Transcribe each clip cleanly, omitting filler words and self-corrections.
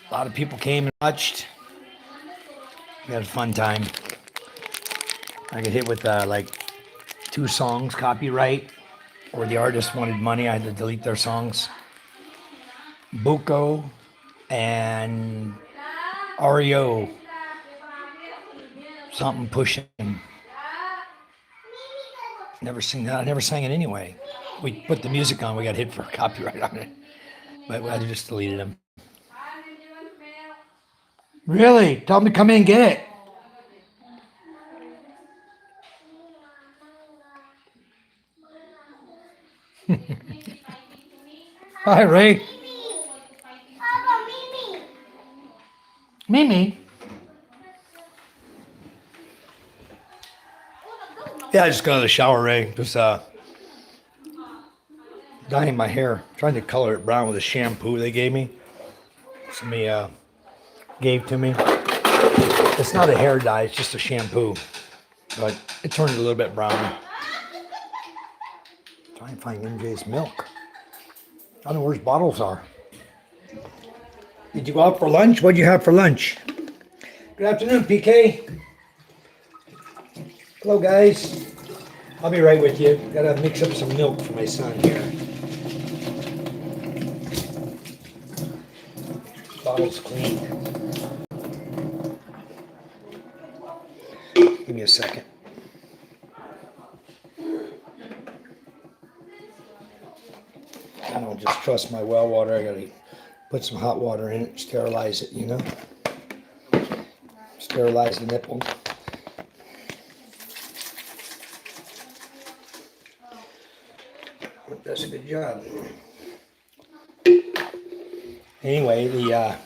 A lot of people came and watched. We had a fun time. I got hit with like 2 songs copyright, or the artist wanted money. I had to delete their songs. Buko and REO, something pushing. Never sing that. I never sang it anyway. We put the music on. We got hit for copyright on it, but I just deleted them. Really? Tell them to come in and get it. Hi, Ray. Mimi. Yeah, I just got out of the shower, Ray. Just dyeing my hair. Trying to color it brown with a shampoo they gave me. Somebody gave to me. It's not a hair dye, it's just a shampoo. But it turned it a little bit brown. Try and find MJ's milk. I don't know where his bottles are. Did you go out for lunch? What'd you have for lunch? Good afternoon, PK. Hello, guys. I'll be right with you. Gotta mix up some milk for my son here. Bottle's clean. Give me a second. I don't just trust my well water. I gotta put some hot water in it, sterilize it, you know? Sterilize the nipple. Does a good job. Anyway, we had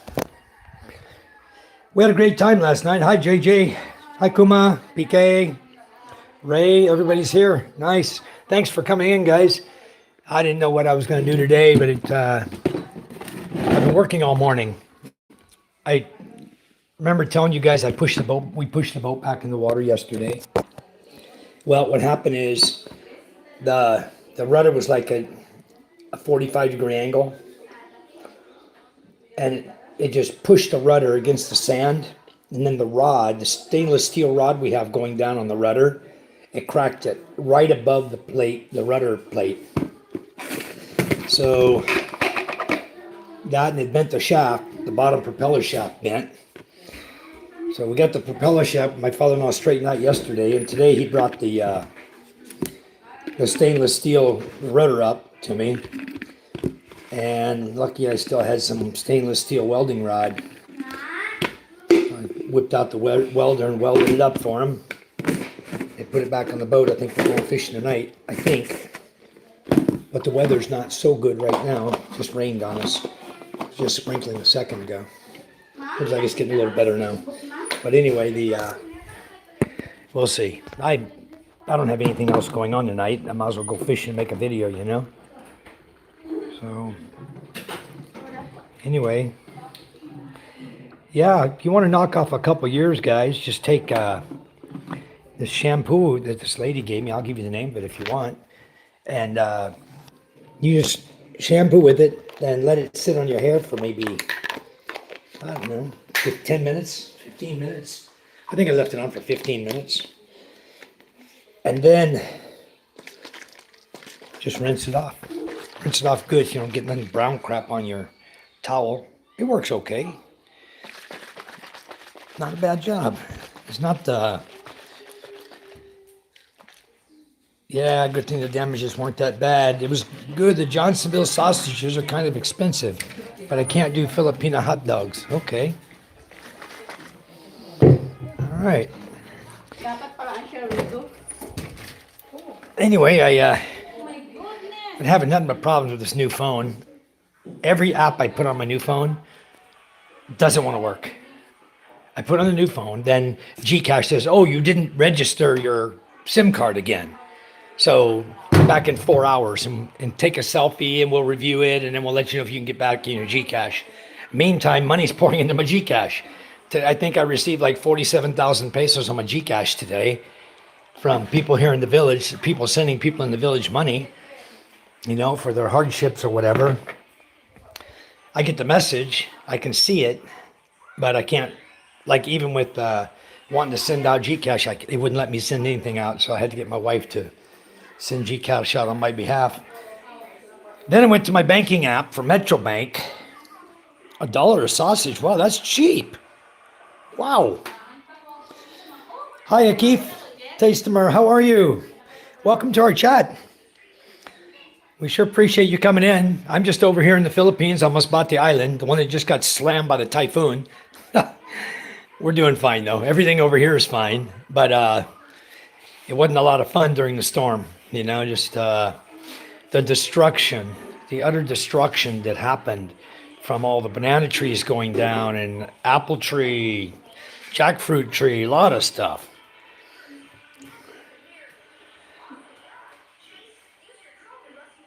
a great time last night. Hi, JJ. Hi, Kuma, PK, Ray. Everybody's here. Nice. Thanks for coming in, guys. I didn't know what I was going to do today, but I've been working all morning. I remember telling you guys we pushed the boat back in the water yesterday. Well, what happened is the rudder was like a 45-degree angle, and it just pushed the rudder against the sand, and then the stainless steel rod we have going down on the rudder, it cracked it right above the plate, the rudder plate. So that, and it bent the shaft, the bottom propeller shaft bent. So we got the propeller shaft, my father-in-law straightened out yesterday, and today he brought the stainless steel rudder up to me, and lucky I still had some stainless steel welding rod. I whipped out the welder and welded it up for him. They put it back on the boat. I think we're going fishing tonight, I think. But the weather's not so good right now. It just rained on us. It was just sprinkling a second ago. Looks like it's getting a little better now. But anyway, we'll see. I don't have anything else going on tonight. I might as well go fishing and make a video, you know? So, anyway. Yeah, if you want to knock off a couple years, guys, just take this shampoo that this lady gave me. I'll give you the name of it if you want. And you just shampoo with it, then let it sit on your hair for maybe, I don't know, 10 minutes, 15 minutes. I think I left it on for 15 minutes. And then just rinse it off. Rinse it off good so you don't get any brown crap on your towel. It works okay. Not a bad job. It's not yeah, good thing the damages weren't that bad. It was good. The Johnsonville sausages are kind of expensive, but I can't do Filipino hot dogs. Okay. All right. Anyway, I've been having nothing but problems with this new phone. Every app I put on my new phone doesn't want to work. I put on the new phone, then Gcash says, oh, you didn't register your SIM card again. So come back in 4 hours and take a selfie, and we'll review it, and then we'll let you know if you can get back in your Gcash. Meantime, money's pouring into my Gcash. I think I received like 47,000 pesos on my Gcash today from people here in the village, people sending people in the village money, you know, for their hardships or whatever. I get the message. I can see it, but I can't, like even with wanting to send out Gcash, it wouldn't let me send anything out. So I had to get my wife to send Gcash out on my behalf. Then I went to my banking app for Metro Bank. $1 a sausage. Wow, that's cheap. Wow. Hiya, Keith. Tastemer, how are you? Welcome to our chat. We sure appreciate you coming in. I'm just over here in the Philippines, almost bought the island, the one that just got slammed by the typhoon. We're doing fine, though. Everything over here is fine, but it wasn't a lot of fun during the storm. You know, just the destruction, the utter destruction that happened from all the banana trees going down and apple tree, jackfruit tree, a lot of stuff.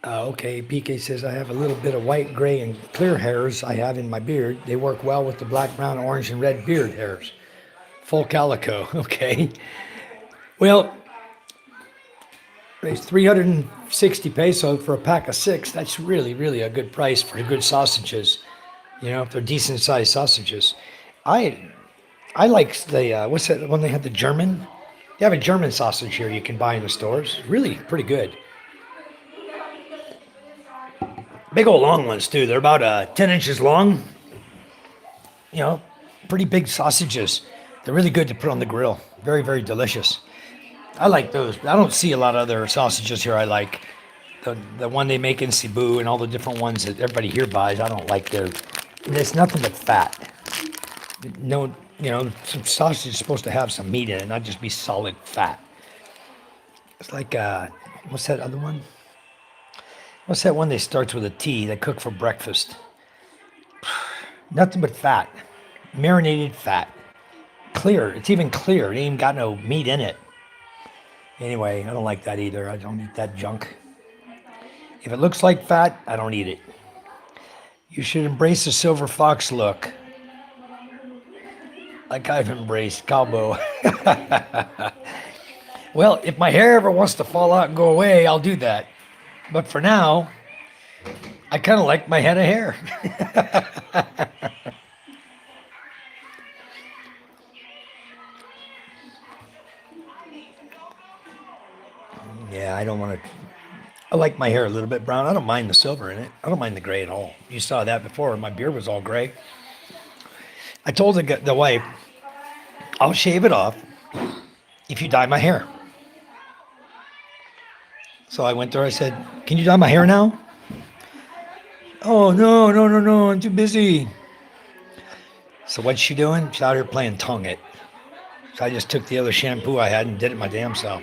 Okay, PK says, I have a little bit of white, gray, and clear hairs I have in my beard. They work well with the black, brown, orange, and red beard hairs. Full calico, okay. Well, it's 360 peso for a pack of 6. That's really, really a good price for good sausages. You know, if they're decent sized sausages. I like the, what's that, when they have the German? They have a German sausage here you can buy in the stores. Really pretty good. Big old long ones too. They're about 10 inches long. You know, pretty big sausages. They're really good to put on the grill. Very, very delicious. I like those. I don't see a lot of other sausages here I like. The one they make in Cebu and all the different ones that everybody here buys, I don't like those. It's nothing but fat. No, you know, some sausage is supposed to have some meat in it, not just be solid fat. It's like, what's that other one? What's that one that starts with a T they cook for breakfast? Nothing but fat. Marinated fat. Clear. It's even clear. It ain't even got no meat in it. Anyway, I don't like that either. I don't eat that junk. If it looks like fat, I don't eat it. You should embrace the silver fox look. Like I've embraced Calbo. Well, if my hair ever wants to fall out and go away, I'll do that. But for now, I kind of like my head of hair. Yeah, I don't want to. I like my hair a little bit brown. I don't mind the silver in it. I don't mind the gray at all. You saw that before. My beard was all gray. I told the wife, I'll shave it off if you dye my hair. So I went there, I said, can you dye my hair now? Oh, no, I'm too busy. So what's she doing? She's out here playing tongue it. So I just took the other shampoo I had and did it my damn self.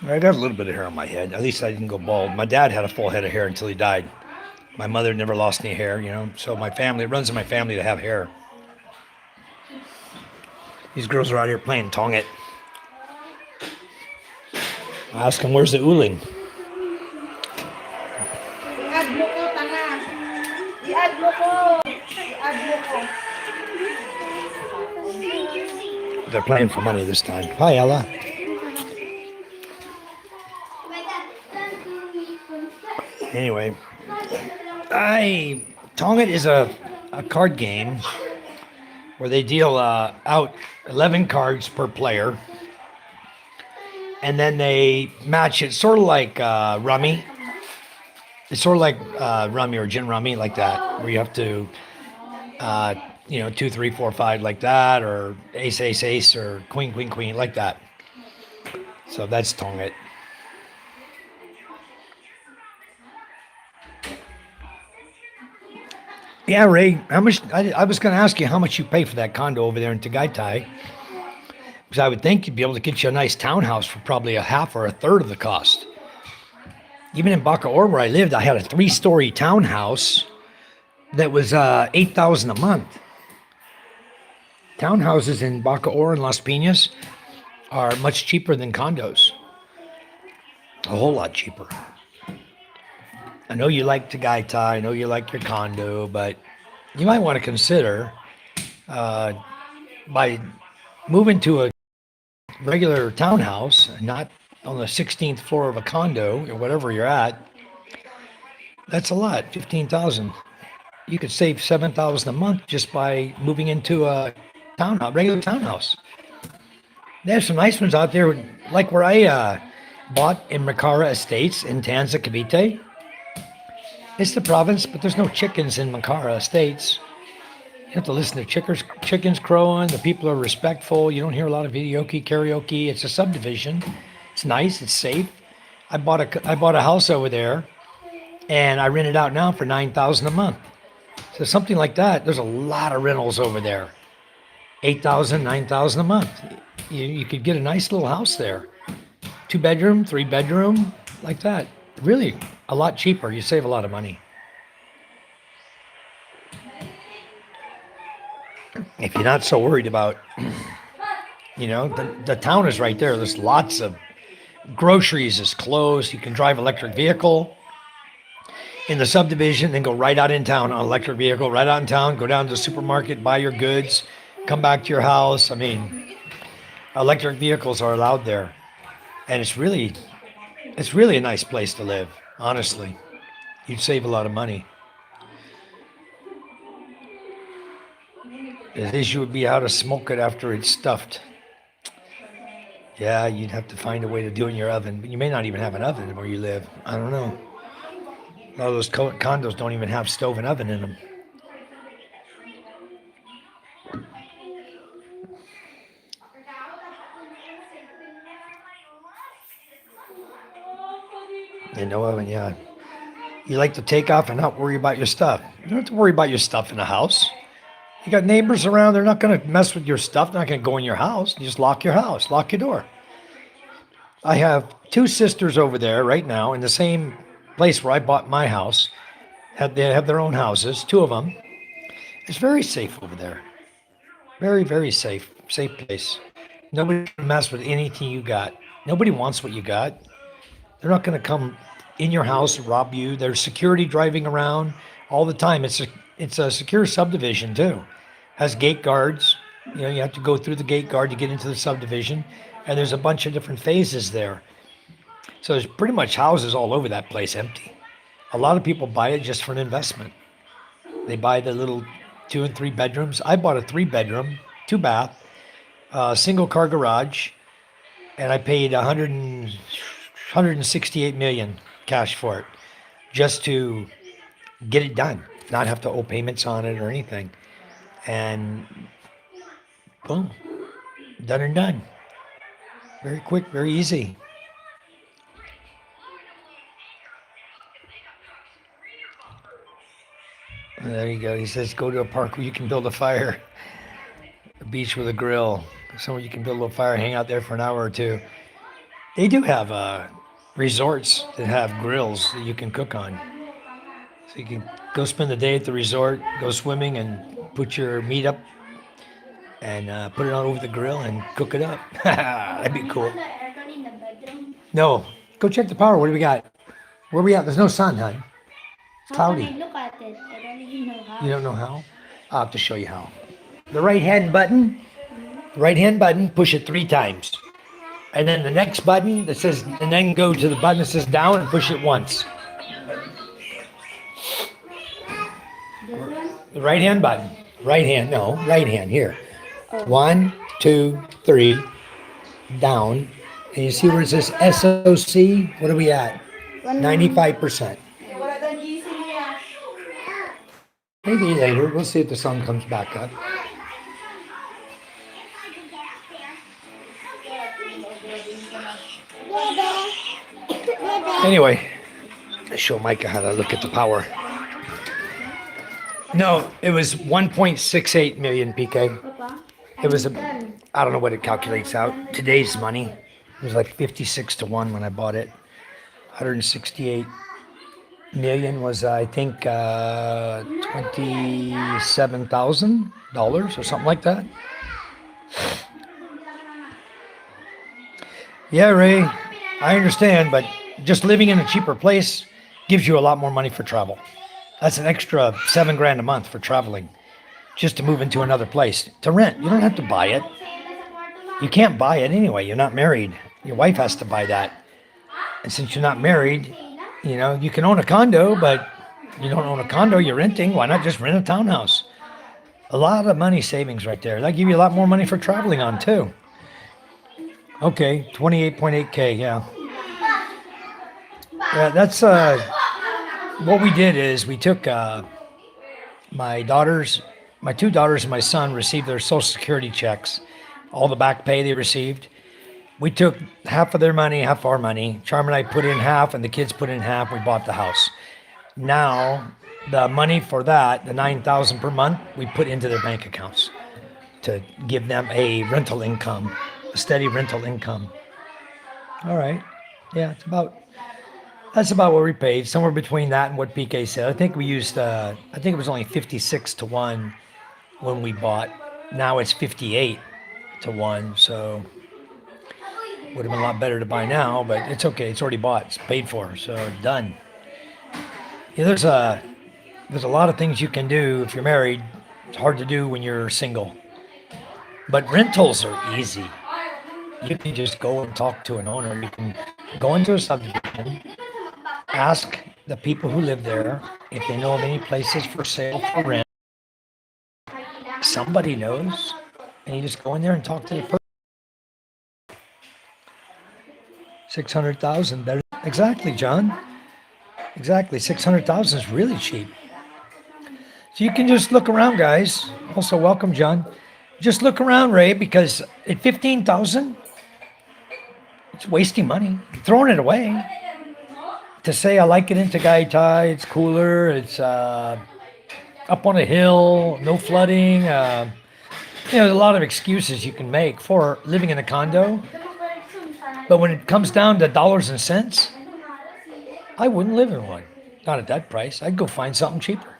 I got a little bit of hair on my head. At least I didn't go bald. My dad had a full head of hair until he died. My mother never lost any hair, you know. So my family, it runs in my family to have hair. These girls are out here playing tong it. I ask them, where's the uling? They're playing for money this time. Hi, Ella. Anyway, Tong It is a card game where they deal out 11 cards per player, and then they match it sort of like Rummy. It's sort of like Rummy or Gin Rummy, like that, where you have to, 2, 3, 4, 5, like that, or Ace, Ace, Ace, or Queen, Queen, Queen, like that. So that's Tong It. Yeah, Ray, how much? I was going to ask you how much you pay for that condo over there in Tagaytay, because I would think you'd be able to get you a nice townhouse for probably a half or a third of the cost. Even in Bacoor, where I lived, I had a 3-story townhouse that was $8,000 a month. Townhouses in Bacoor and Las Piñas are much cheaper than condos. A whole lot cheaper. I know you like Tagaytay, I know you like your condo, but you might want to consider by moving to a regular townhouse, not on the 16th floor of a condo or whatever you're at, that's a lot. 15,000. You could save 7,000 a month just by moving into a townhouse, regular townhouse. There's some nice ones out there, like where I bought in Makara Estates in Tanza Cavite. It's the province, but there's no chickens in Makara Estates. You have to listen to chickens crowing. The people are respectful. You don't hear a lot of karaoke. It's a subdivision. It's nice. It's safe. I bought a house over there, and I rent it out now for 9,000 a month. So something like that. There's a lot of rentals over there. 8,000, 9,000 a month. You could get a nice little house there. 2-bedroom, 3-bedroom, like that. Really, a lot cheaper. You save a lot of money. If you're not so worried about, the town is right there. There's lots of groceries is close. You can drive electric vehicle in the subdivision, then go right out in town on electric vehicle, right out in town, go down to the supermarket, buy your goods, come back to your house. I mean, electric vehicles are allowed there. And it's really a nice place to live, honestly. You'd save a lot of money. The issue would be how to smoke it after it's stuffed. Yeah, you'd have to find a way to do it in your oven, but you may not even have an oven where you live. I don't know. A lot of those condos don't even have stove and oven in them. And no oven, yeah. You like to take off and not worry about your stuff. You don't have to worry about your stuff in the house. You got neighbors around, they're not going to mess with your stuff. They're not going to go in your house. You just lock your house, lock your door. I have 2 sisters over there right now in the same place where I bought my house. They have their own houses, 2 of them. It's very safe over there. Very, very safe place. Nobody can mess with anything you got. Nobody wants what you got. They're not going to come in your house and rob you. There's security driving around all the time. It's a secure subdivision too. Has gate guards. You have to go through the gate guard to get into the subdivision, and there's a bunch of different phases there. So there's pretty much houses all over that place empty. A lot of people buy it just for an investment. They buy the little 2 and 3 bedrooms. I bought a 3-bedroom, 2-bath, single car garage, and I paid 168 million cash for it, just to get it done, not have to owe payments on it or anything. And boom, done and done. Very quick, very easy. And there you go. He says, go to a park where you can build a fire, a beach with a grill, somewhere you can build a little fire, hang out there for an hour or 2. They do have resorts that have grills that you can cook on. So you can go spend the day at the resort, go swimming, and put your meat up and put it on over the grill and cook it up. That'd be cool. No, go check the power. What do we got? Where we at? There's no sun, hon. It's cloudy. How can I look at it? I don't even know how. You don't know how? I'll have to show you how. The right-hand button, push it 3 times. And then the next button that says, and then go to the button that says down and push it once. The right-hand button. Right hand, here. 1, 2, 3, down. And you see where it says SOC? What are we at? 95%. Maybe later. We'll see if the sun comes back up. Anyway, I show Micah how to look at the power. No, it was 1.68 million PK. It was I don't know what it calculates out. Today's money. It was like 56 to 1 when I bought it. 168 million was, I think, $27,000 or something like that. Yeah, Ray, I understand, but just living in a cheaper place gives you a lot more money for travel. That's an extra $7,000 a month for traveling. just to move into another place to rent. You don't have to buy it. You can't buy it anyway. You're not married. Your wife has to buy that. And since you're not married, you can own a condo, but you don't own a condo, you're renting. Why not just rent a townhouse? A lot of money savings right there. That give you a lot more money for traveling on too. Okay, 28.8K, yeah. Yeah, that's what we did is we took my daughters, my two daughters and my son received their social security checks, all the back pay they received. We took half of their money, half our money. Charm and I put in half, and the kids put in half. We bought the house. Now, the money for that, the 9,000 per month, we put into their bank accounts to give them a rental income, a steady rental income. All right, yeah, that's about what we paid, somewhere between that and what PK said. I think we used, I think it was only 56 to 1 when we bought. Now it's 58 to 1, so would have been a lot better to buy now, but it's okay. It's already bought. It's paid for, so done. Yeah, there's a lot of things you can do if you're married. It's hard to do when you're single. But rentals are easy. You can just go and talk to an owner. You can go into a subdivision, ask the people who live there if they know of any places for sale for rent. Somebody knows, and you just go in there and talk to the person. 600,000 better. Exactly, John. Exactly. 600,000 is really cheap. So you can just look around, guys. Also, welcome, John. Just look around, Ray, because at 15,000, it's wasting money, throwing it away. To say I like it in Tagaytay, it's cooler, it's up on a hill, no flooding. There's a lot of excuses you can make for living in a condo. But when it comes down to dollars and cents, I wouldn't live in one. Not at that price. I'd go find something cheaper.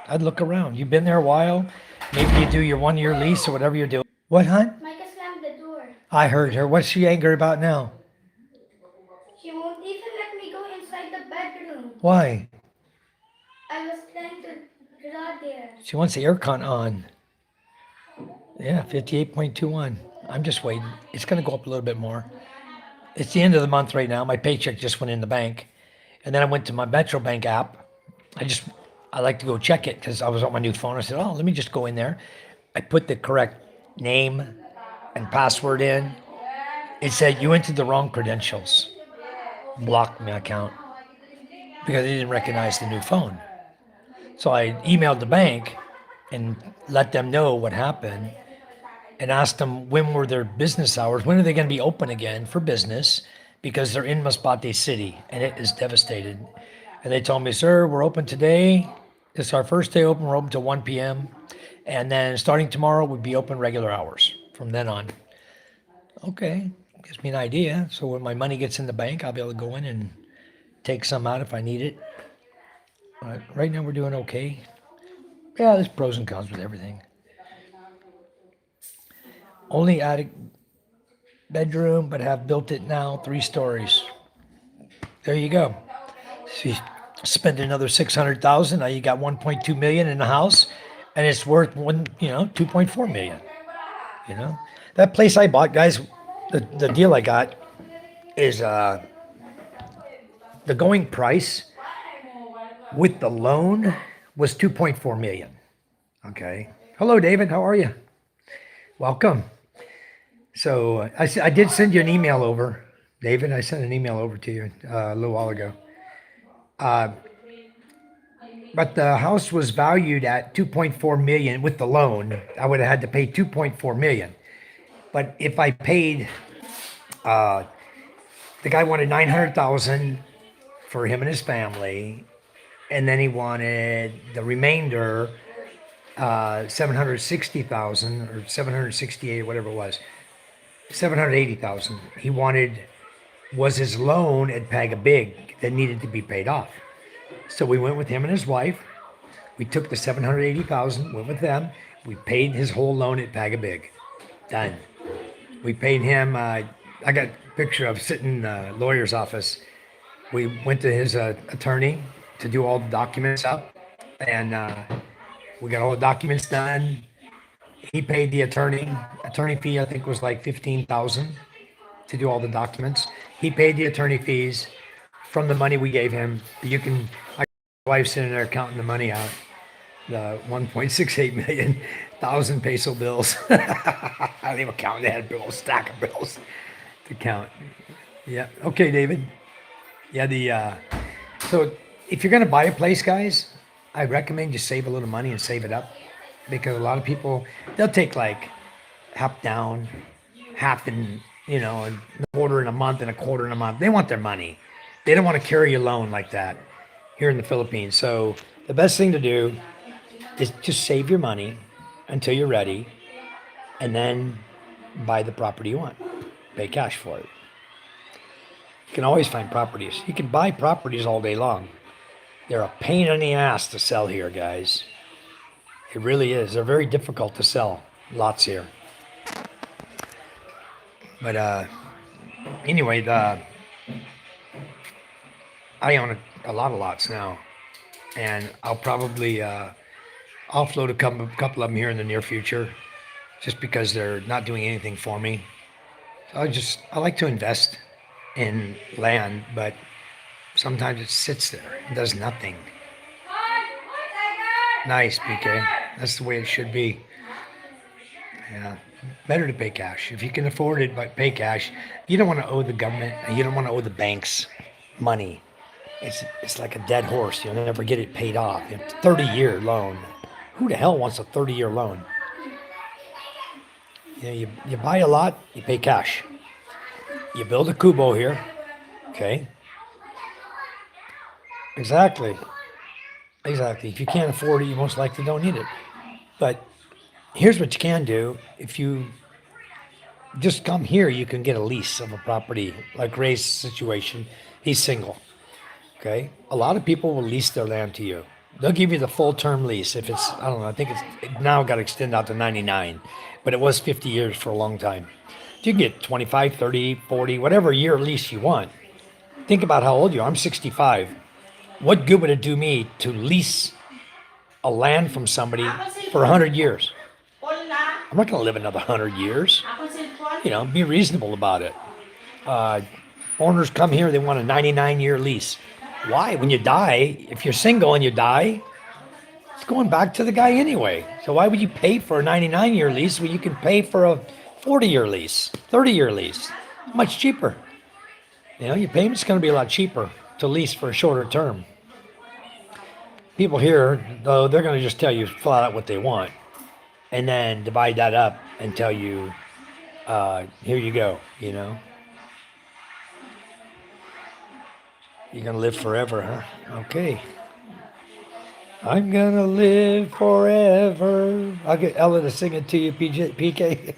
I'd look around. You've been there a while. Maybe you do your 1 year lease or whatever you're doing. What, hon? Micah slammed the door. I heard her. What's she angry about now? She won't even let me go inside the bedroom. Why? I was trying to draw there. She wants the aircon on. Yeah, 58.21. I'm just waiting. It's going to go up a little bit more. It's the end of the month right now. My paycheck just went in the bank. And then I went to my Metro Bank app. I like to go check it because I was on my new phone. I said, oh, let me just go in there. I put the correct name and password in. It said, you entered the wrong credentials. Blocked my account because they didn't recognize the new phone. So I emailed the bank and let them know what happened and asked them when were their business hours, when are they going to be open again for business, because they're in Masbate City and it is devastated. And they told me, sir, we're open today. It's our first day open. We're open till 1 p.m. And then starting tomorrow, we'll be open regular hours from then on. Okay, gives me an idea. So when my money gets in the bank, I'll be able to go in and take some out if I need it. Right now, we're doing okay. Yeah, there's pros and cons with everything. Only attic bedroom, but have built it now 3 stories. There you go. So you spend another 600,000. Now you got 1.2 million in the house, and it's worth 2.4 million. That place I bought, guys. The deal I got is the going price with the loan was 2.4 million. Okay. Hello, David. How are you? Welcome. So I did send you an email over, David. I sent an email over to you a little while ago. But the house was valued at 2.4 million with the loan. I would have had to pay 2.4 million. But if I paid, the guy wanted 900,000 for him and his family, and then he wanted the remainder, 760,000 or 768, whatever it was, 780,000. He wanted was his loan at Pagabig that needed to be paid off. So we went with him and his wife. We took the 780,000, went with them. We paid his whole loan at Pagabig. Done. We paid him. I got a picture of sitting in the lawyer's office. We went to his attorney to do all the documents up, and We got all the documents done. He paid the attorney. Attorney fee, I think, was like 15,000 to do all the documents. He paid the attorney fees from the money we gave him. You can, my wife's sitting there counting the money out, the 1.68 million thousand peso bills. I don't even count. They had a big old stack of bills to count. Yeah. Okay, David. Yeah. So if you're gonna buy a place, guys, I recommend you save a little money and save it up, because a lot of people, they'll take like half down, half in, a quarter in a month and a quarter in a month. They want their money. They don't want to carry a loan like that here in the Philippines. So the best thing to do is just save your money until you're ready, and then buy the property you want. Pay cash for it. You can always find properties. You can buy properties all day long. They're a pain in the ass to sell here, guys. It really is. They're very difficult to sell. Lots here. But anyway, I own a lot of lots now, and I'll probably offload a couple of them here in the near future, just because they're not doing anything for me. So I like to invest in land, but sometimes it sits there and does nothing. Nice, PK. That's the way it should be. Yeah, better to pay cash. If you can afford it, but pay cash. You don't want to owe the government, and you don't want to owe the banks money. It's like a dead horse. You'll never get it paid off. It's a 30-year loan. Who the hell wants a 30-year loan? You buy a lot, you pay cash. You build a kubo here, okay? Exactly. If you can't afford it, you most likely don't need it. But here's what you can do. If you just come here, you can get a lease of a property, like Ray's situation. He's single, okay? A lot of people will lease their land to you. They'll give you the full term lease. If it's, I don't know, I think it now got extended out to 99, but it was 50 years for a long time. You can get 25, 30, 40, whatever year lease you want. Think about how old you are. I'm 65. What good would it do me to lease a land from somebody for 100 years? I'm not going to live another 100 years. Be reasonable about it. Foreigners come here, they want a 99-year lease. Why? When you die, if you're single and you die, it's going back to the guy anyway. So why would you pay for a 99-year lease when you can pay for a 40-year lease, 30-year lease? Much cheaper. Your payment's going to be a lot cheaper to lease for a shorter term. People here, though, they're going to just tell you flat out what they want, and then divide that up and tell you, here you go, You're going to live forever, huh? Okay. I'm going to live forever. I'll get Ella to sing it to you, PK.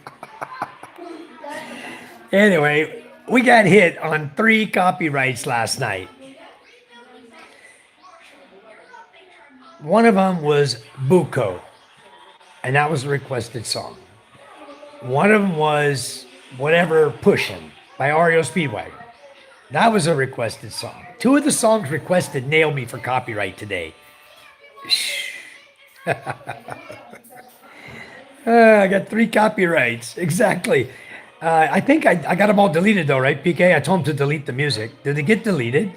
Anyway, we got hit on 3 copyrights last night. One of them was Buko, and that was a requested song. One of them was Whatever Pushin' by REO Speedwagon. That was a requested song. 2 of the songs requested nailed me for copyright today. I got 3 copyrights. Exactly. I think I got them all deleted though, right, PK? I told them to delete the music. Did they get deleted?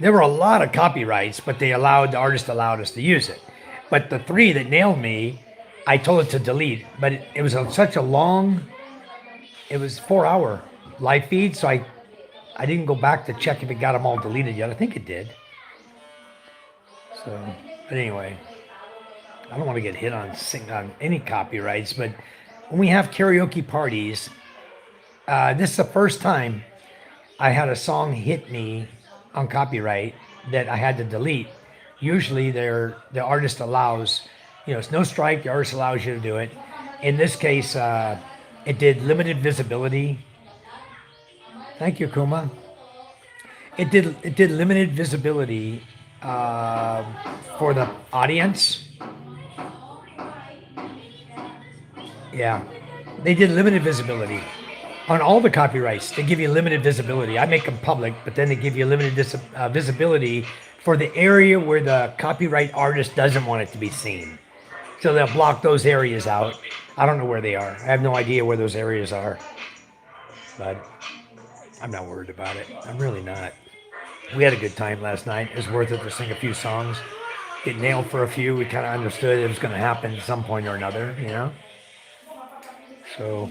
There were a lot of copyrights, but the artist allowed us to use it. But the 3 that nailed me, I told it to delete. But it was such a long, it was 4-hour live feed, so I didn't go back to check if it got them all deleted yet. I think it did. So, but anyway, I don't want to get hit on any copyrights, but when we have karaoke parties, this is the first time I had a song hit me on copyright that I had to delete. Usually the artist allows, it's no strike, the artist allows you to do it. In this case, it did limited visibility. Thank you, Kuma. It did limited visibility for the audience. Yeah, they did limited visibility on all the copyrights. They give you limited visibility. I make them public, but then they give you limited visibility for the area where the copyright artist doesn't want it to be seen. So they'll block those areas out. I don't know where they are. I have no idea where those areas are. But I'm not worried about it. I'm really not. We had a good time last night. It was worth it to sing a few songs. Get nailed for a few. We kind of understood it was going to happen at some point or another, you know? So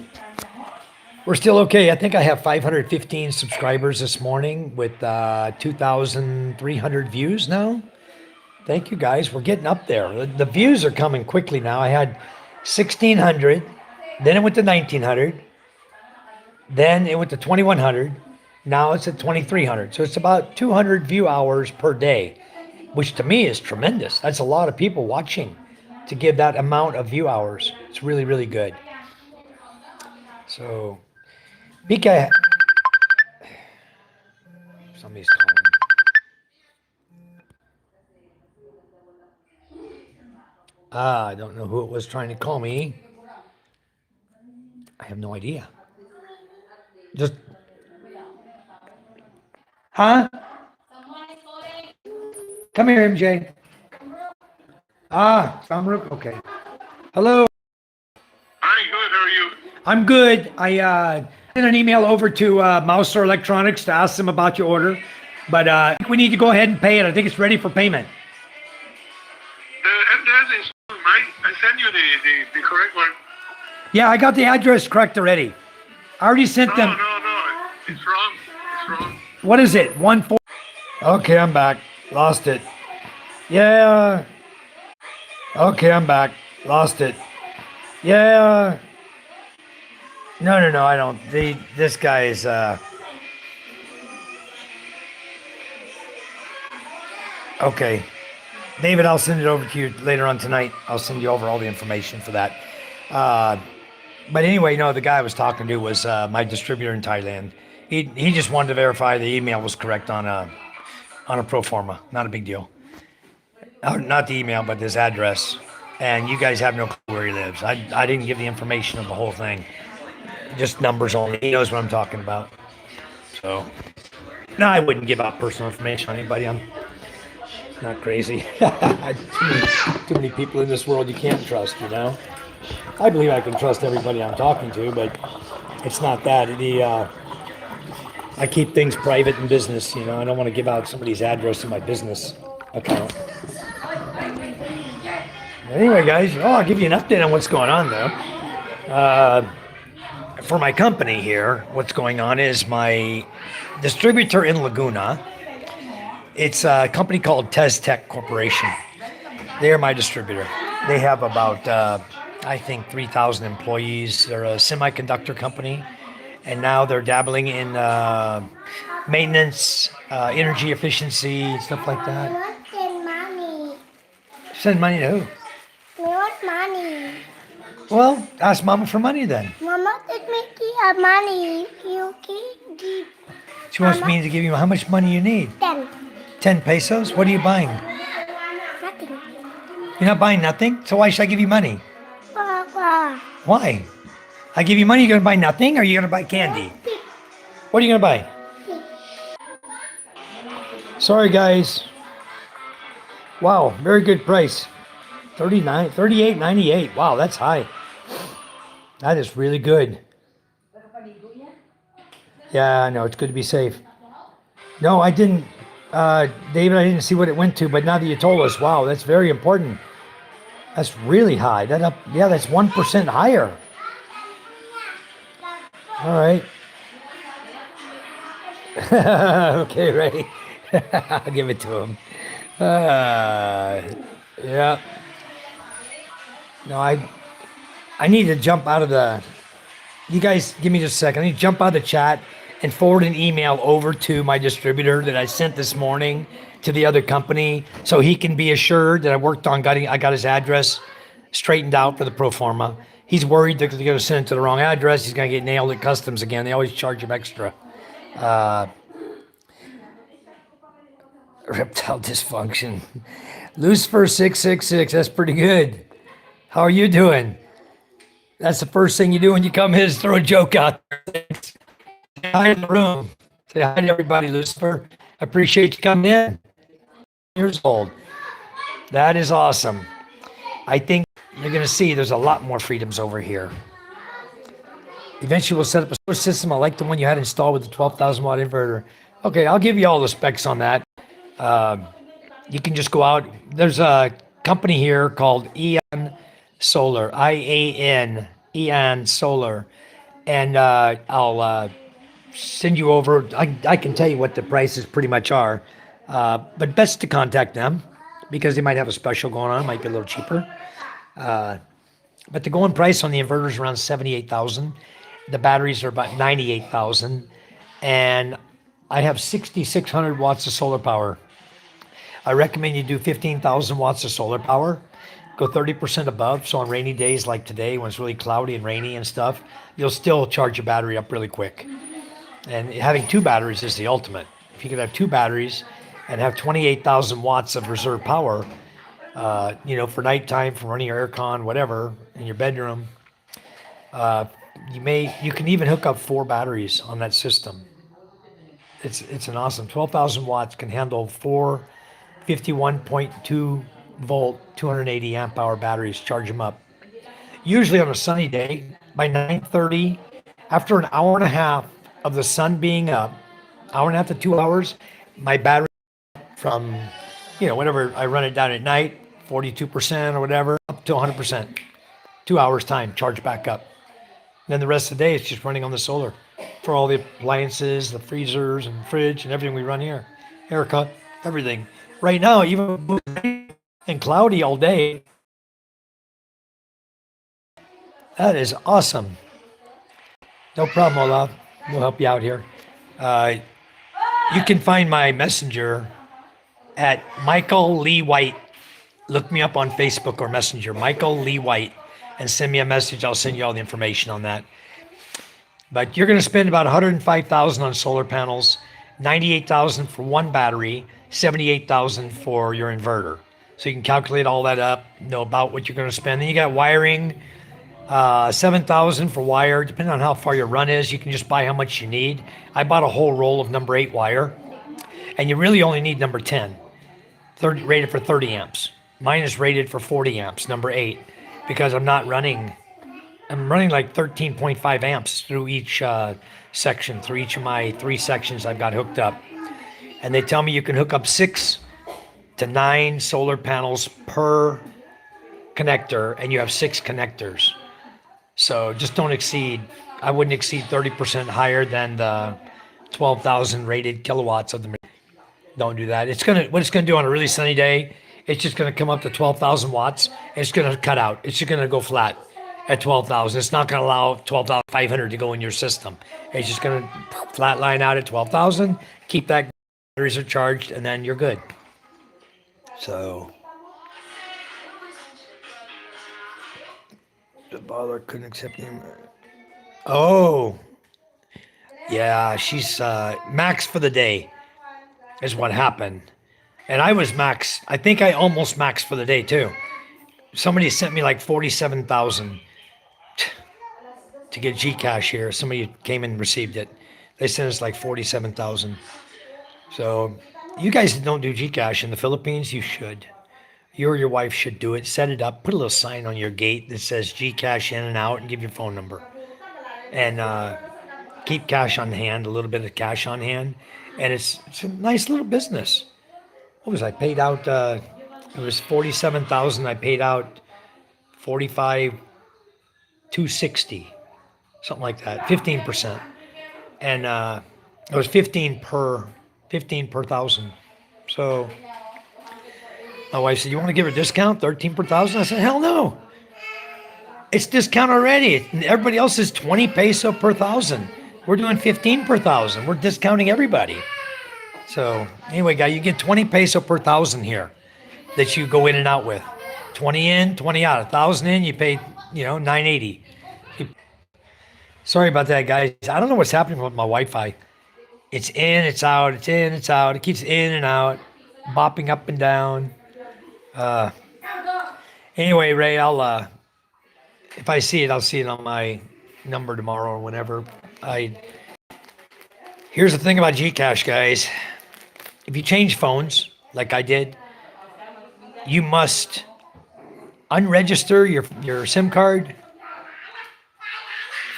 we're still okay. I think I have 515 subscribers this morning with 2,300 views now. Thank you guys. We're getting up there. The views are coming quickly now. I had 1,600, then it went to 1,900, then it went to 2,100. Now it's at 2,300. So it's about 200 view hours per day, which to me is tremendous. That's a lot of people watching to give that amount of view hours. It's really, really good. So, Mika, somebody's calling. I don't know who it was trying to call me. I have no idea. Just, huh? Come here, MJ. Samruk. Okay. Hello. Hi, good. How are you? I'm good. I sent an email over to Mouser Electronics to ask them about your order, but I think we need to go ahead and pay it. I think it's ready for payment. The address is right. I sent you the correct one. Yeah, I got the address correct already. I already sent them. No. It's wrong. It's wrong. What is it? 1-4. Okay, I'm back. Lost it. Yeah. Okay, I'm back. Lost it. Yeah. No, I don't. This guy is, okay. David, I'll send it over to you later on tonight. I'll send you over all the information for that. But anyway, the guy I was talking to was my distributor in Thailand. He just wanted to verify the email was correct on a pro forma. Not a big deal. Not the email, but his address. And you guys have no clue where he lives. I didn't give the information of the whole thing. Just numbers only. He knows what I'm talking about. So, no, I wouldn't give out personal information on anybody. I'm not crazy. Too many people in this world you can't trust, I believe I can trust everybody I'm talking to, but it's not that. I keep things private in business, I don't want to give out somebody's address in my business account. Anyway, guys, I'll give you an update on what's going on, though. For my company here, what's going on is my distributor in Laguna. It's a company called Tech Corporation. They are my distributor. They have about, I think, 3,000 employees. They're a semiconductor company, and now they're dabbling in maintenance, energy efficiency, stuff like that. I want to send money. Send money to who? I want money. Well, ask Mama for money then. Mama, let me give money. You give She wants me to give you how much money you need. 10. 10 pesos? What are you buying? Nothing. You're not buying nothing? So why should I give you money? Why? I give you money, you're going to buy nothing, or are you going to buy candy? What are you going to buy? Sorry, guys. Wow, very good price. $38.98. Wow, that's high. That is really good. Yeah, I know. It's good to be safe. No, I didn't. David, I didn't see what it went to, but now that you told us, wow, that's very important. That's really high. That's 1% higher. All right. Okay, ready. I'll give it to him. Yeah. No, I need to jump out of the. You guys, give me just a second. I need to jump out of the chat and forward an email over to my distributor that I sent this morning to the other company, so he can be assured that I got his address straightened out for the pro forma. He's worried they're going to send it to the wrong address. He's going to get nailed at customs again. They always charge him extra. Reptile dysfunction. Lucifer 666. That's pretty good. How are you doing? That's the first thing you do when you come in is throw a joke out there. Say hi in the room. Say hi to everybody, Lucifer. I appreciate you coming in. years old. That is awesome. I think you're going to see there's a lot more freedoms over here. Eventually, we'll set up a solar system. I like the one you had installed with the 12,000 watt inverter. Okay, I'll give you all the specs on that. You can just go out. There's a company here called Eon Solar, IAN Solar, and I'll send you over. I can tell you what the prices pretty much are, but best to contact them because they might have a special going on. It might be a little cheaper. But the going price on the inverter is around 78,000. The batteries are about 98,000, and I have 6,600 watts of solar power. I recommend you do 15,000 watts of solar power. Go 30% above. So on rainy days like today, when it's really cloudy and rainy and stuff, you'll still charge your battery up really quick. And having two batteries is the ultimate. If you could have two batteries and have 28,000 watts of reserve power, for nighttime, for running your aircon, whatever, in your bedroom, you can even hook up 4 batteries on that system. It's an awesome 12,000 watts can handle 4 51.2 volt 280 amp hour batteries. Charge them up. Usually on a sunny day by 9:30, after an hour and a half of the sun being up, hour and a half to 2 hours, my battery from whatever I run it down at night, 42% or whatever, up to 100%. 2 hours time, charge back up. Then the rest of the day, it's just running on the solar for all the appliances, the freezers and fridge and everything we run here. Haircut, everything. Right now, even and cloudy all day. That is awesome. No problem, Olaf. We'll help you out here. You can find my messenger at Michael Lee White. Look me up on Facebook or Messenger, Michael Lee White, and send me a message. I'll send you all the information on that. But you're going to spend about $105,000 on solar panels, $98,000 for one battery, $78,000 for your inverter. So you can calculate all that up, know about what you're going to spend. Then you got wiring, $7,000 for wire, depending on how far your run is. You can just buy how much you need. I bought a whole roll of number 8 wire, and you really only need number 10, rated for 30 amps. Mine is rated for 40 amps, number 8, because I'm running like 13.5 amps through each section, through each of my 3 sections I've got hooked up. And they tell me you can hook up 6 to 9 solar panels per connector, and you have 6 connectors. So just I wouldn't exceed 30% higher than the 12,000 rated kilowatts of the. Don't do that. What it's gonna do on a really sunny day, it's just gonna come up to 12,000 watts. And it's gonna cut out. It's just gonna go flat at 12,000. It's not gonna allow 12,500 to go in your system. It's just gonna flat line out at 12,000. Keep that batteries are charged, and then you're good. So the bother couldn't accept him. Oh, yeah, she's max for the day is what happened. And I was max. I think I almost maxed for the day too. Somebody sent me like 47,000 to get Gcash here. Somebody came and received it. They sent us like 47,000. So you guys don't do Gcash in the Philippines, you should. You or your wife should do it. Set it up. Put a little sign on your gate that says Gcash in and out, and give your phone number. And keep cash on hand, a little bit of cash on hand. And it's a nice little business. What was I paid out? It was 47,000. I paid out 45,260, something like that, 15%. And it was 15 per thousand. So my wife said, "You want to give her a discount, 13 per thousand?" I said, "Hell no. It's discount already. Everybody else is 20 peso per thousand. We're doing 15 per thousand. We're discounting everybody." So anyway, guy, you get 20 peso per thousand here that you go in and out with. 20 in, 20 out. 1,000 in, you pay, 980. Sorry about that, guys. I don't know what's happening with my Wi-Fi. It's in, it's out, it's in, it's out. It keeps in and out, bopping up and down. Anyway, Ray, if I see it, I'll see it on my number tomorrow or whenever. Here's the thing about Gcash, guys. If you change phones, like I did, you must unregister your SIM card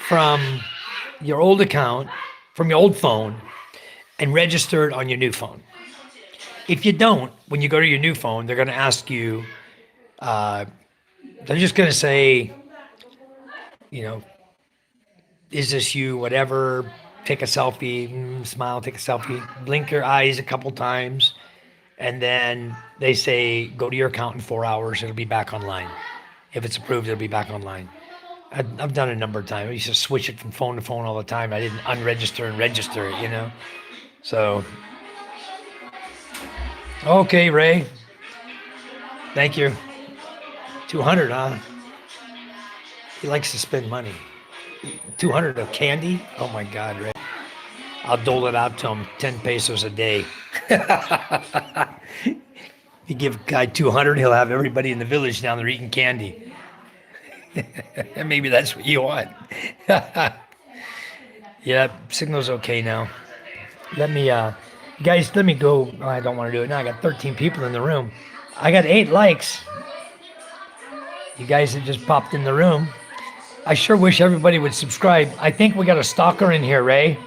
from your old account, from your old phone, and register it on your new phone. If you don't, when you go to your new phone, they're going to ask you, they're just going to say, you know, is this you, whatever, take a selfie, smile, take a selfie, blink your eyes a couple times, and then they say, go to your account in 4 hours, it'll be back online. If it's approved, it'll be back online. I've done it a number of times. I used to switch it from phone to phone all the time. I didn't unregister and register it, you know? So, okay, Ray. Thank you. 200, huh? He likes to spend money. 200 of candy? Oh my God, Ray. I'll dole it out to him 10 pesos a day. You give a guy 200, he'll have everybody in the village down there eating candy. Maybe that's what you want. Yeah, signal's okay now. Let me, guys, let me go. Oh, I don't want to do it now. I got 13 people in the room. I got 8 likes. You guys that just popped in the room. I sure wish everybody would subscribe. I think we got a stalker in here, Ray.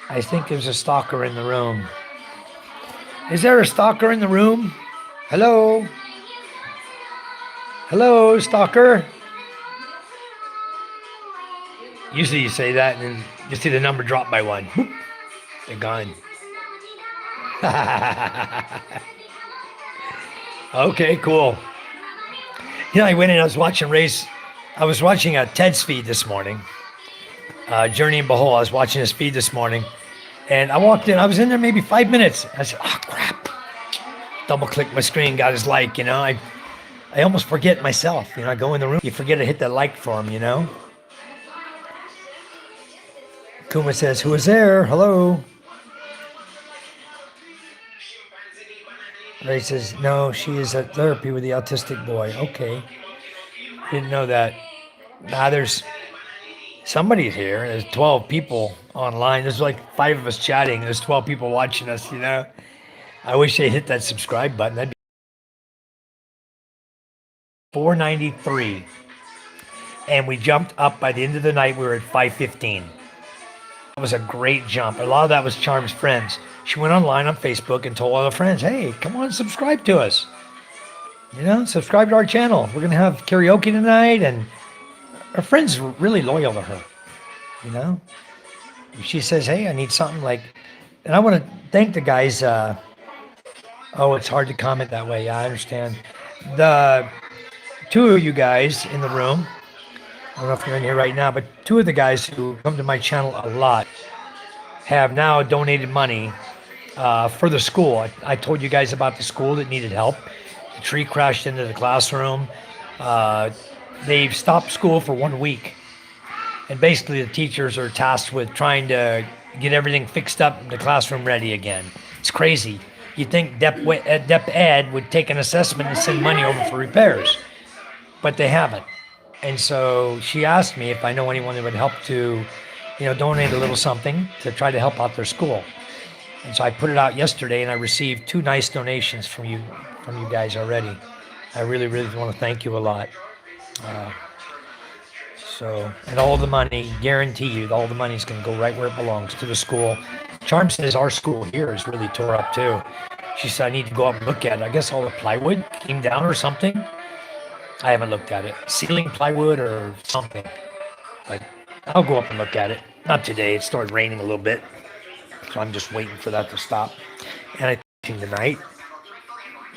I think there's a stalker in the room. Is there a stalker in the room? Hello? Hello, stalker? Usually you say that and then you see the number drop by 1. Boop. They're gone. Okay, cool. You know, I went in, I was watching Ted's feed this morning. Journey and Behold, I was watching his feed this morning. And I walked in, I was in there maybe 5 minutes. I said, oh crap. Double clicked my screen, got his like, you know. I almost forget myself. You know, I go in the room, you forget to hit that like for him, you know. Kuma says, who is there? Hello. Ray says, no, she is at therapy with the autistic boy. Okay. Didn't know that. Now there's somebody's here. There's 12 people online. There's like 5 of us chatting. There's 12 people watching us, you know. I wish they hit that subscribe button. That'd be $4.93. And we jumped up by the end of the night. We were at $5.15. That was a great jump. A lot of that was Charm's friends. She went online on Facebook and told all her friends, hey, come on, subscribe to us. You know, subscribe to our channel. We're going to have karaoke tonight. And her friends were really loyal to her, you know. She says, hey, I need something like, and I want to thank the guys. Oh, it's hard to comment that way. Yeah, I understand. The 2 of you guys in the room, I don't know if you're in here right now, but 2 of the guys who come to my channel a lot have now donated money for the school. I told you guys about the school that needed help. The tree crashed into the classroom. They've stopped school for 1 week. And basically the teachers are tasked with trying to get everything fixed up and the classroom ready again. It's crazy. You'd think Dep Ed would take an assessment and send money over for repairs, but they haven't. And so she asked me if I know anyone that would help to, you know, donate a little something to try to help out their school. And so I put it out yesterday, and I received 2 nice donations from you guys already. I really, really want to thank you a lot. And all the money, guarantee you, all the money is going to go right where it belongs, to the school. Charm says our school here is really tore up too. She said I need to go up and look at it. I guess all the plywood came down or something. I haven't looked at it. Ceiling plywood or something. But I'll go up and look at it. Not today. It started raining a little bit. So I'm just waiting for that to stop. And I think tonight,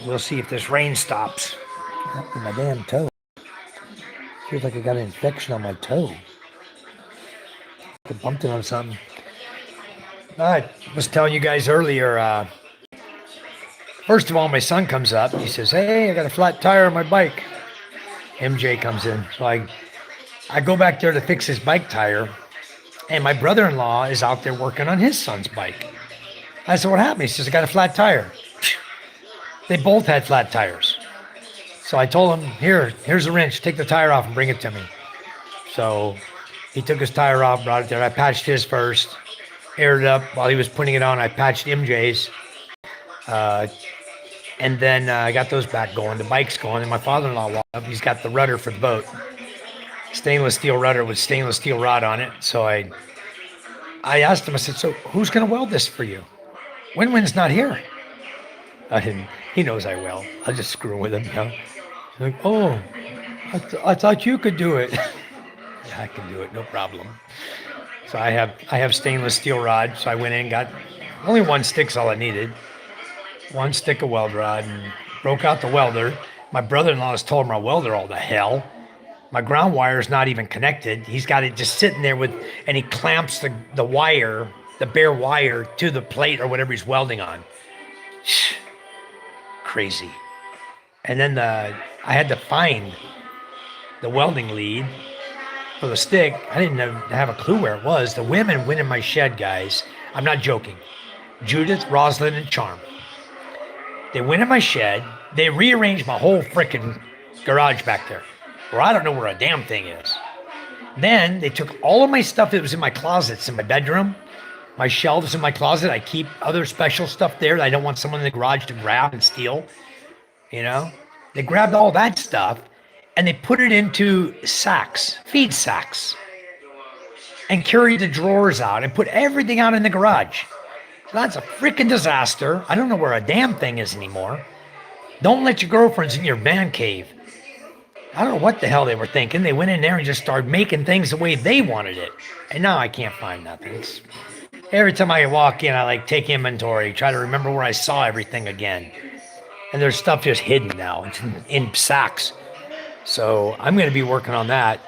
we'll see if this rain stops. Up to my damn toe. Feels like I got an infection on my toe. I bumped it on something. I was telling you guys earlier, first of all, my son comes up. He says, hey, I got a flat tire on my bike. MJ comes in. So I go back there to fix his bike tire. And my brother-in-law is out there working on his son's bike. I said, what happened? He says, I got a flat tire. They both had flat tires. So I told him, here's a wrench. Take the tire off and bring it to me. So he took his tire off, brought it there. I patched his first, aired it up. While he was putting it on, I patched MJ's. And then I got those back going. The bike's going, and my father-in-law walked up. He's got the rudder for the boat, stainless steel rudder with stainless steel rod on it. So I asked him. I said, "So who's going to weld this for you? Win-Win's not here." I didn't. He knows I will. I'll just screw with him. He's like, "Oh, I thought you could do it." Yeah, I can do it, no problem. So I have stainless steel rod. So I went in, got only one stick's all I needed. One stick of weld rod, and broke out the welder. My brother-in-law has told my welder all the hell. My ground wire is not even connected. He's got it just sitting there and he clamps the wire, the bare wire, to the plate or whatever he's welding on. Crazy. And then I had to find the welding lead for the stick. I didn't have a clue where it was. The women went in my shed, guys. I'm not joking. Judith, Rosalind, and Charm. They went in my shed. They rearranged my whole freaking garage back there, where I don't know where a damn thing is. Then they took all of my stuff that was in my closets in my bedroom, my shelves in my closet. I keep other special stuff there that I don't want someone in the garage to grab and steal. You know, they grabbed all that stuff and they put it into sacks, feed sacks, and carried the drawers out and put everything out in the garage. So that's a freaking disaster. I don't know where a damn thing is anymore. Don't let your girlfriends in your man cave. I don't know what the hell they were thinking. They went in there and just started making things the way they wanted it. And now I can't find nothing. Every time I walk in, I take inventory, try to remember where I saw everything again. And there's stuff just hidden now. It's in sacks. So I'm going to be working on that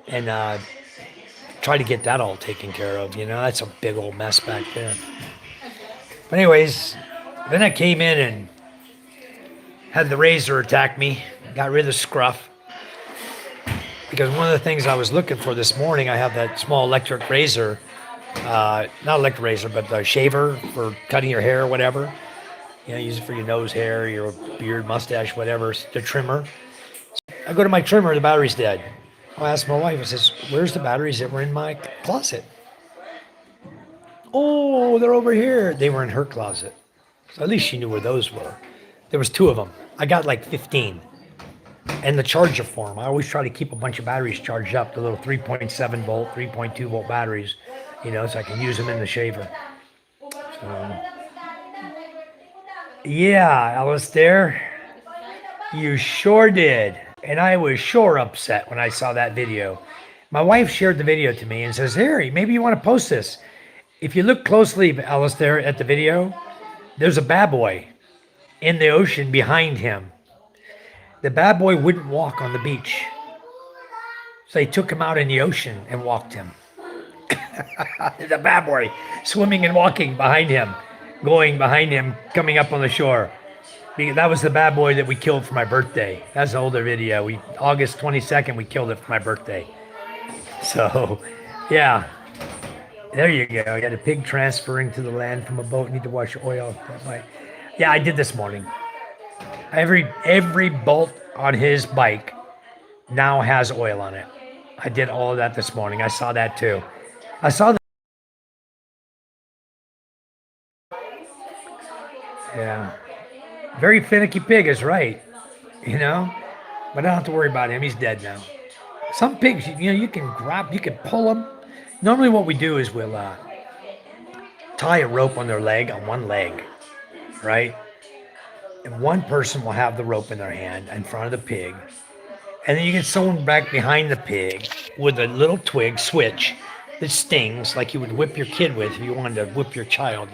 and try to get that all taken care of. That's a big old mess back there. But anyways, then I came in and had the razor attack me. Got rid of the scruff. Because one of the things I was looking for this morning, I have that small electric razor. Not electric razor, but the shaver for cutting your hair or whatever. Use it for your nose hair, your beard, mustache, whatever, the trimmer. I go to my trimmer, the battery's dead. I asked my wife, I says, "Where's the batteries that were in my closet?" "Oh, they're over here." They were in her closet. So at least she knew where those were. There was 2 of them. I got 15. And the charger for them. I always try to keep a bunch of batteries charged up, the little 3.7 volt, 3.2 volt batteries, so I can use them in the shaver. So, yeah, Alistair, you sure did. And I was sure upset when I saw that video. My wife shared the video to me and says, "Harry, maybe you want to post this." If you look closely, Alistair, at the video, there's a bad boy in the ocean behind him. The bad boy wouldn't walk on the beach. So they took him out in the ocean and walked him. The bad boy swimming and walking behind him, going behind him, coming up on the shore. That was the bad boy that we killed for my birthday. That's an older video. August 22nd, we killed it for my birthday. So, yeah. There you go. You got a pig transferring to the land from a boat. Need to wash your oil. Yeah, I did this morning. Every bolt on his bike now has oil on it. I did all of that this morning. I saw that too. I saw that. Yeah. Very finicky pig is right. But I don't have to worry about him. He's dead now. Some pigs, you can grab, you can pull them. Normally what we do is we'll tie a rope on their leg, on one leg, right? And one person will have the rope in their hand in front of the pig. And then you get someone back behind the pig with a little twig switch that stings like you would whip your kid with if you wanted to whip your child,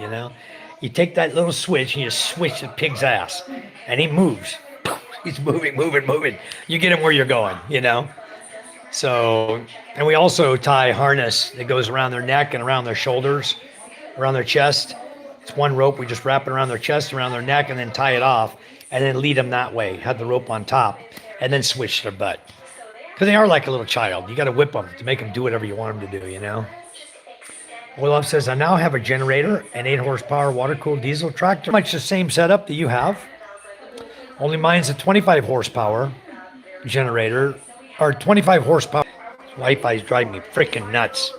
You take that little switch and you switch the pig's ass. And he moves. He's moving. You get him where you're going, So, and we also tie a harness that goes around their neck and around their shoulders, around their chest. It's one rope. We just wrap it around their chest, around their neck, and then tie it off, and then lead them that way. Have the rope on top, and then switch their butt. Because they are like a little child. You got to whip them to make them do whatever you want them to do, Love says, "I now have a generator, an 8 horsepower water-cooled diesel tractor. Much the same setup that you have. Only mine's a 25 horsepower generator, or 25 horsepower. Wi-Fi's driving me freaking nuts.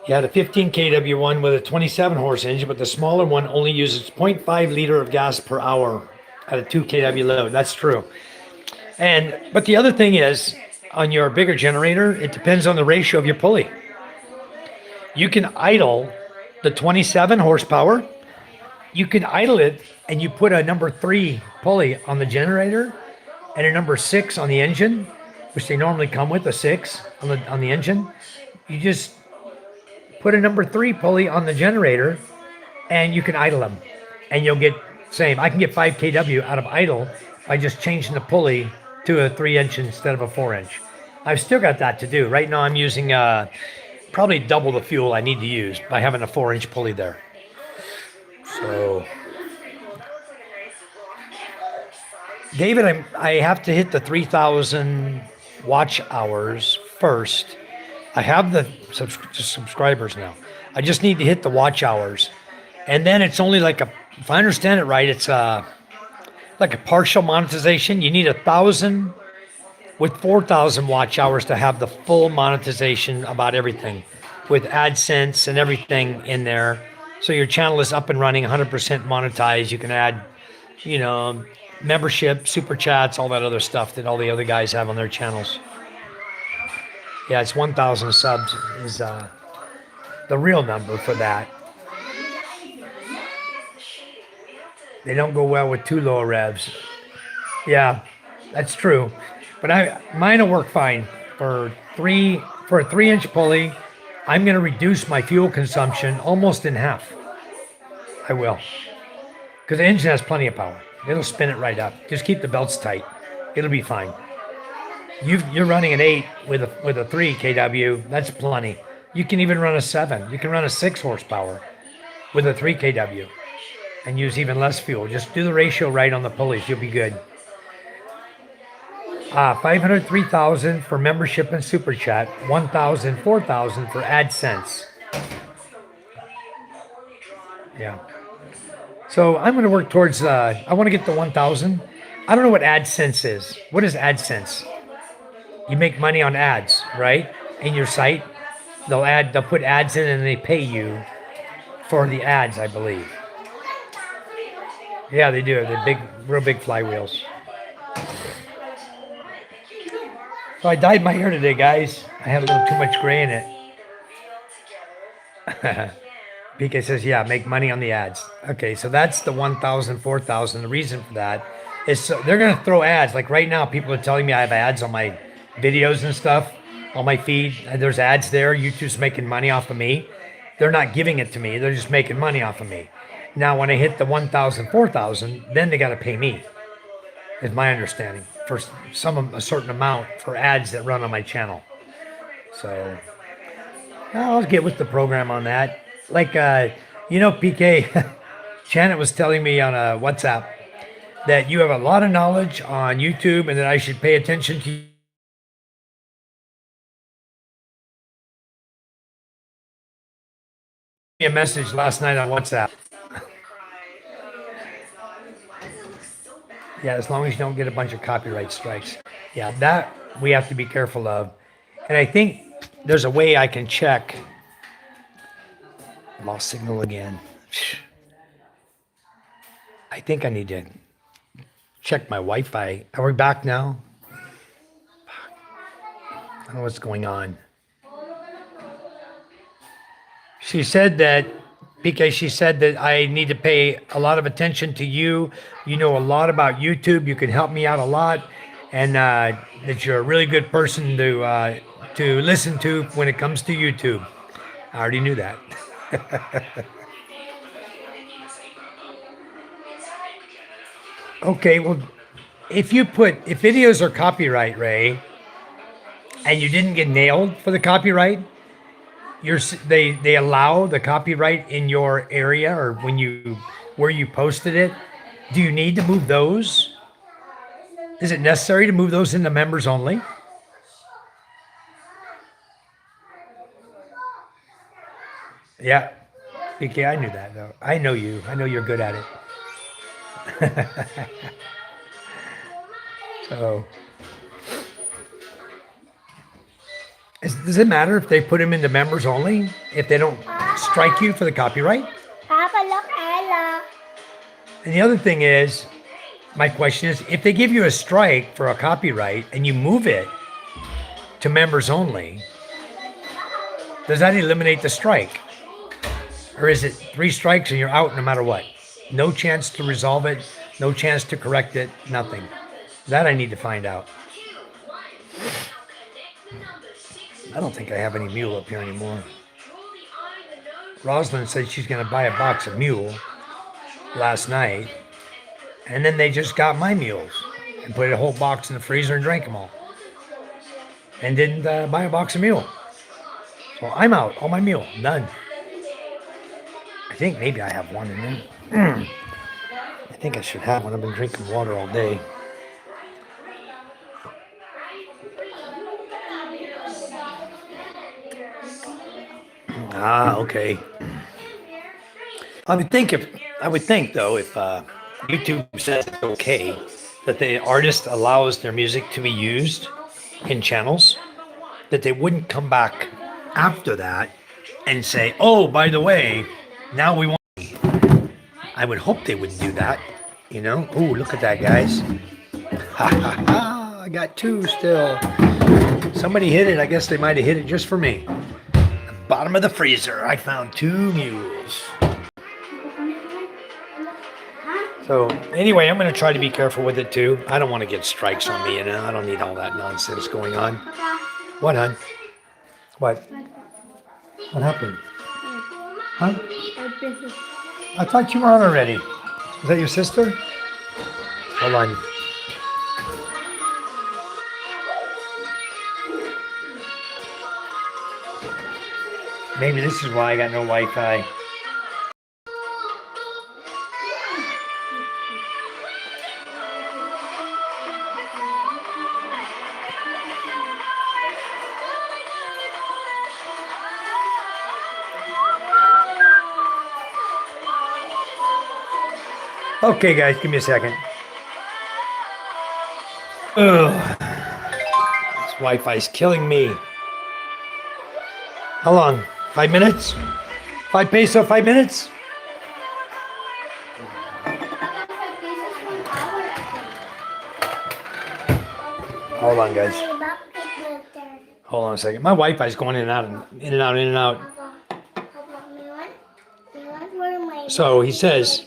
Yeah, the 15 kW one with a 27 horse engine, but the smaller one only uses 0.5 liter of gas per hour at a 2 kW load. That's true. And but the other thing is, on your bigger generator, it depends on the ratio of your pulley. You can idle the 27 horsepower. You can idle it, and you put a number 3 pulley on the generator and a number 6 on the engine, which they normally come with a 6 on the engine. You just put a number 3 pulley on the generator, and you can idle them, and you'll get same. I can get 5 kW out of idle by just changing the pulley to a 3 inch instead of a 4 inch. I've still got that to do. Right now, I'm using probably double the fuel I need to use by having a 4 inch pulley there. So, David, I have to hit the 3,000 watch hours first. I have the subscribers now. I just need to hit the watch hours, and then it's only like if I understand it right, it's like a partial monetization. You need 1,000 with 4,000 watch hours to have the full monetization about everything, with AdSense and everything in there. So your channel is up and running, 100% monetized. You can add, you know, membership, super chats, all that other stuff that all the other guys have on their channels. Yeah, it's 1,000 subs is the real number for that. They don't go well with too low revs. Yeah, that's true. But mine will work fine for a 3 inch pulley. I'm going to reduce my fuel consumption almost in half. I will, because the engine has plenty of power. It'll spin it right up. Just keep the belts tight. It'll be fine. You're running an 8 with a 3 kW. That's plenty. You can even run a 7. You can run a 6 horsepower with a 3 kW and use even less fuel. Just do the ratio right on the pulleys. You'll be good. 500, 3,000 for membership and super chat. 1,000, 4,000 for AdSense. Yeah. So I'm going to work towards. I want to get the 1,000. I don't know what AdSense is. What is AdSense? You make money on ads, right? In your site, they'll put ads in and they pay you for the ads, I believe. Yeah, they do. They're real big flywheels. So I dyed my hair today, guys. I had a little too much gray in it. PK says, yeah, make money on the ads. Okay, so that's the 1,000, 4,000. The reason for that is so they're going to throw ads. Like right now, people are telling me I have ads on my videos and stuff, on my feed. And there's ads there. YouTube's making money off of me. They're not giving it to me. They're just making money off of me. Now, when I hit the 1,000, 4,000, then they got to pay me, is my understanding, for a certain amount for ads that run on my channel. So I'll get with the program on that. Like, PK, Janet was telling me on a WhatsApp that you have a lot of knowledge on YouTube and that I should pay attention to you. A message last night on WhatsApp. Yeah, as long as you don't get a bunch of copyright strikes. Yeah, that we have to be careful of. And I think there's a way I can check. Lost signal again. I think I need to check my Wi-Fi. Are we back now? I don't know what's going on. She said that, because she said that I need to pay a lot of attention to you. You know a lot about YouTube. You can help me out a lot, and that you're a really good person to listen to when it comes to YouTube. I already knew that. Okay, well, if videos are copyright, Ray, and you didn't get nailed for the copyright, they allow the copyright in your area or where you posted it. Do you need to move those? Is it necessary to move those into members only? Yeah. Okay, I knew that though. I know you. I know you're good at it. So Does it matter if they put them into members only? If they don't strike you for the copyright? Papa, look, Ella. And the other thing is, my question is, if they give you a strike for a copyright and you move it to members only, does that eliminate the strike? Or is it 3 strikes and you're out no matter what? No chance to resolve it, no chance to correct it, nothing. That I need to find out. I don't think I have any mule up here anymore. Rosalind said she's going to buy a box of mule last night. And then they just got my mules and put a whole box in the freezer and drank them all. And didn't buy a box of mule. So I'm out. All my mule. Done. I think maybe I have one in there. I think I should have one. I've been drinking water all day. Ah, okay. I would think though if YouTube says it's okay that the artist allows their music to be used in channels, that they wouldn't come back after that and say, "Oh, by the way, now we want." I would hope they wouldn't do that. You know? Oh, look at that, guys! Ha ha ha! I got 2 still. Somebody hit it. I guess they might have hit it just for me. Bottom of the freezer, I found 2 mules. So anyway, I'm going to try to be careful with it too. I don't want to get strikes on me, I don't need all that nonsense going on. What, hon? What? What happened? Huh? I thought you were on already. Is that your sister? Hold on. Maybe this is why I got no Wi-Fi. Okay, guys, give me a second. Ugh. This Wi-Fi's killing me. How long? 5 minutes? 5 peso, 5 minutes? Hold on, guys. Hold on a second. My Wi-Fi's going in and out, in and out, in and out. So he says,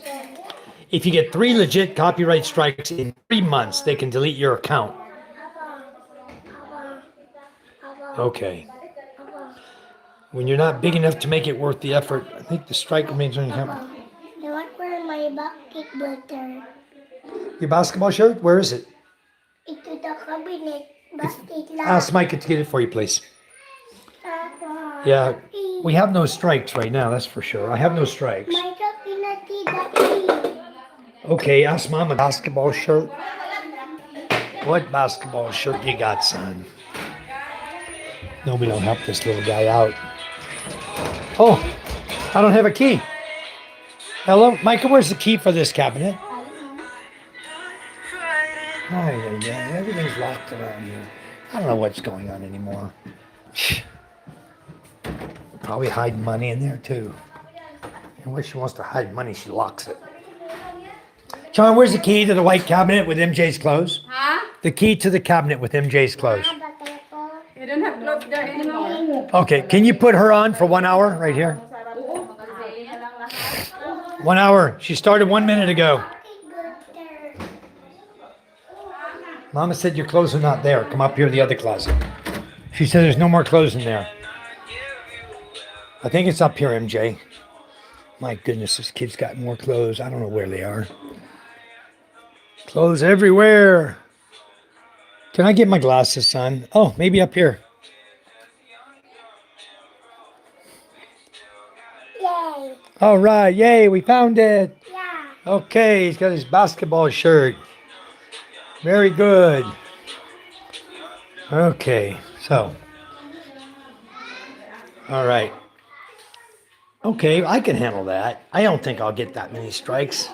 if you get 3 legit copyright strikes in 3 months, they can delete your account. Okay. When you're not big enough to make it worth the effort, I think the strike remains on your account. I want for my basket butter. Your basketball shirt? Where is it? Into the cabinet. Basket lang. Ask Mike to get it for you, please. Yeah, we have no strikes right now, that's for sure. I have no strikes. Okay, ask Mom a basketball shirt. What basketball shirt you got, son? Nobody will help this little guy out. Oh, I don't have a key. Hello? Micah, where's the key for this cabinet? Oh, yeah, everything's locked around here. I don't know what's going on anymore. Probably hiding money in there, too. And when she wants to hide money, she locks it. John, where's the key to the white cabinet with MJ's clothes? Huh? The key to the cabinet with MJ's clothes. You don't have clothes there anymore. Okay, can you put her on for 1 hour right here? 1 hour. She started 1 minute ago. Mama said your clothes are not there. Come up here to the other closet. She said there's no more clothes in there. I think it's up here, MJ. My goodness, this kid's got more clothes. I don't know where they are. Clothes everywhere. Can I get my glasses, son? Oh, maybe up here. Yay. All right, yay, we found it. Yeah. Okay, he's got his basketball shirt. Very good. Okay, so. All right. Okay, I can handle that. I don't think I'll get that many strikes.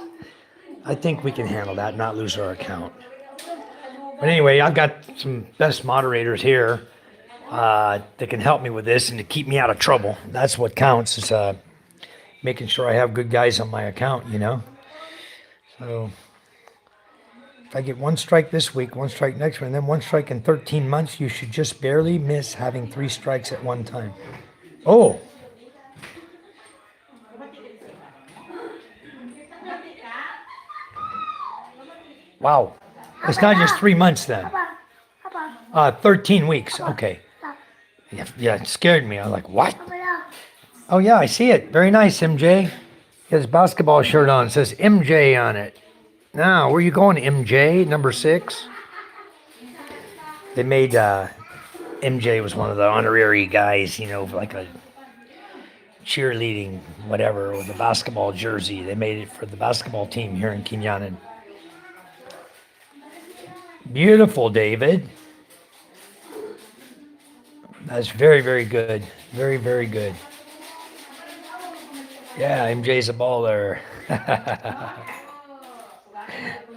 I think we can handle that, not lose our account. But anyway, I've got some best moderators here. that can help me with this and to keep me out of trouble. That's what counts, is making sure I have good guys on my account, you know? So if I get one strike this week, one strike next week, and then one strike in 13 months, you should just barely miss having 3 strikes at one time. Oh! Wow. It's not just 3 months then. 13 weeks. Okay. Yeah, it scared me. I was like, what? Oh, yeah, I see it. Very nice, MJ. He has a basketball shirt on. It says MJ on it. Now, where you going, MJ? Number 6? They made MJ was one of the honorary guys, you know, like a cheerleading, whatever, with a basketball jersey. They made it for the basketball team here in Quinyanan. Beautiful, David. That's very, very good. Very, very good. Yeah, MJ's a baller.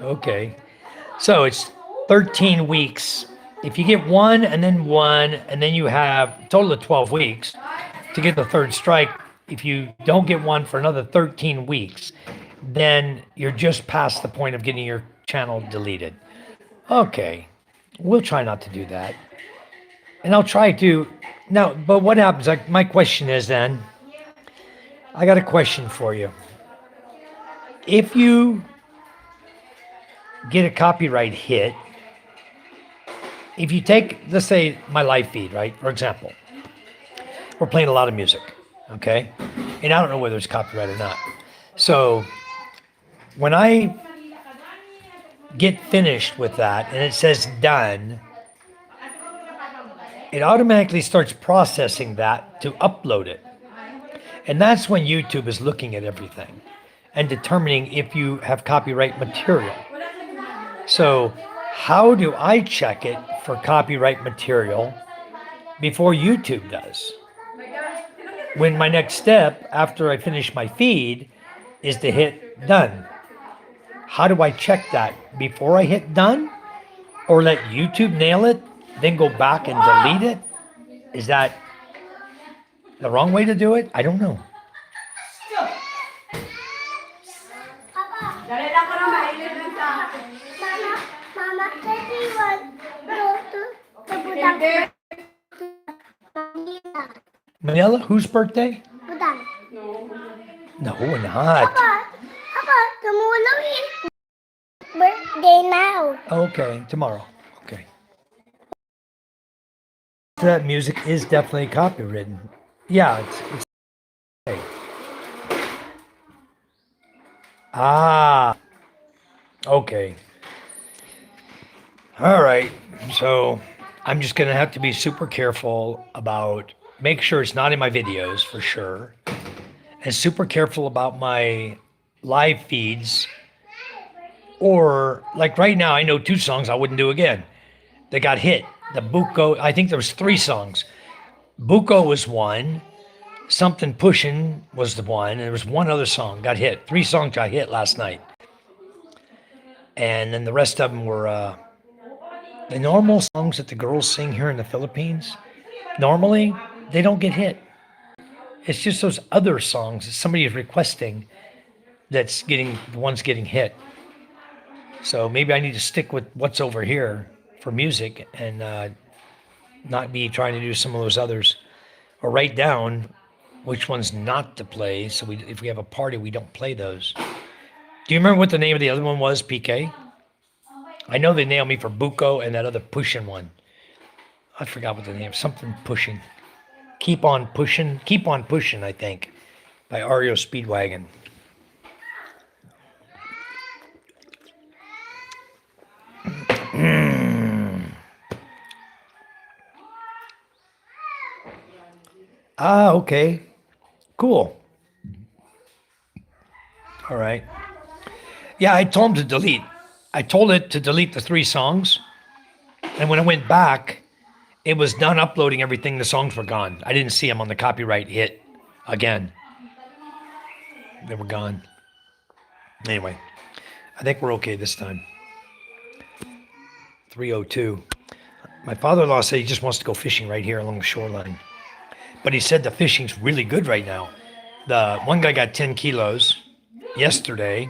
Okay. So it's 13 weeks. If you get one, and then you have a total of 12 weeks to get the third strike. If you don't get one for another 13 weeks, then you're just past the point of getting your channel deleted. Okay. We'll try not to do that. And I'll try to now, but what happens? Like, my question is then, I got a question for you. If you get a copyright hit, if you take, let's say, my live feed, right? For example, we're playing a lot of music, okay? And I don't know whether it's copyright or not. So when I get finished with that and it says done, it automatically starts processing that to upload it. And that's when YouTube is looking at everything and determining if you have copyright material. So how do I check it for copyright material before YouTube does? When my next step after I finish my feed is to hit done. How do I check that? Before I hit done? Or let YouTube nail it, then go back and delete it? Is that the wrong way to do it? I don't know. Dali lang ko na mahilig lang sa akin. Mama, can we go to Budang? Manila, whose birthday? Budang. No, not. Papa, tomorrow is birthday now. Okay, tomorrow. Okay. That music is definitely copywritten. Yeah, it's okay. Ah, okay. All right. So I'm just going to have to be super careful about, make sure it's not in my videos for sure. And super careful about my live feeds. Or like right now, I know 2 songs I wouldn't do again. They got hit. The Buko, I think there was 3 songs. Buko was one. Something Pushin' was the one. And there was one other song got hit. 3 songs got hit last night. And then the rest of them were the normal songs that the girls sing here in the Philippines. Normally, they don't get hit. It's just those other songs that somebody is requesting that's getting, the ones getting hit. So maybe I need to stick with what's over here for music and not be trying to do some of those others, or write down which ones not to play. So if we have a party, we don't play those. Do you remember what the name of the other one was, PK? I know they nailed me for Buko and that other Pushin' one. I forgot what the name, something Pushing. Keep on Pushing, I think, by REO Speedwagon. Ah, okay. Cool. All right. Yeah, I told him to delete. I told it to delete the 3 songs. And when I went back, it was done uploading everything. The songs were gone. I didn't see them on the copyright hit again. They were gone. Anyway, I think we're okay this time. 302. My father-in-law said he just wants to go fishing right here along the shoreline. But he said the fishing's really good right now. The one guy got 10 kilos yesterday,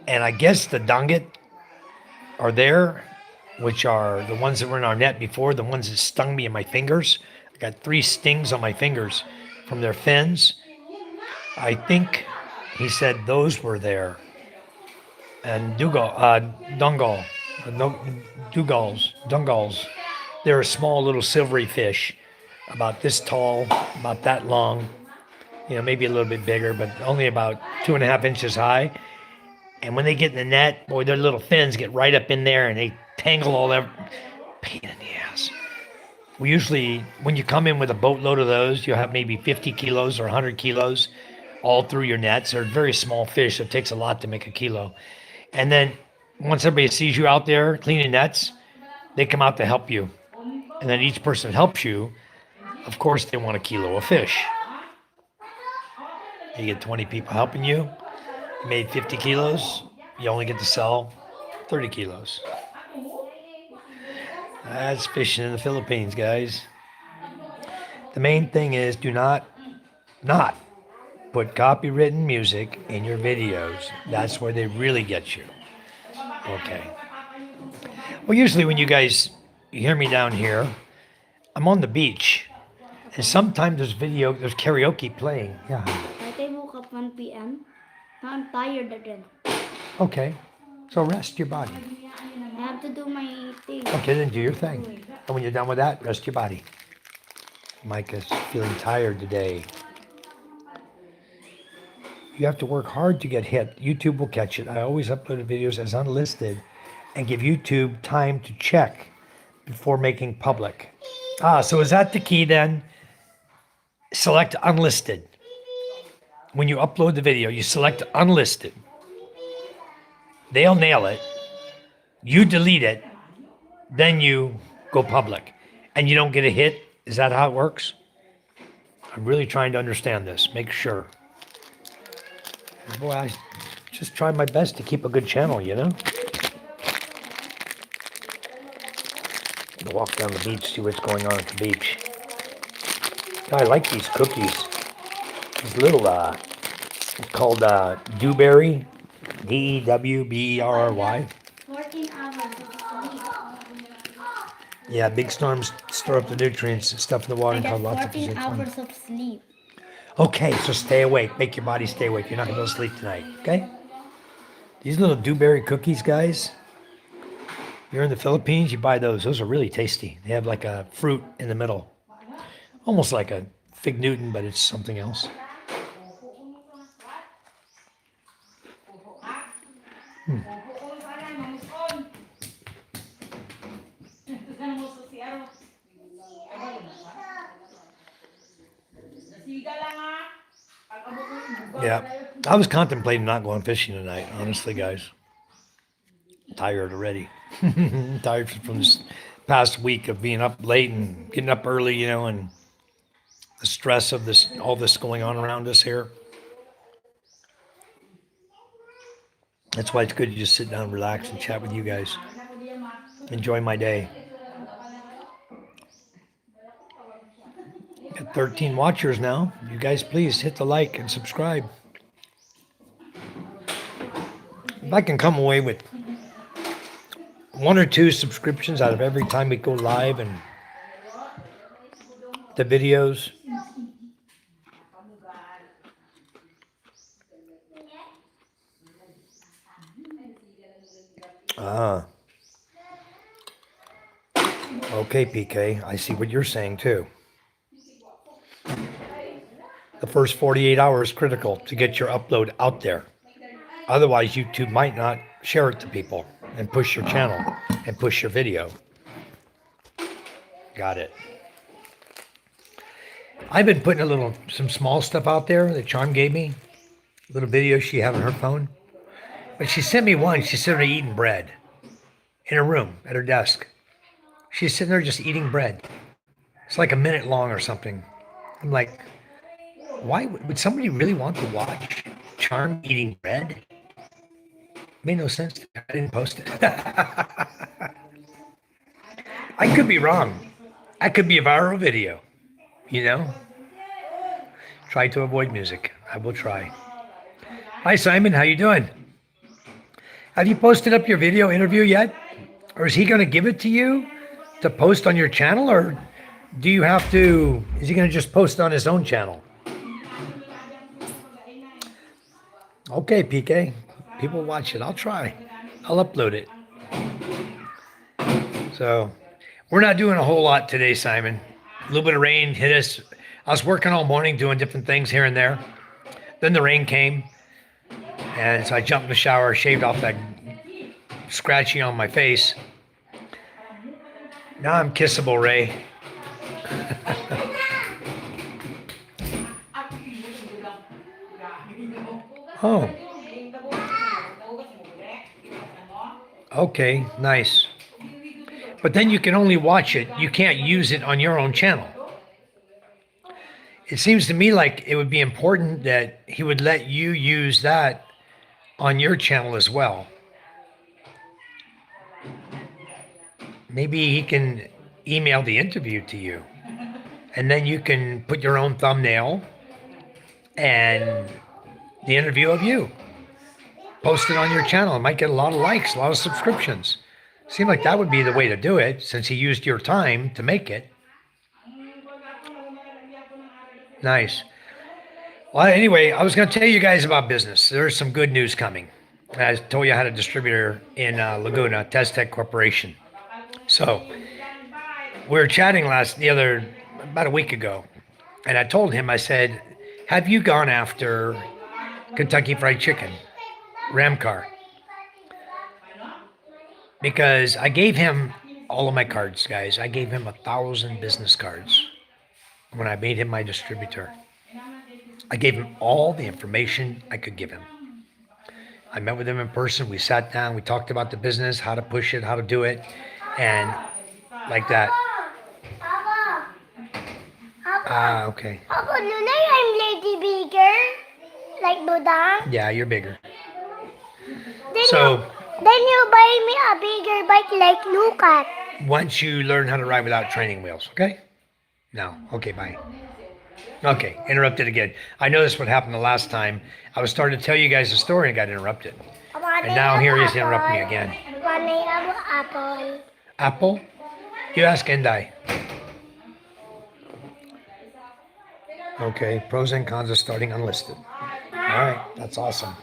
and I guess the donget are there, which are the ones that were in our net before, the ones that stung me in my fingers. I got 3 stings on my fingers from their fins. I think he said those were there. And dungal, no, dungals. They're a small little silvery fish, about this tall, about that long, maybe a little bit bigger, but only about 2.5 inches high. And when they get in the net, boy, their little fins get right up in there and they tangle all that. Pain in the ass. We usually, when you come in with a boatload of those, you'll have maybe 50 kilos or 100 kilos all through your nets. They're very small fish, so it takes a lot to make a kilo. And then once everybody sees you out there cleaning nets, they come out to help you. And then each person that helps you, of course, they want a kilo of fish. You get 20 people helping you. You made 50 kilos. You only get to sell 30 kilos. That's fishing in the Philippines, guys. The main thing is do not put copywritten music in your videos. That's where they really get you. Okay. Well, usually when you guys hear me down here, I'm on the beach. And sometimes there's karaoke playing. Yeah. I woke up 1 p.m. Now I'm tired again. Okay. So rest your body. I have to do my thing. Okay, then do your thing. And when you're done with that, rest your body. Micah's feeling tired today. You have to work hard to get hit. YouTube will catch it. I always upload videos as unlisted and give YouTube time to check before making public. So is that the key then? Select unlisted. When you upload the video, you select unlisted. They'll nail it. You delete it. Then you go public. And you don't get a hit. Is that how it works? I'm really trying to understand this. Make sure. Boy, I just try my best to keep a good channel, I'm gonna walk down the beach, see what's going on at the beach. I like these cookies. These little, called Dewberry, Dewberry. 14 hours of sleep. Yeah, big storms store up the nutrients and stuff in the water I and cause got lots of 14 physical. hours of sleep. Okay, so stay awake. Make your body stay awake. You're not gonna be able to sleep tonight, okay? These little Dewberry cookies, guys. You're in the Philippines, you buy those. Those are really tasty. They have like a fruit in the middle. Almost like a fig Newton, but it's something else. Yeah, I was contemplating not going fishing tonight, honestly, guys. Tired already. Tired from this past week of being up late and getting up early, and the stress of all this going on around us here. That's why it's good to just sit down, relax, and chat with you guys. Enjoy my day. Got 13 watchers now. You guys, please hit the like and subscribe. If I can come away with 1 or 2 subscriptions out of every time we go live and the videos. Okay, PK, I see what you're saying too. The first 48 hours is critical to get your upload out there. Otherwise, YouTube might not share it to people and push your channel and push your video. Got it. I've been putting some small stuff out there that Charm gave me. A little video she had on her phone. But she sent me one. She's sitting there eating bread in her room at her desk. She's sitting there just eating bread. It's like a minute long or something. I'm like, why would somebody really want to watch Charm eating bread? Made no sense. I didn't post it. I could be wrong. That could be a viral video, you know? Try to avoid music. I will try. Hi, Simon. How you doing? Have you posted up your video interview yet? Or is he going to give it to you to post on your channel? Or do you have to, is he going to just post on his own channel? Okay, PK. People watch it. I'll try. I'll upload it. So we're not doing a whole lot today, Simon. A little bit of rain hit us. I was working all morning doing different things here and there. Then the rain came. And so I jumped in the shower, shaved off that scratchy on my face. Now I'm kissable, Ray. Oh. Okay, nice. But then you can only watch it. You can't use it on your own channel. It seems to me like it would be important that he would let you use that on your channel as well. Maybe he can email the interview to you. And then you can put your own thumbnail and the interview of you. Post it on your channel. It might get a lot of likes, a lot of subscriptions. Seemed like that would be the way to do it since he used your time to make it. Nice. Well, anyway, I was going to tell you guys about business. There's some good news coming. I told you I had a distributor in Laguna, Tech Corporation. So we were chatting about a week ago, and I told him, I said, have you gone after Kentucky Fried Chicken, Ramcar? Because I gave him all of my cards, guys. I gave him 1,000 business cards when I made him my distributor. I gave him all the information I could give him. I met with him in person. We sat down. We talked about the business, how to push it, how to do it, and like that. Okay. Papa, I'm lady bigger. Like Buddha. Yeah, you're bigger. Then you buy me a bigger bike like Lucat. Once you learn how to ride without training wheels, okay? No. Okay, bye. Okay, interrupted again. I know this what happened the last time. I was starting to tell you guys a story and got interrupted. And now here he is interrupting me again. Apple. Apple? You ask Endai. Okay, pros and cons of starting unlisted. All right, that's awesome.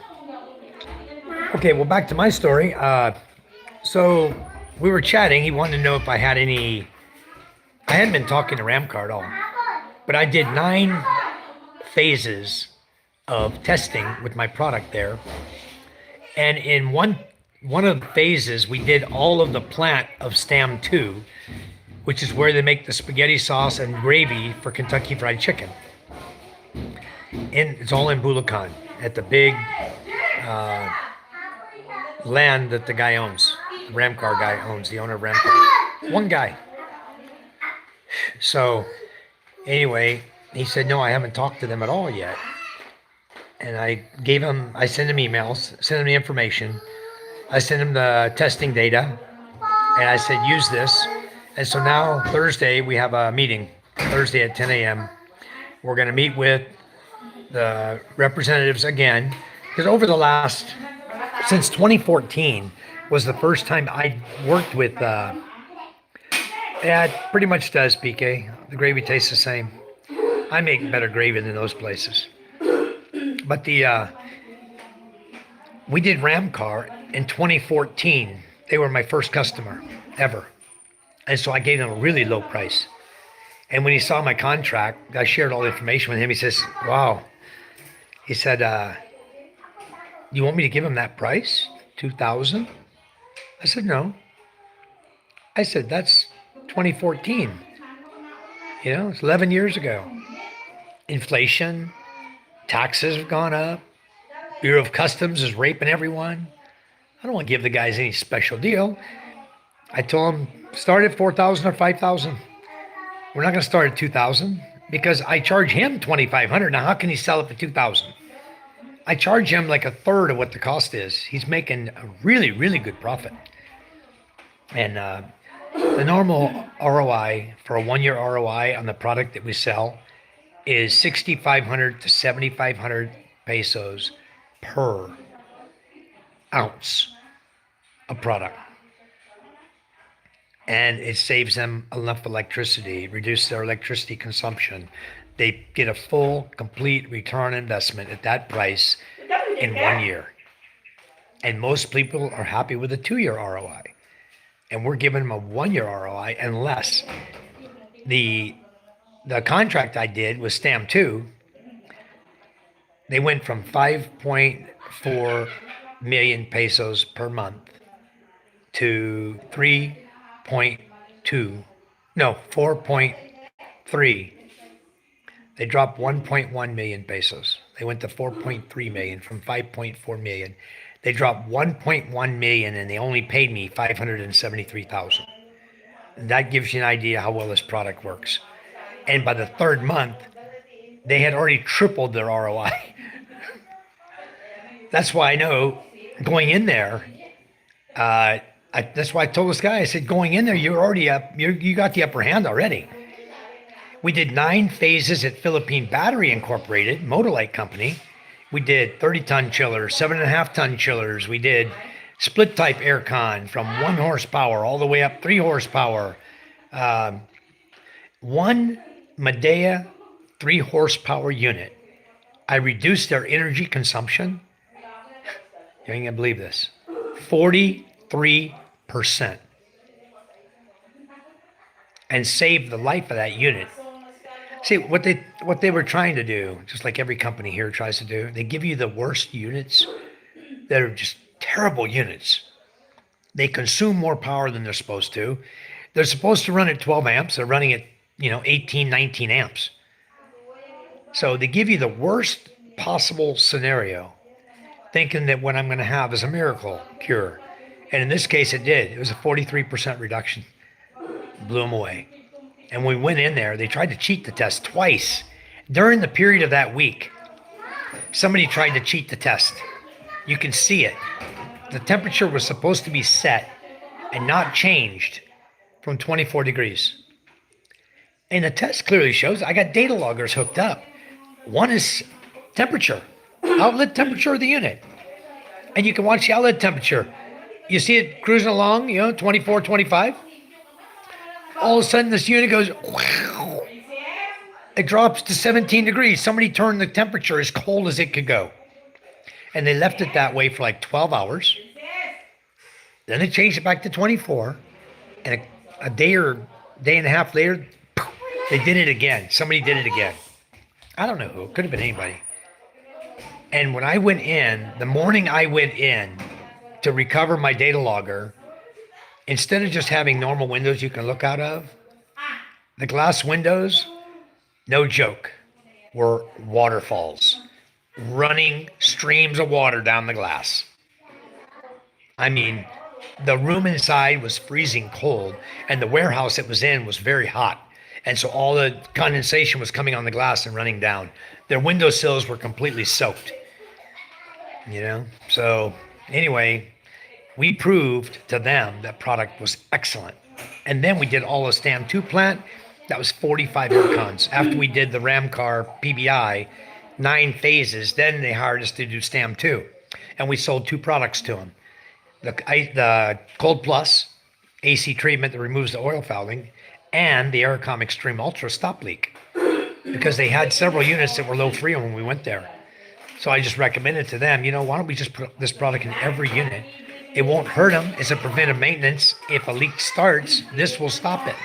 Okay, well, back to my story. So we were chatting. He wanted to know if I had any. I hadn't been talking to Ramcar at all, but I did 9 phases of testing with my product there. And in one of the phases, we did all of the plant of Stam 2, which is where they make the spaghetti sauce and gravy for Kentucky Fried Chicken. And it's all in Bulacan at the big land that the guy owns. The Ramcar guy owns, the owner of Ramcar. One guy. So anyway, he said, no, I haven't talked to them at all yet. And I sent him emails, sent him the information. I sent him the testing data. And I said, use this. And so now Thursday, we have a meeting, Thursday at 10 a.m. We're going to meet with the representatives again. Because since 2014 was the first time I worked with, yeah, it pretty much does, PK. The gravy tastes the same. I make better gravy than those places. But we did Ramcar in 2014. They were my first customer ever. And so I gave them a really low price. And when he saw my contract, I shared all the information with him. He says, wow. He said, you want me to give him that price? $2,000? I said, no. I said, that's 2014. You know, it's 11 years ago. Inflation, taxes have gone up. Bureau of Customs is raping everyone. I don't want to give the guys any special deal. I told him, start at 4,000 or 5,000. We're not going to start at 2,000 because I charge him 2,500. Now, how can he sell it for 2,000? I charge him like a third of what the cost is. He's making a really, really good profit. And The normal ROI for a 1 year ROI on the product that we sell is 6,500 to 7,500 pesos per ounce of product. And it saves them enough electricity, reduces their electricity consumption. They get a full, complete return on investment at that price in 1 year. And most people are happy with a 2 year ROI. And we're giving them a 1 year ROI unless the contract I did with Stam 2, they went from 5.4 million pesos per month to 3.2, no, 4.3. They dropped 1.1 million pesos. They went to 4.3 million from 5.4 million. They dropped 1.1 million and they only paid me 573,000. That gives you an idea how well this product works. And by the third month, they had already tripled their ROI. That's why I know going in there, that's why I told this guy, I said, going in there, you're already up, you got the upper hand already. We did 9 phases at Philippine Battery Incorporated, Motorlight Company. We did 30-ton chillers, 7.5-ton chillers. We did split type aircon from 1 horsepower all the way up 3 horsepower. One Medea 3 horsepower unit. I reduced their energy consumption. You ain't gonna believe this. 43%. And saved the life of that unit. See, what they were trying to do, just like every company here tries to do, they give you the worst units that are just terrible units. They consume more power than they're supposed to. They're supposed to run at 12 amps. They're running at, 18, 19 amps. So they give you the worst possible scenario, thinking that what I'm going to have is a miracle cure. And in this case, it did. It was a 43% reduction. Blew them away. And we went in there, they tried to cheat the test twice. During the period of that week, somebody tried to cheat the test. You can see it. The temperature was supposed to be set and not changed from 24 degrees. And the test clearly shows I got data loggers hooked up. One is temperature, outlet temperature of the unit. And you can watch the outlet temperature. You see it cruising along, 24, 25. All of a sudden, this unit goes, it drops to 17 degrees. Somebody turned the temperature as cold as it could go. And they left it that way for like 12 hours. Then they changed it back to 24. And a day or day and a half later, they did it again. Somebody did it again. I don't know who. It could have been anybody. And when I went in, the morning I went in to recover my data logger, instead of just having normal windows you can look out of, the glass windows, no joke, were waterfalls. Running streams of water down the glass. I mean, the room inside was freezing cold, and the warehouse it was in was very hot. And so all the condensation was coming on the glass and running down. Their windowsills were completely soaked. So anyway, we proved to them that product was excellent. And then we did all the Stam 2 plant. That was 45 aircons. After we did the Ramcar PBI, 9 phases, then they hired us to do Stam 2. And we sold 2 products to them. The Cold Plus AC treatment that removes the oil fouling, and the Aerocom Extreme Ultra stop leak. Because they had several units that were low freon when we went there. So I just recommended to them, why don't we just put this product in every unit? It won't hurt them. It's a preventive maintenance. If a leak starts, this will stop it.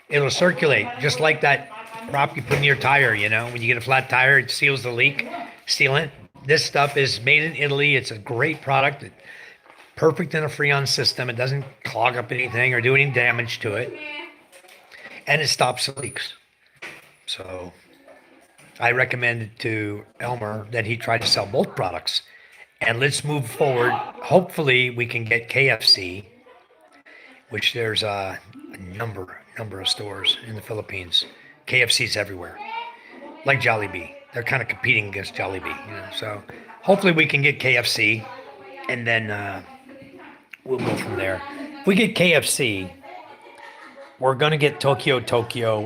It'll circulate, just like that prop you put in your tire, when you get a flat tire, it seals the leak, sealant. This stuff is made in Italy. It's a great product. It's perfect in a Freon system. It doesn't clog up anything or do any damage to it. And it stops the leaks. So I recommended to Elmer that he try to sell both products. And let's move forward. Hopefully we can get KFC, which there's a number of stores in the Philippines. KFC's everywhere, like Jollibee. They're kind of competing against Jollibee, So hopefully we can get KFC, and then we'll go from there. If we get KFC, we're going to get Tokyo,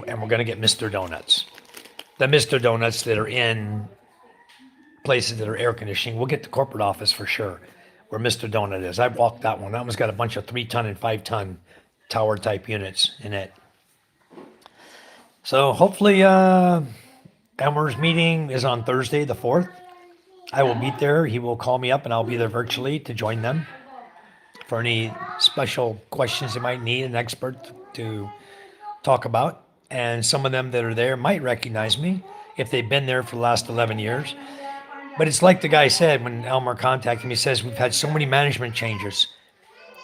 and we're going to get Mr. Donuts. The Mr. Donuts that are in places that are air conditioning. We'll get the corporate office for sure, where Mr. Donut is. I've walked that one. That one's got a bunch of 3-ton and 5-ton tower type units in it. So hopefully, Elmer's meeting is on Thursday, the 4th. I will be there. He will call me up and I'll be there virtually to join them for any special questions they might need an expert to talk about. And some of them that are there might recognize me if they've been there for the last 11 years. But it's like the guy said when Elmer contacted me, he says, we've had so many management changes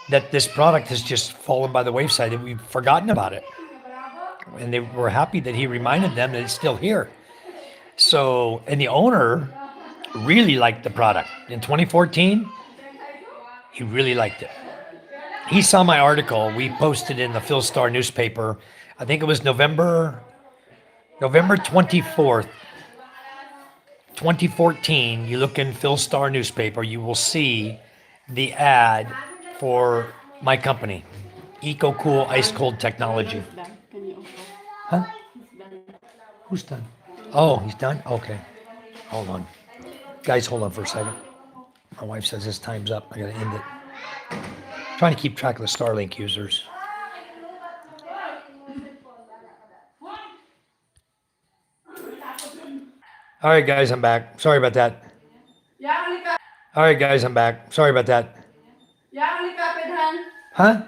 that this product has just fallen by the wayside and we've forgotten about it. And they were happy that he reminded them that it's still here. So, and the owner really liked the product. In 2014, he really liked it. He saw my article. We posted in the Phil Star newspaper. I think it was November 24th, 2014. You look in Phil Star newspaper, you will see the ad for my company, Eco Cool Ice Cold Technology. Huh? Who's done? Oh, he's done? Okay. Hold on. Guys, hold on for a second. My wife says this time's up. I gotta end it. Trying to keep track of the Starlink users. All right, guys, I'm back. Sorry about that. All right, guys, I'm back. Sorry about that. Huh?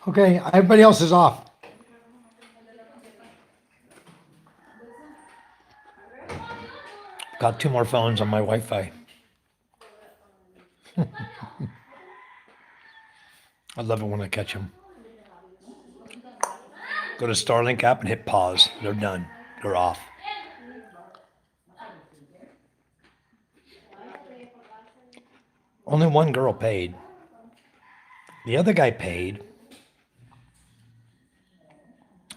Okay, everybody else is off. Got 2 more phones on my Wi-Fi. I love it when I catch them. Go to Starlink app and hit pause. They're done. They're off. Only one girl paid. The other guy paid.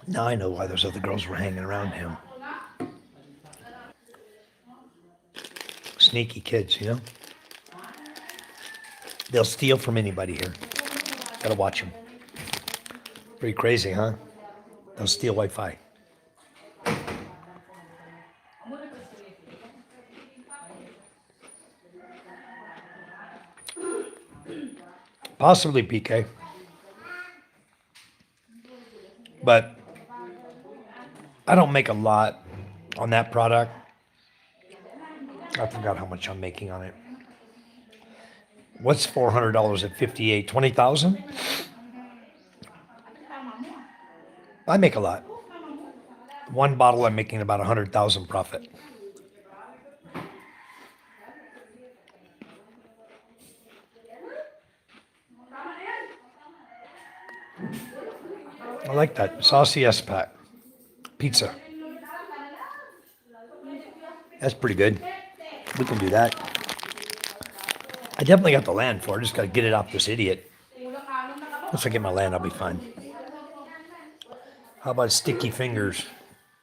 Now I know why those other girls were hanging around him. Sneaky kids, you know? They'll steal from anybody here. Gotta watch them. Pretty crazy, huh? They'll steal Wi-Fi. Possibly PK. But I don't make a lot on that product. I forgot how much I'm making on it. What's $400 at 58? 20,000? I make a lot. One bottle I'm making about 100,000 profit. I like that. Saucy Expat pizza. That's pretty good. We can do that. I definitely got the land for it. Just got to get it off this idiot. Once I get my land, I'll be fine. How about Sticky Fingers?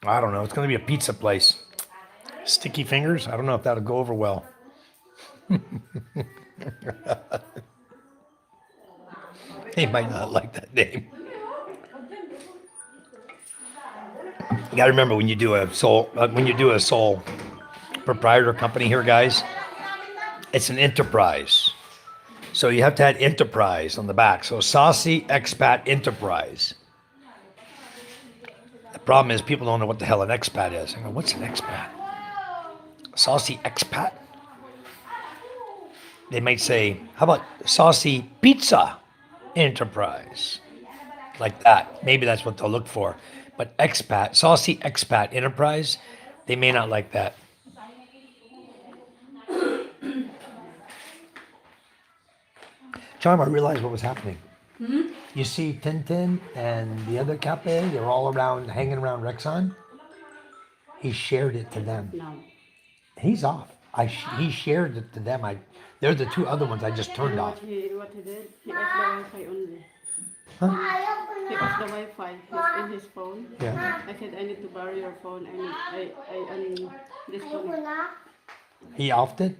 I don't know. It's going to be a pizza place. Sticky Fingers? I don't know if that'll go over well. He might not like that name. You got to remember when you do a sole proprietor company here, guys, it's an enterprise. So you have to add enterprise on the back. So Saucy Expat Enterprise. The problem is people don't know what the hell an expat is. I go, what's an expat? Saucy Expat? They might say, how about Saucy Pizza Enterprise? Like that. Maybe that's what they'll look for. But expat, Saucy Expat Enterprise, they may not like that. Charm, I realized what was happening. You see Tintin and the other Cape, they're all around, hanging around Rexon. He shared it to them. No. He's off. He shared it to them. They're the 2 other ones I just turned off. What he did, he off the Wi-Fi only. Huh? He off the Wi-Fi. He's in his phone. Yeah. I said, I need to borrow your phone. I disconnect. He offed it?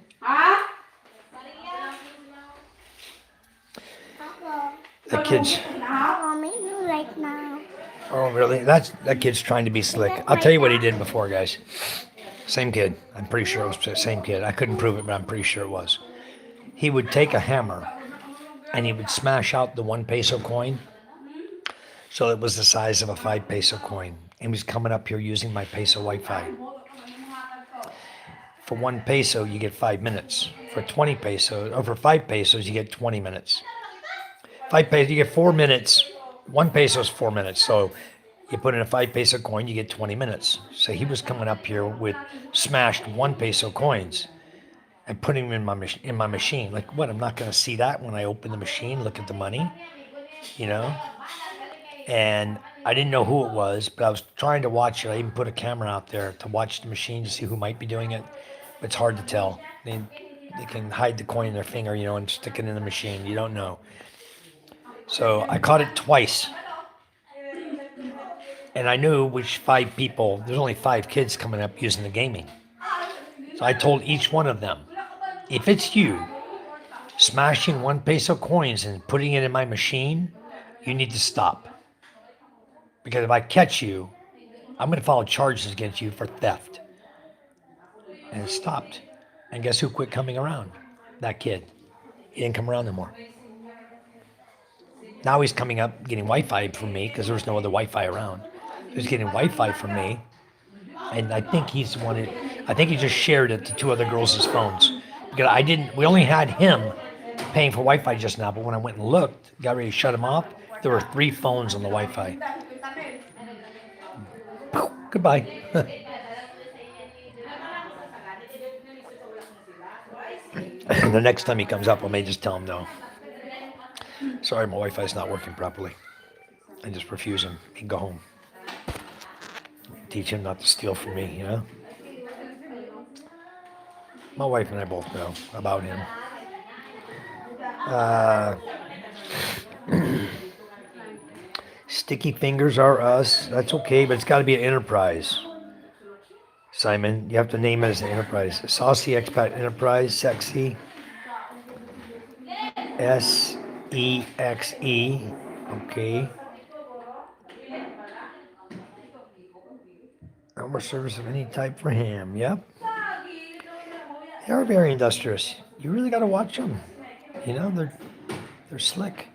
That kid's. Mommy, you right now. Oh, really? That kid's trying to be slick. I'll tell you what he did before, guys. Same kid. I'm pretty sure it was the same kid. I couldn't prove it, but I'm pretty sure it was. He would take a hammer and he would smash out the 1 peso coin. So it was the size of a 5 peso coin. And he was coming up here using my peso Wi-Fi. For 1 peso, you get 5 minutes. For 20 pesos, or for 5 pesos, you get 20 minutes. 5 pesos, you get 4 minutes. 1 peso is 4 minutes. So you put in a 5 peso coin, you get 20 minutes. So he was coming up here with smashed 1 peso coins and putting them in my machine. Like, what? I'm not going to see that when I open the machine, look at the money, you know? And I didn't know who it was, but I was trying to watch it. I even put a camera out there to watch the machine to see who might be doing it. But it's hard to tell. They can hide the coin in their finger, you know, and stick it in the machine. You don't know. So I caught it twice. And I knew which 5 people, there's only 5 kids coming up using the gaming. So I told each one of them, if it's you smashing 1 peso coins and putting it in my machine, you need to stop. Because if I catch you, I'm going to file charges against you for theft. And it stopped. And guess who quit coming around? That kid. He didn't come around no more. Now he's coming up getting Wi-Fi from me because there was no other Wi-Fi around. He's getting Wi-Fi from me. And I think he just shared it to 2 other girls' phones. Because we only had him paying for Wi-Fi just now, but when I went and looked, got ready to shut him off, there were 3 phones on the Wi-Fi. Goodbye. The next time he comes up, I may just tell him no. Sorry, my Wi-Fi's not working properly. And just refuse him. He can go home. Teach him not to steal from me, you know? My wife and I both know about him. Sticky fingers are us. That's okay, but it's got to be an enterprise. Simon, you have to name it as an enterprise. Saucy Expat Enterprise, sexy. S-E-X-E. Okay. No more service of any type for him. Yep. They are very industrious. You really got to watch them. You know, they're slick.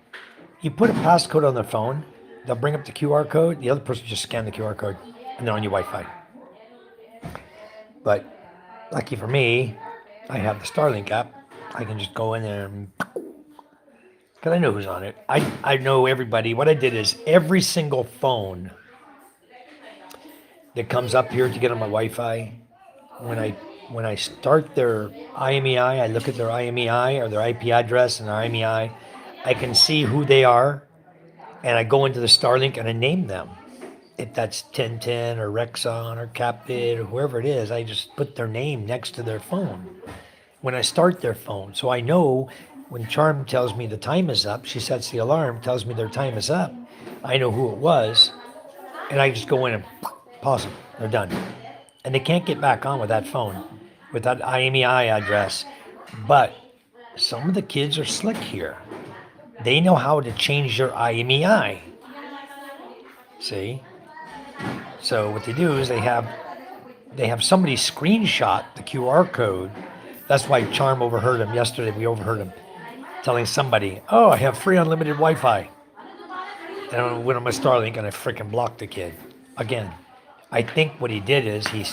You put a passcode on their phone, they'll bring up the QR code. The other person just scan the QR code, and they're on your Wi-Fi. But lucky for me, I have the Starlink app. I can just go in there and because I know who's on it. I know everybody. What I did is every single phone that comes up here to get on my Wi-Fi, when I start their IMEI, I look at their IMEI or their IP address and their IMEI. I can see who they are, and I go into the Starlink and I name them. If that's 1010 or Rexon or Capvid or whoever it is, I just put their name next to their phone when I start their phone. So I know when Charm tells me the time is up, she sets the alarm, tells me their time is up. I know who it was, and I just go in and pause them. They're done. And they can't get back on with that phone, with that IMEI address. But some of the kids are slick here. They know how to change their IMEI. See? So what they do is they have somebody screenshot the QR code. That's why Charm overheard him yesterday. We overheard him telling somebody, "Oh, I have free unlimited Wi-Fi." And I went on my Starlink and I freaking blocked the kid again. I think what he did is he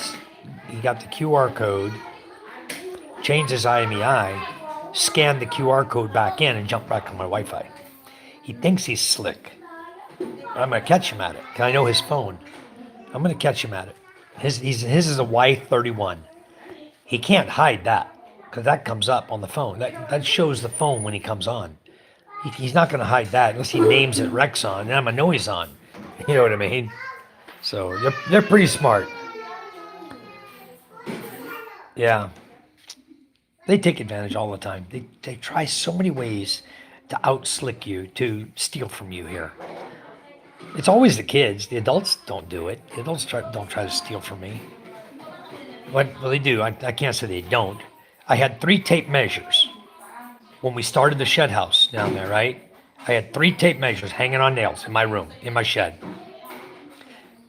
got the QR code, changed his IMEI, scanned the QR code back in, and jumped back on my Wi-Fi. He thinks he's slick. I'm gonna catch him at it. 'Cause I know his phone. I'm gonna catch him at it. His is a Y31. He can't hide that because that comes up on the phone. That shows the phone when he comes on. He's not gonna hide that unless he names it Rexon, and I'm gonna know he's on. You know what I mean? So they're pretty smart. Yeah. They take advantage all the time. They try so many ways to out-slick you, to steal from you here. It's always the kids. The adults don't do it. The adults don't try to steal from me. Well, they do. I can't say they don't. I had 3 tape measures when we started the shed house down there, right? I had 3 tape measures hanging on nails in my room, in my shed.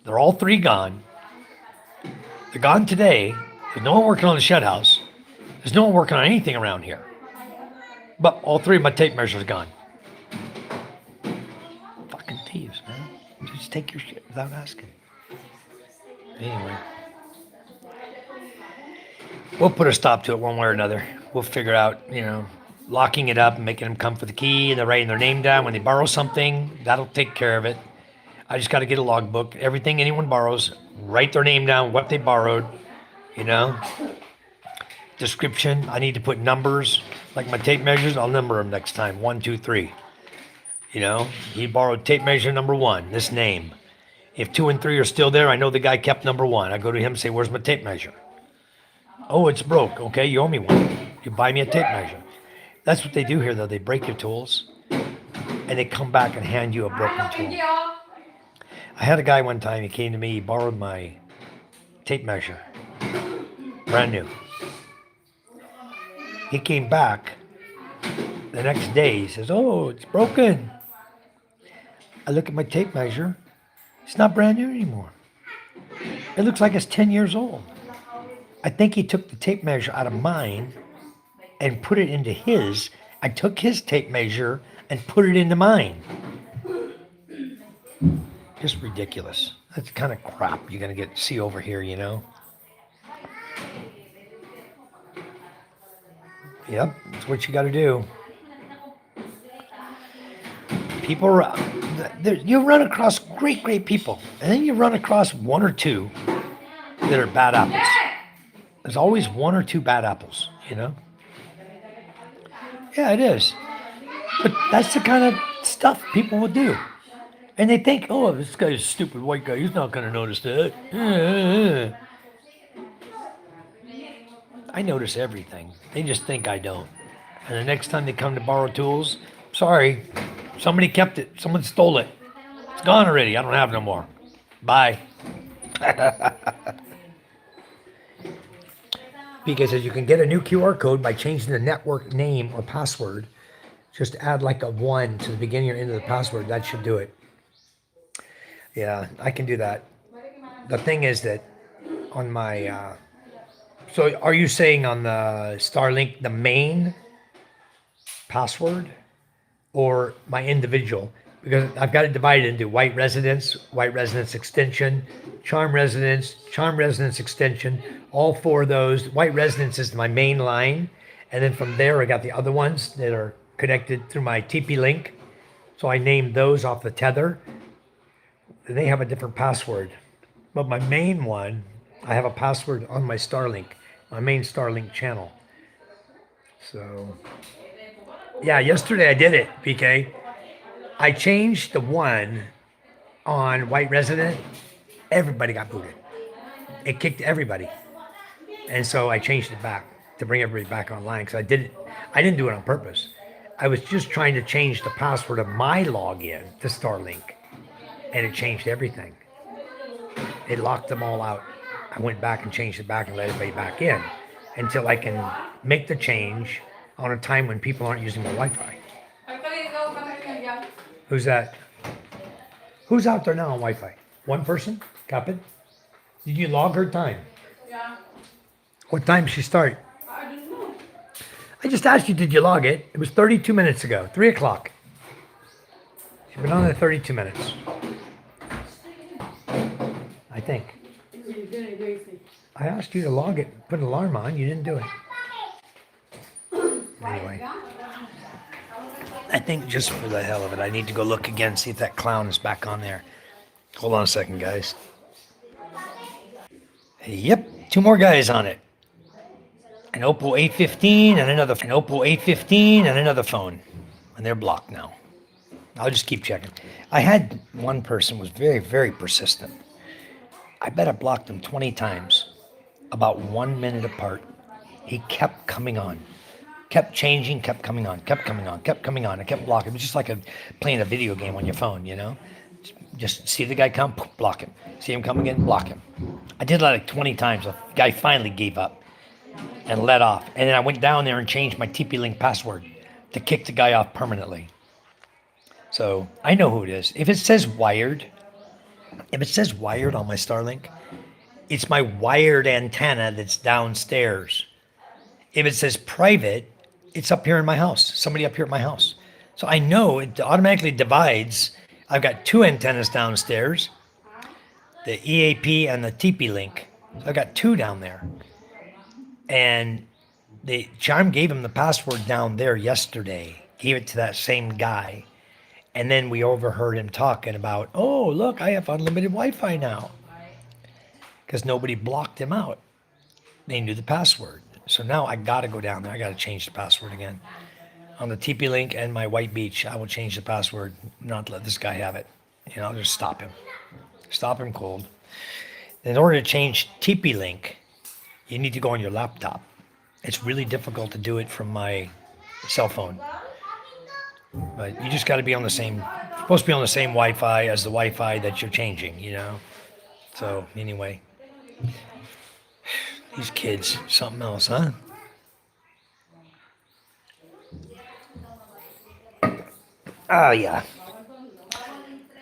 They're all 3 gone. They're gone today. There's no one working on the shed house. There's no one working on anything around here. But all 3 of my tape measures are gone. Fucking thieves, man. Just take your shit without asking. Anyway. We'll put a stop to it one way or another. We'll figure out, locking it up and making them come for the key and they're writing their name down when they borrow something. That'll take care of it. I just got to get a logbook. Everything anyone borrows, write their name down, what they borrowed, Description. I need to put numbers. Like my tape measures, I'll number them next time. 1, 2, 3. He borrowed tape measure number 1, this name. If 2 and 3 are still there, I know the guy kept number 1. I go to him and say, where's my tape measure? Oh, it's broke. Okay, you owe me one. You buy me a tape measure. That's what they do here, though. They break your tools, and they come back and hand you a broken tool. I had a guy one time, he came to me, he borrowed my tape measure. Brand new. He came back the next day, he says, oh, it's broken. I look at my tape measure. It's not brand new anymore. It looks like it's 10 years old. I think he took the tape measure out of mine and put it into his. I took his tape measure and put it into mine. Just ridiculous. That's the kind of crap you're going to see over here, Yep, that's what you got to do. People, you run across great people, and then you run across 1 or 2 that are bad apples. There's always 1 or 2 bad apples, Yeah, it is. But that's the kind of stuff people will do. And they think, oh, this guy's a stupid white guy. He's not going to notice that. I notice everything. They just think I don't. And the next time they come to borrow tools, sorry, somebody kept it. Someone stole it. It's gone already. I don't have no more. Bye. Because as you can get a new QR code by changing the network name or password, just add like a 1 to the beginning or end of the password. That should do it. Yeah, I can do that. The thing is that on my... so are you saying on the Starlink, the main password or my individual? Because I've got it divided into white residence extension, charm residence extension, all 4 of those. White residence is my main line. And then from there, I got the other ones that are connected through my TP link. So I named those off the tether. They have a different password. But my main one, I have a password on my Starlink, my main Starlink channel. So, yeah, yesterday I did it, PK. I changed the 1 on white resident. Everybody got booted. It kicked everybody. And so I changed it back to bring everybody back online because I didn't do it on purpose. I was just trying to change the password of my login to Starlink. And it changed everything. It locked them all out. I went back and changed it back and let everybody back in until I can make the change on a time when people aren't using my Wi-Fi. Who's that? Who's out there now on Wi-Fi? One person? Copy. Did you log her time? Yeah. What time did she start? I don't know. I just asked you, did you log it? It was 32 minutes ago, 3 o'clock. She's been on there 32 minutes. I think. I asked you to log it, put an alarm on, you didn't do it. Anyway. I think just for the hell of it, I need to go look again, see if that clown is back on there. Hold on a second, guys. Yep, 2 more guys on it. An Oppo A15 and another phone. And they're blocked now. I'll just keep checking. I had one person was very, very persistent. I bet I blocked him 20 times, about 1 minute apart. He kept coming on. Kept changing, kept coming on. I kept blocking. It was just like playing a video game on your phone, Just see the guy come, block him. See him come again, block him. I did that like 20 times. The guy finally gave up and let off. And then I went down there and changed my TP-Link password to kick the guy off permanently. So I know who it is. If it says wired on my Starlink, it's my wired antenna that's downstairs. If it says private, it's up here in my house. Somebody up here at my house. So I know it automatically divides. I've got two antennas downstairs, the EAP and the TP link. So I got two down there. And the Charm gave him the password down there yesterday. Gave it to that same guy. And then we overheard him talking about, oh, look, I have unlimited Wi-Fi now. Because nobody blocked him out. They knew the password. So now I got to go down there. I got to change the password again. On the TP link and my White Beach, I will change the password, not let this guy have it. I'll just stop him. Stop him cold. In order to change TP link, you need to go on your laptop. It's really difficult to do it from my cell phone. But you just got to be on the same, supposed to be on the same Wi-Fi as the Wi-Fi that you're changing, So anyway, these kids, something else, huh? Oh yeah.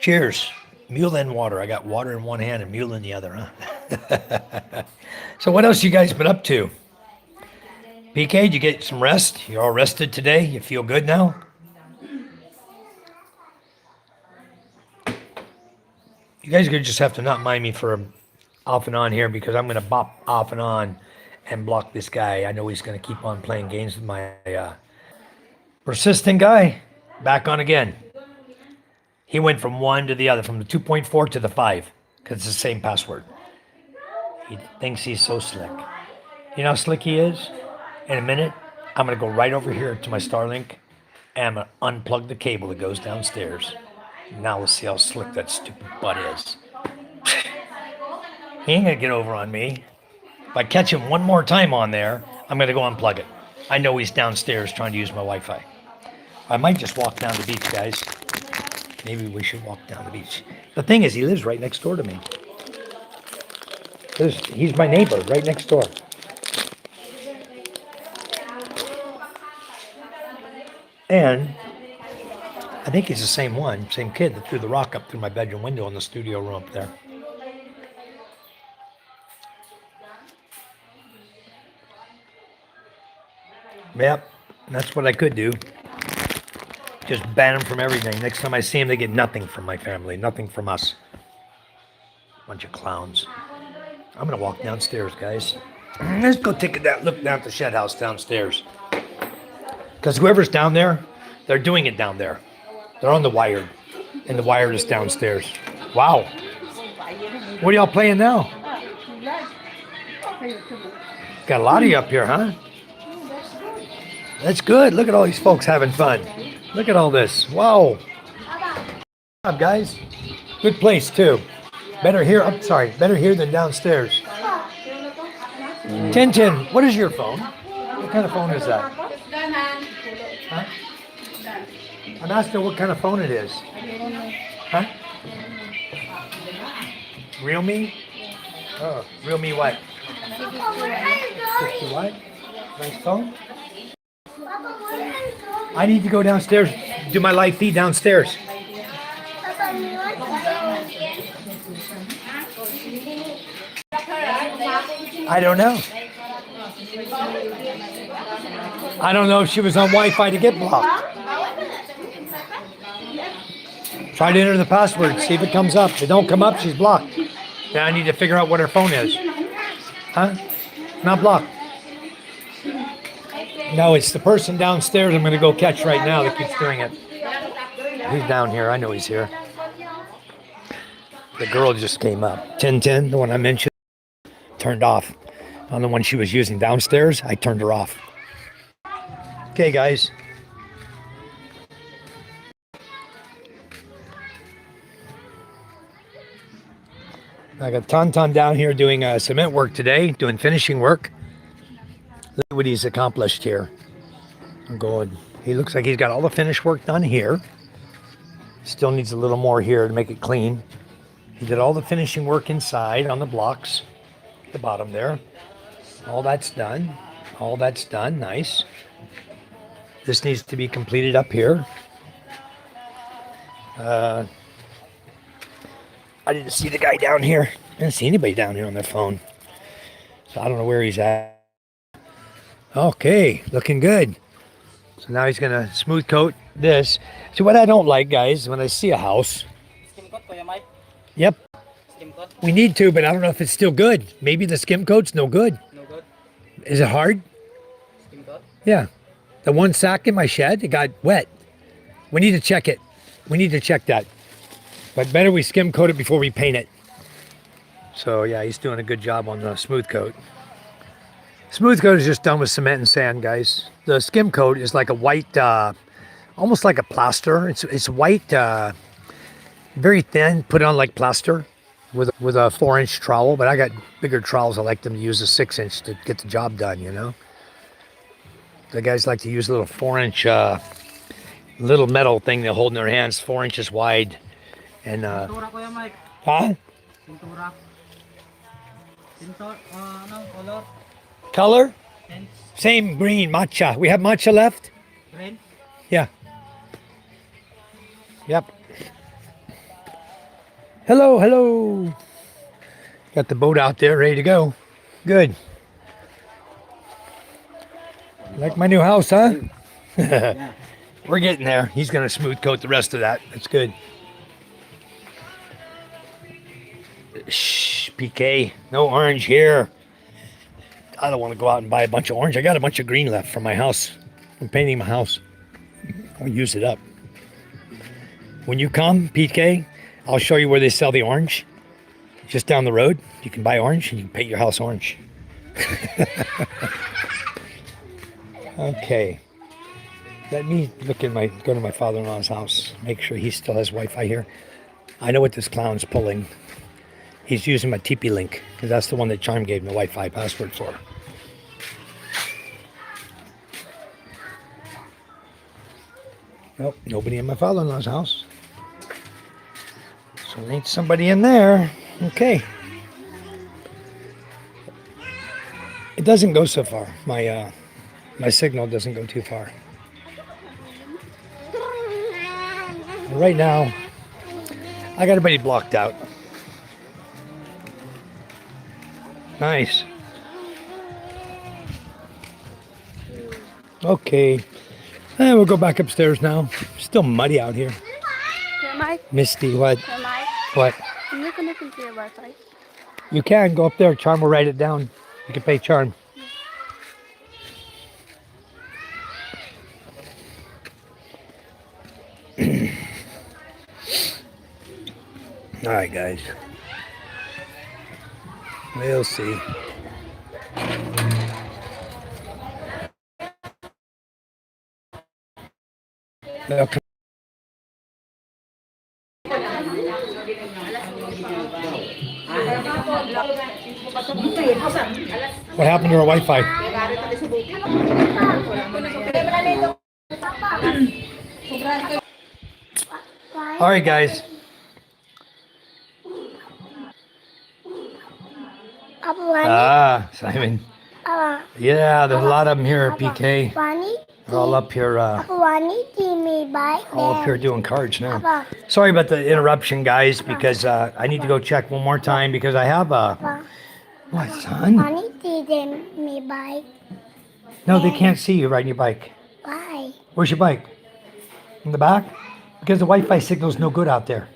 Cheers. Mule and water. I got water in one hand and mule in the other, huh? So what else you guys been up to? PK, did you get some rest? You all rested today? You feel good now? You guys are gonna just have to not mind me for off and on here because I'm gonna bop off and on and block this guy. I know he's gonna keep on playing games with my persistent guy. Back on again. He went from one to the other, from the 2.4 to the 5, because it's the same password. He thinks he's so slick. You know how slick he is? In a minute, I'm gonna go right over here to my Starlink and I'm gonna unplug the cable that goes downstairs. Now we'll see how slick that stupid butt is. He ain't gonna get over on me. If I catch him one more time on there, I'm gonna go unplug it. I know he's downstairs trying to use my Wi-Fi. I might just walk down the beach, guys. Maybe we should walk down the beach. The thing is, he lives right next door to me. He's my neighbor, right next door. And I think he's the same kid that threw the rock up through my bedroom window in the studio room up there. Yep, that's what I could do. Just ban them from everything. Next time I see them, they get nothing from my family, nothing from us. Bunch of clowns. I'm gonna walk downstairs, guys. Let's go take that look down at the shed house downstairs. Because whoever's down there, they're doing it down there. They're on the wired, and the wired is downstairs. Wow. What are y'all playing now? Got a lot of you up here, huh? That's good. Look at all these folks having fun. Look at all this. Wow. Good job, guys. Good place, too. Better here than downstairs. Tintin, what is your phone? What kind of phone is that? Huh? I'm asking what kind of phone it is. Huh? Realme? Oh, Realme what? 50 what? Nice phone? I need to go downstairs, do my live feed downstairs. I don't know. I don't know if she was on Wi-Fi to get blocked. Try to enter the password, see if it comes up. If it don't come up, she's blocked. Then I need to figure out what her phone is. Huh? Not blocked. No, it's the person downstairs I'm going to go catch right now that keeps doing it. He's down here. I know he's here. The girl just came up. 1010, the one I mentioned, turned off. On the one she was using downstairs, I turned her off. Okay, guys. I got Tonton down here doing cement work today, doing finishing work. Look what he's accomplished here. I'm going. He looks like he's got all the finish work done here. Still needs a little more here to make it clean. He did all the finishing work inside on the blocks, at the bottom there. All that's done. All that's done. Nice. This needs to be completed up here. I didn't see the guy down here. I didn't see anybody down here on their phone. So I don't know where he's at. Okay, looking good. So now he's gonna smooth coat this. So what I don't like, guys, when I see a house. Skim coat, Kuya Mike. Yep, Skim coat. we need to, but I don't know if it's still good. Maybe the skim coat's no good. No good. Is it hard? Skim coat. Yeah. The one sack in my shed, it got wet. We need to check it. We need to check that. But better we skim coat it before we paint it. So yeah, he's doing a good job on the smooth coat. Smooth coat is just done with cement and sand, guys. The skim coat is like a white, almost like a plaster. It's white, very thin, put on like plaster with a 4-inch trowel. But I got bigger trowels. I like them to use a 6-inch to get the job done, you know. The guys like to use a little 4-inch, little metal thing they hold in their hands, 4 inches wide. And, Pintura, Kuya Mike. huh? Pintura. Pintura, ano, color. Color? And Same green, matcha. We have matcha left? green. Yeah. Yep. Hello, hello. Got the boat out there ready to go. Good. Like my new house, huh? We're getting there. He's going to smooth coat the rest of that. That's good. Shh, PK. No orange here. I don't want to go out and buy a bunch of orange. I got a bunch of green left from my house. I'm painting my house. I'll use it up. When you come, PK, I'll show you where they sell the orange. Just down the road, you can buy orange and you can paint your house orange. Okay. Let me go to my father-in-law's house, make sure he still has Wi-Fi here. I know what this clown's pulling. He's using my TP link because that's the one that Charm gave me the Wi-Fi password for. Nope, nobody in my father-in-law's house. So there ain't somebody in there. Okay. It doesn't go so far. My signal doesn't go too far. Right now, I got everybody blocked out. Nice. Okay. We'll go back upstairs now. Still muddy out here. Kuya Mike, Misty, what? Kuya Mike, What? I'm not connecting to your Wi-Fi. You can go up there. Charm will write it down. You can pay Charm. All right, guys. We'll see. Okay. What happened to our Wi-Fi? All right, guys. Papa, Wani, Simon. Papa, Yeah, there's a lot of them here, PK. Wani, They're all up here, Papa, Wani, give me bike. all up here doing cards now. Papa, Sorry about the interruption, guys, because I need to go check one more time because I have a. Papa, What, son? Wani, give me bike. No, they can't see you riding your bike. Why? Where's your bike? In the back? Because the Wi-Fi signal's no good out there.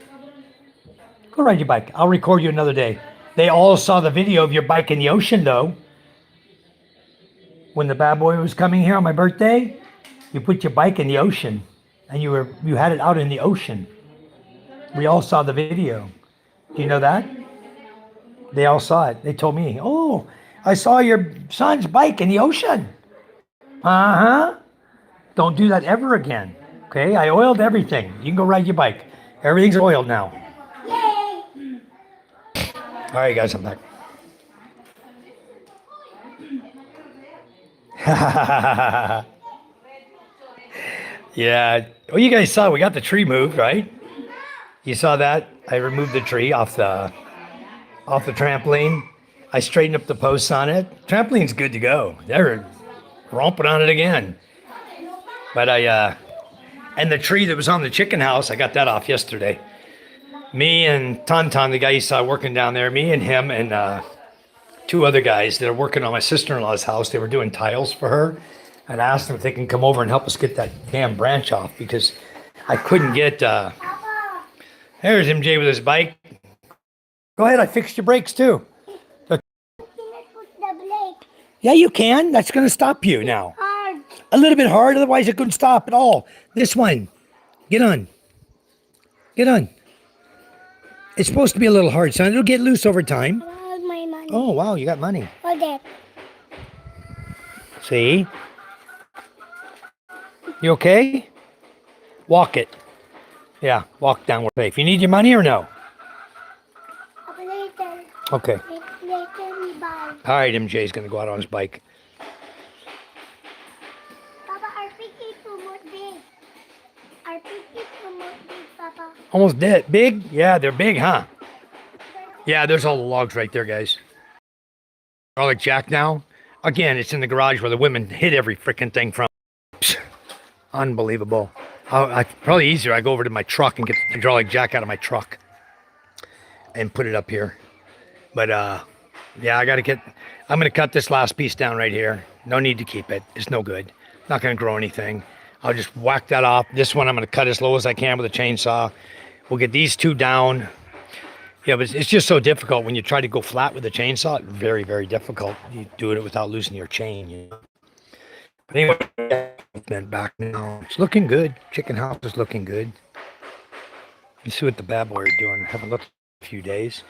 Go ride your bike. I'll record you another day. They all saw the video of your bike in the ocean, though. When the bad boy was coming here on my birthday, you put your bike in the ocean, and you had it out in the ocean. We all saw the video. Do you know that? They all saw it. They told me, "Oh, I saw your son's bike in the ocean." Uh-huh. Don't do that ever again. Okay? I oiled everything. You can go ride your bike. Everything's oiled now. All right, guys, I'm back. Yeah. Well, you guys saw we got the tree moved, right? You saw that? I removed the tree off the trampoline. I straightened up the posts on it. Trampoline's good to go. They're romping on it again. But I And the tree that was on the chicken house, I got that off yesterday. Me and Tonton, the guy you saw working down there, me and him and two other guys that are working on my sister-in-law's house. They were doing tiles for her. And I asked them if they can come over and help us get that damn branch off because I couldn't get. There's MJ with his bike. Go ahead, I fixed your brakes too. Put the blade Yeah, you can. That's going to stop you now. hard. A little bit hard, otherwise it couldn't stop at all. This one. Get on. Get on. It's supposed to be a little hard, son. It'll get loose over time. Hold my money. Oh, wow, you got money. Hold it. See? You okay? Walk it. Yeah, walk downward. If you need your money or no? Later. Okay. Later we buy. All right, MJ's going to go out on his bike. Papa, our pig is too much big. Our pig is too much big, Papa. Almost dead. Big? Yeah, they're big, huh? Yeah, there's all the logs right there, guys. Garlic jack now. Again, it's in the garage where the women hid every freaking thing from. Psst. Unbelievable. Probably easier. I go over to my truck and get the hydraulic jack out of my truck and put it up here. But yeah, I'm going to cut this last piece down right here. No need to keep it. It's no good. Not going to grow anything. I'll just whack that off. This one I'm going to cut as low as I can with a chainsaw. We'll get these two down. Yeah, but it's just so difficult when you try to go flat with a chainsaw. Very, very difficult. You do it without losing your chain, you know. But anyway, then back now. It's looking good. Chicken house is looking good. You see what the bad boy are doing. I haven't looked in a few days.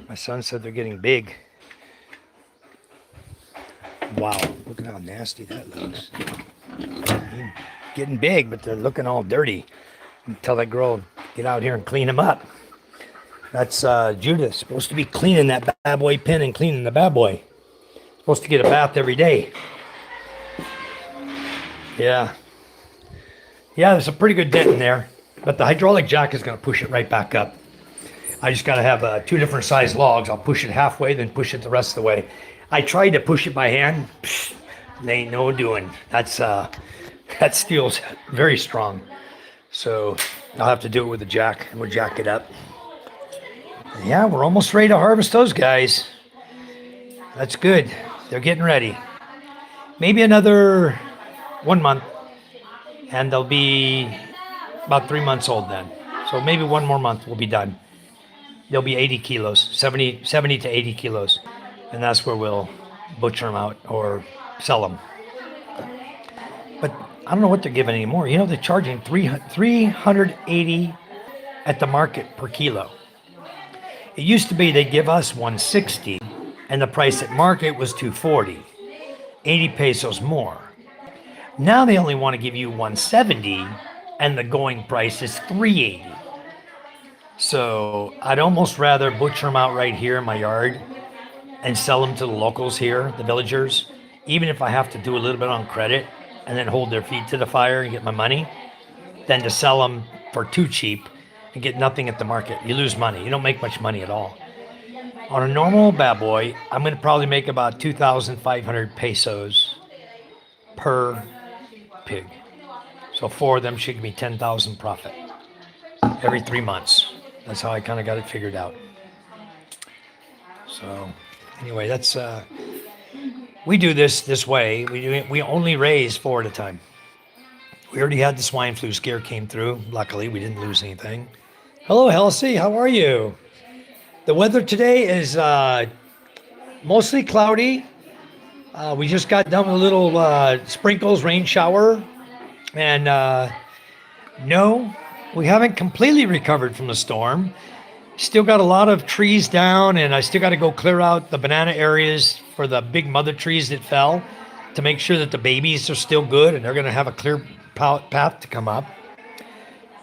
My son said they're getting big. Wow, look at how nasty that looks. Getting big, but they're looking all dirty. Tell that girl, get out here and clean them up. That's Judith, supposed to be cleaning that bad boy pen and cleaning the bad boy. Supposed to get a bath every day. Yeah. Yeah, there's a pretty good dent in there, but the hydraulic jack is going to push it right back up. I just got to have two different size logs. I'll push it halfway, then push it the rest of the way. I tried to push it by hand. Psh, they ain't no doing. That steel's very strong. So I'll have to do it with a jack, and we'll jack it up. Yeah, we're almost ready to harvest those guys. That's good. They're getting ready. Maybe another 1 month, and they'll be about 3 months old then. So maybe one more month we'll be done. They'll be 80 kilos, 70 to 80 kilos. And that's where we'll butcher them out or sell them. But I don't know what they're giving anymore. You know, they're charging $380 at the market per kilo. It used to be they give us $160, and the price at market was $240, 80 pesos more. Now they only want to give you $170, and the going price is $380. So I'd almost rather butcher them out right here in my yard and sell them to the locals here, the villagers, even if I have to do a little bit on credit and then hold their feet to the fire and get my money, than to sell them for too cheap and get nothing at the market. You lose money. You don't make much money at all. On a normal bad boy, I'm going to probably make about 2,500 pesos per pig. So 4 of them should give me 10,000 profit every 3 months. That's how I kind of got it figured out. So anyway, that's we do this way. We only raise 4 at a time. We already had the swine flu scare came through. Luckily, we didn't lose anything. Hello, Halsey. How are you? The weather today is mostly cloudy. We just got done with a little sprinkles, rain shower. And no, we haven't completely recovered from the storm. Still got a lot of trees down, and I still got to go clear out the banana areas for the big mother trees that fell to make sure that the babies are still good and they're going to have a clear path to come up.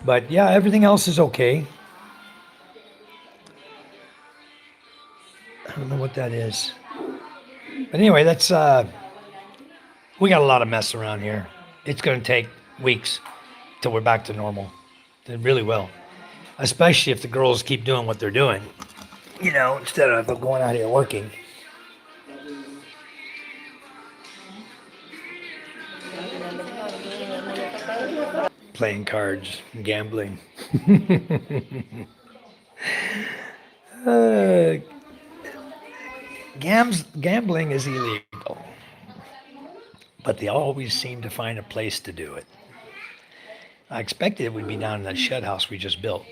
But yeah, everything else is okay. I don't know what that is. But anyway, that's we got a lot of mess around here. It's going to take weeks till we're back to normal. It really will. Especially if the girls keep doing what they're doing, you know, instead of going out here working. playing cards, gambling. uh, gambling is illegal, but they always seem to find a place to do it. I expected it would be down in that shed house we just built,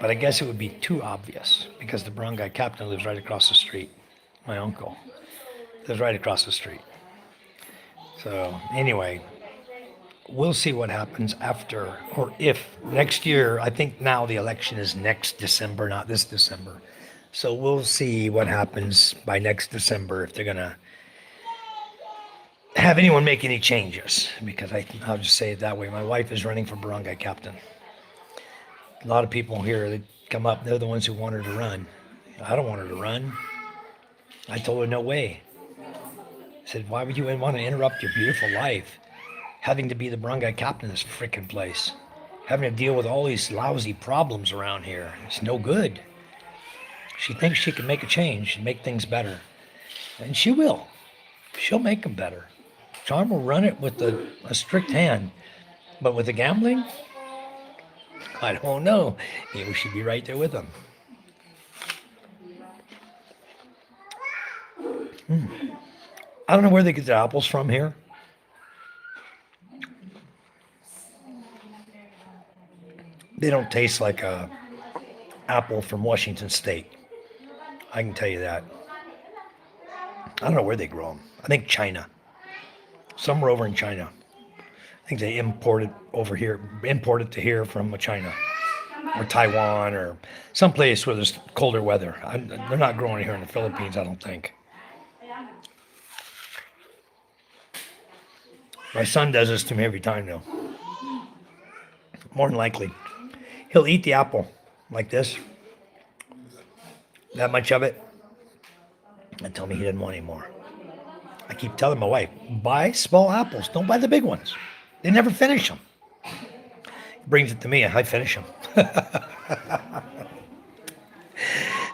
but I guess it would be too obvious because the barangay captain lives right across the street. My uncle lives right across the street. So anyway, we'll see what happens after, or if next year. I think now the election is next December, not this December. So we'll see what happens by next December if they're gonna have anyone make any changes. Because I'll just say it that way. My wife is running for barangay captain. A lot of people here that come up, they're the ones who want her to run. I don't want her to run. I told her no way. I said, why would you want to interrupt your beautiful life? Having to be the barangay captain of this freaking place. Having to deal with all these lousy problems around here. It's no good. She thinks she can make a change and make things better. And she will. She'll make them better. John will run it with a strict hand. But with the gambling, I don't know. Maybe we should be right there with them. I don't know where they get the apples from here. They don't taste like a apple from Washington State. I can tell you that. I don't know where they grow them. I think China. Somewhere over in China. I think they import it to here from China or Taiwan or someplace where there's colder weather. They're not growing here in the Philippines, I don't think. My son does this to me every time, though. More than likely. He'll eat the apple like this. That much of it. And tell me he didn't want any more. I keep telling my wife, buy small apples. Don't buy the big ones. They never finish them. He brings it to me and I finish them.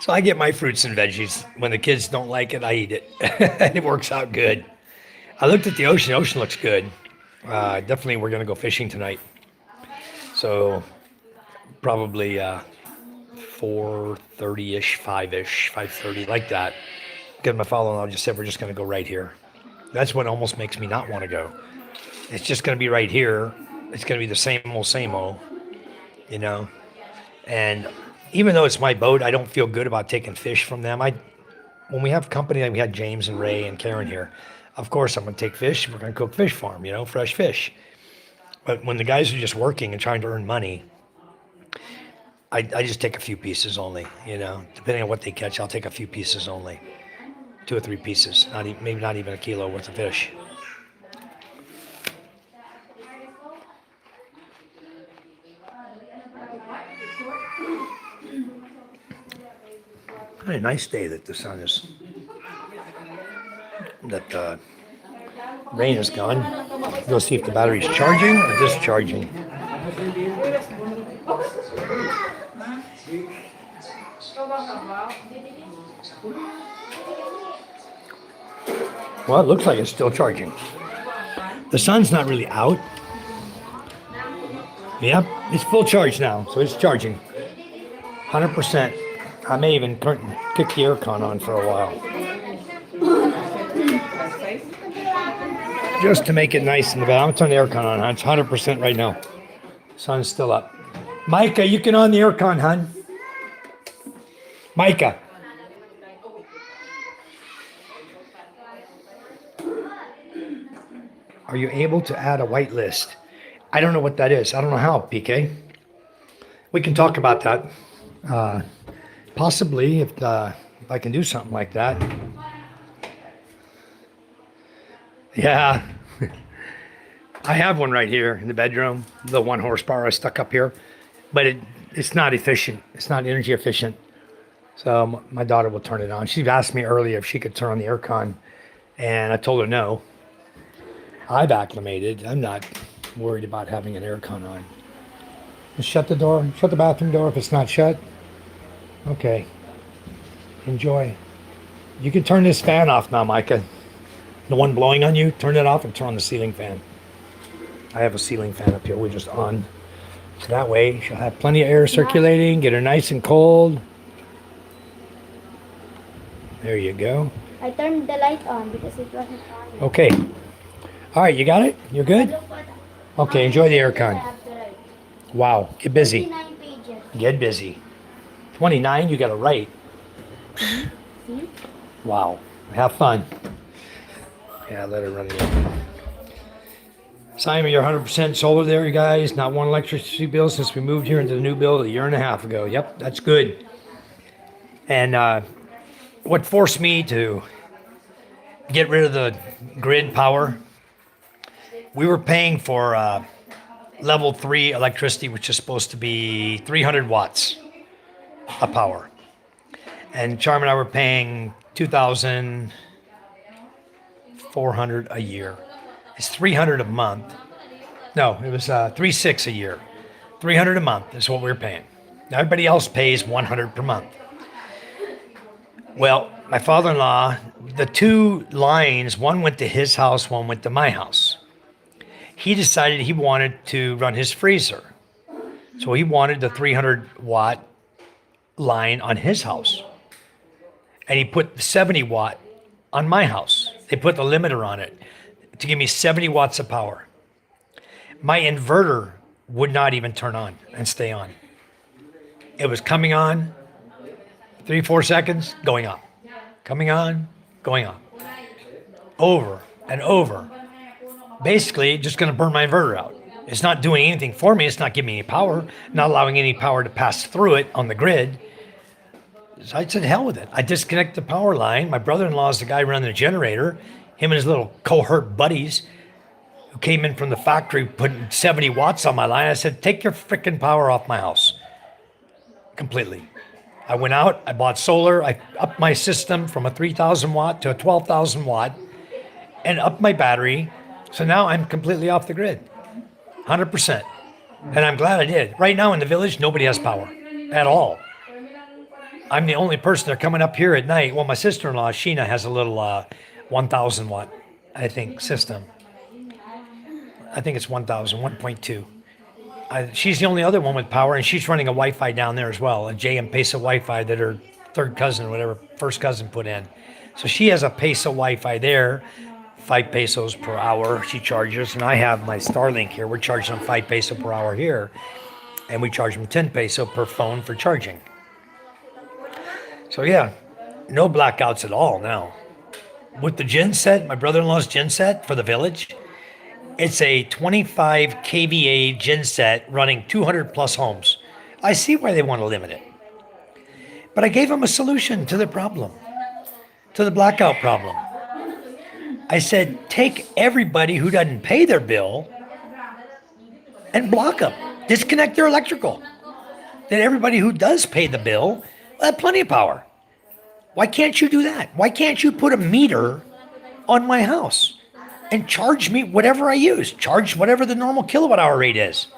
So I get my fruits and veggies. When the kids don't like it, I eat it. And it works out good. I looked at the ocean. The ocean looks good. Definitely we're going to go fishing tonight. So probably 4:30-ish, 5-ish, 5:30, like that. Because my father-in-law just said we're just going to go right here. That's what almost makes me not want to go. It's just going to be right here. It's going to be the same old, you know. And even though it's my boat, I don't feel good about taking fish from them. When we have company, like we had James and Ray and Karen here, of course I'm going to take fish. We're going to cook fish for them, you know, fresh fish. But when the guys are just working and trying to earn money, I just take a few pieces only, you know. Depending on what they catch, I'll take a few pieces only. 2 or 3 pieces, maybe not even a kilo worth of fish. A nice day that the sun is, that rain is gone. Go see if the battery's charging or discharging. Well, it looks like it's still charging. The sun's not really out. Yep, it's full charge now, so it's charging. 100%. I may even kick the aircon on for a while. Just to make it nice in the back. I'm gonna turn the aircon on, hon. It's 100% right now. Sun's still up. Micah, you can on the aircon, hon. Micah. Are you able to add a whitelist? I don't know what that is. I don't know how, PK. We can talk about that. Possibly, if I can do something like that. Yeah. I have one right here in the bedroom, the 1 horsepower I stuck up here, but it's not efficient. It's not energy efficient. So my daughter will turn it on. She asked me earlier if she could turn on the aircon, and I told her no. I've acclimated. I'm not worried about having an aircon on. Just shut the door. Shut the bathroom door if it's not shut. Okay. Enjoy. You can turn this fan off now, Micah. The one blowing on you, turn it off and turn on the ceiling fan. I have a ceiling fan up here. We're just on. So that way she'll have plenty of air circulating, get her nice and cold. There you go. I turned the light on because it wasn't on. Okay. All right, you got it? You're good? Look what. Okay, enjoy the I aircon. have to write. Wow, get busy. 29 pages. Get busy. 29, you got to write. See? Wow. Have fun. Yeah, let her run it. Simon, you're 100% solar there, you guys. Not one electricity bill since we moved here into the new build a year and a half ago. Yep, that's good. And what forced me to get rid of the grid power, we were paying for level 3 electricity, which is supposed to be 300 watts of power. And Charm and I were paying $2,400 a year. It's 300 a month. No, it was 3,600 a year. 300 a month is what we were paying. Now everybody else pays 100 per month. Well, my father-in-law, the two lines, one went to his house, one went to my house. He decided he wanted to run his freezer. So he wanted the 300 watt line on his house. And he put the 70 watt on my house. They put the limiter on it to give me 70 watts of power. My inverter would not even turn on and stay on. It was coming on, 3-4 seconds, going off. Coming on, going off. Over and over. Basically, just going to burn my inverter out. It's not doing anything for me. It's not giving me any power, not allowing any power to pass through it on the grid. So I said, hell with it. I disconnect the power line. My brother-in-law is the guy running the generator. Him and his little cohort buddies who came in from the factory putting 70 watts on my line. I said, take your freaking power off my house. Completely. I went out, I bought solar, I upped my system from a 3,000 watt to a 12,000 watt and upped my battery. So now I'm completely off the grid, 100%. And I'm glad I did. Right now in the village, nobody has power at all. I'm the only person. They're coming up here at night. Well, my sister-in-law, Sheena, has a little 1,000 watt, I think, system. I think it's 1,000, 1.2. She's the only other one with power, and she's running a Wi-Fi down there as well, a JM Pesa Wi-Fi that her third cousin, whatever, first cousin put in. So she has a Pesa Wi-Fi there, 5 pesos per hour she charges, and I have my Starlink here. We're charging them 5 peso per hour here, and we charge them 10 peso per phone for charging. So yeah, no blackouts at all now. With the gen set, my brother-in-law's gen set for the village, it's a 25 kVA gen set running 200 plus homes. I see why they want to limit it. But I gave them a solution to the problem, to the blackout problem. I said, take everybody who doesn't pay their bill and block them. Disconnect their electrical. Then everybody who does pay the bill will have plenty of power. Why can't you do that? Why can't you put a meter on my house and charge me whatever I use? Charge whatever the normal kilowatt hour rate is.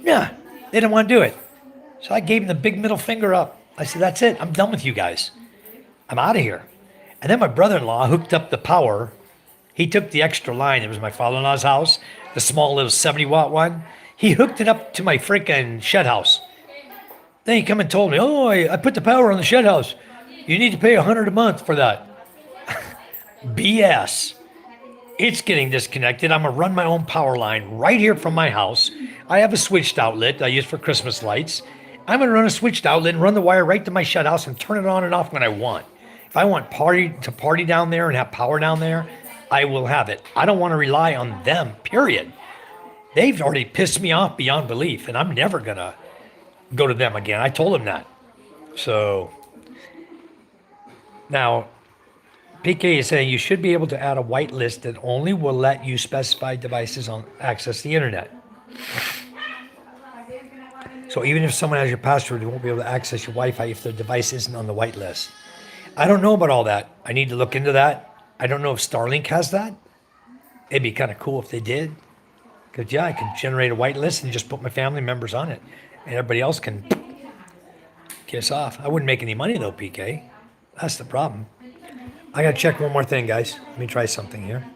Yeah, they didn't want to do it. So I gave them the big middle finger up. I said, that's it. I'm done with you guys. I'm out of here. And then my brother-in-law hooked up the power. He took the extra line. It was my father-in-law's house, the small little 70 watt one. He hooked it up to my freaking shed house. Then he come and told me, oh, I put the power on the shed house. You need to pay $100 a month for that. BS. It's getting disconnected. I'm going to run my own power line right here from my house. I have a switched outlet I use for Christmas lights. I'm going to run a switched outlet and run the wire right to my shed house and turn it on and off when I want. If I want party down there and have power down there, I will have it. I don't want to rely on them, period. They've already pissed me off beyond belief, and I'm never going to go to them again. I told them that. So now, PK is saying you should be able to add a whitelist that only will let you specify devices on access the internet. So even if someone has your password, they won't be able to access your Wi-Fi if their device isn't on the whitelist. I don't know about all that. I need to look into that. I don't know if Starlink has that. It'd be kind of cool if they did. Because, yeah, I could generate a whitelist and just put my family members on it. And everybody else can kiss off. I wouldn't make any money, though, PK. That's the problem. I got to check one more thing, guys. Let me try something here.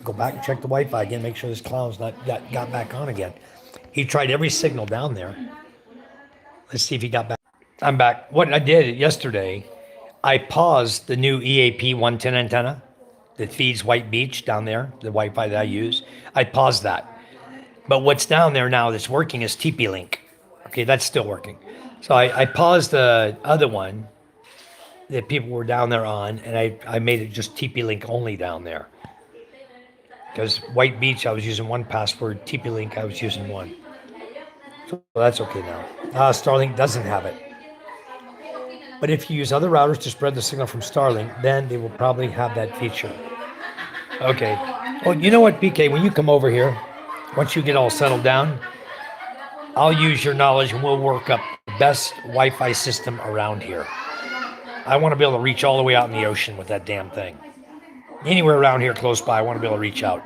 go back and check the Wi-Fi again, make sure this clown's not got back on again. He tried every signal down there. Let's see if he got back. I'm back. What I did yesterday, I paused the new EAP 110 antenna that feeds White Beach down there, the Wi-Fi that I use. I paused that. But what's down there now that's working is TP-Link. Okay, that's still working. So I paused the other one that people were down there on, and I made it just TP-Link only down there. Because White Beach, I was using one password. TP-Link, I was using one. So that's okay now. Starlink doesn't have it. But if you use other routers to spread the signal from Starlink, then they will probably have that feature. Okay. Well, you know what, BK, when you come over here, once you get all settled down, I'll use your knowledge and we'll work up the best Wi-Fi system around here. I want to be able to reach all the way out in the ocean with that damn thing. Anywhere around here close by, I want to be able to reach out.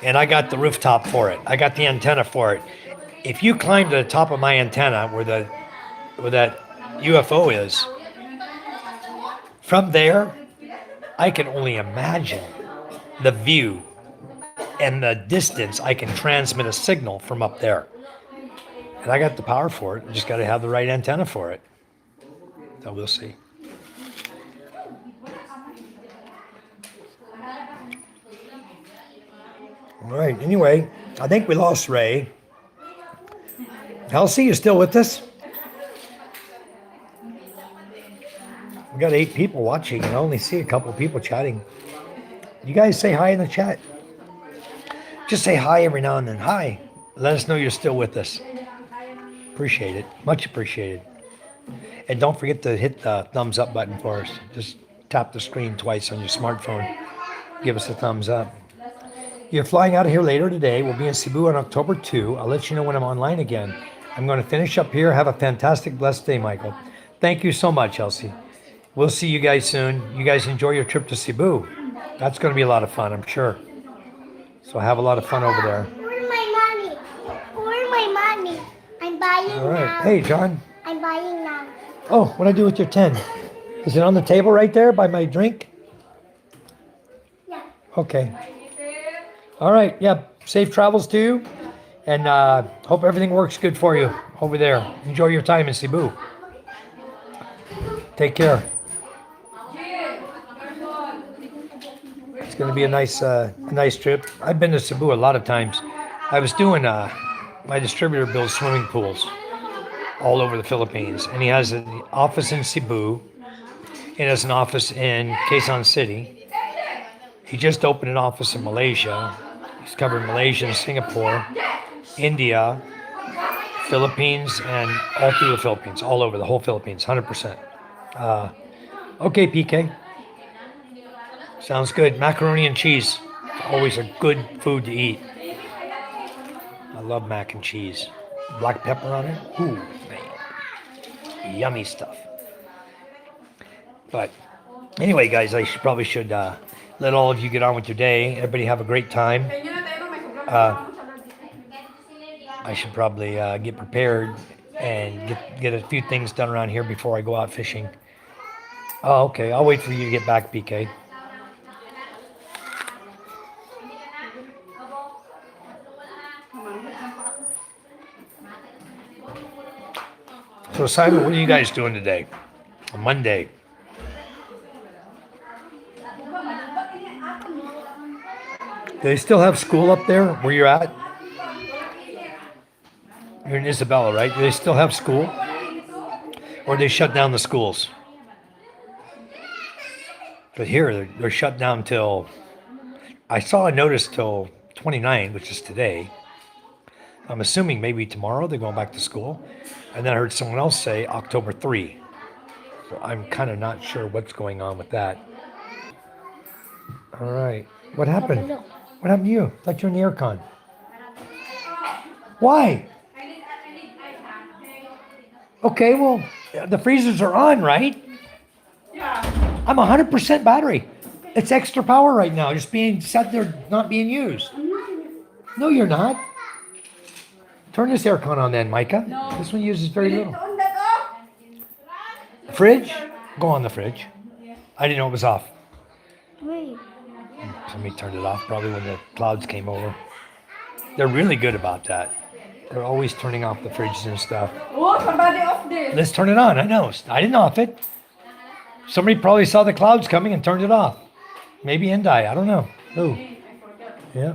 And I got the rooftop for it. I got the antenna for it. If you climb to the top of my antenna where that UFO is, from there, I can only imagine the view and the distance I can transmit a signal from up there. And I got the power for it. I just got to have the right antenna for it. So we'll see. All right. Anyway, I think we lost Ray. Elsie, you still with us? We got 8 people watching and I only see a couple people chatting. You guys say hi in the chat. Just say hi every now and then. Hi. Let us know you're still with us. Appreciate it. Much appreciated. And don't forget to hit the thumbs up button for us. Just tap the screen twice on your smartphone. Give us a thumbs up. You're flying out of here later today. We'll be in Cebu on October 2. I'll let you know when I'm online again. I'm going to finish up here. Have a fantastic, blessed day, Michael. Thank you so much, Elsie. We'll see you guys soon. You guys enjoy your trip to Cebu. That's going to be a lot of fun, I'm sure. So have a lot of fun over there. Where's my money? Where's my money? I'm buying All right. now. Hey, John. I'm buying now. Oh, what'd I do with your 10? Is it on the table right there by my drink? Yeah. Okay. All right. Yeah. Safe travels to you. And hope everything works good for you over there. Enjoy your time in Cebu. Take care. It's going to be a nice trip. I've been to Cebu a lot of times. I was doing my distributor builds swimming pools all over the Philippines, and he has an office in Cebu. He has an office in Quezon City. He just opened an office in Malaysia. He's covered Malaysia and Singapore, India, Philippines, and all through the Philippines, all over the whole Philippines, 100%. Okay, PK. Sounds good. Macaroni and cheese. Always a good food to eat. I love mac and cheese. Black pepper on it. Ooh, man. Yummy stuff. But anyway, guys, I probably should let all of you get on with your day. Everybody have a great time. I should probably get prepared and get a few things done around here before I go out fishing. Oh, okay. I'll wait for you to get back, BK. So Simon, what are you guys doing today? On Monday. Do they still have school up there where you're at? You're in Isabella, right? Do they still have school? Or they shut down the schools? But here, they're shut down till, I saw a notice till 29, which is today. I'm assuming maybe tomorrow they're going back to school. And then I heard someone else say October 3. So I'm kind of not sure what's going on with that. All right. What happened? What happened to you? I thought you were in the aircon. Why? Okay, well, the freezers are on, right? Yeah. I'm 100% battery. It's extra power right now, just being sat there, not being used. No, you're not. Turn this aircon on then, Micah. No. This one uses very little. Fridge? Go on the fridge. I didn't know it was off. Wait. Somebody turned it off probably when the clouds came over. They're really good about that. They're always turning off the fridges and stuff. Oh, somebody off this. Let's turn it on. I know. I didn't off it. Somebody probably saw the clouds coming and turned it off. Maybe Endai. I don't know. Oh. Yeah.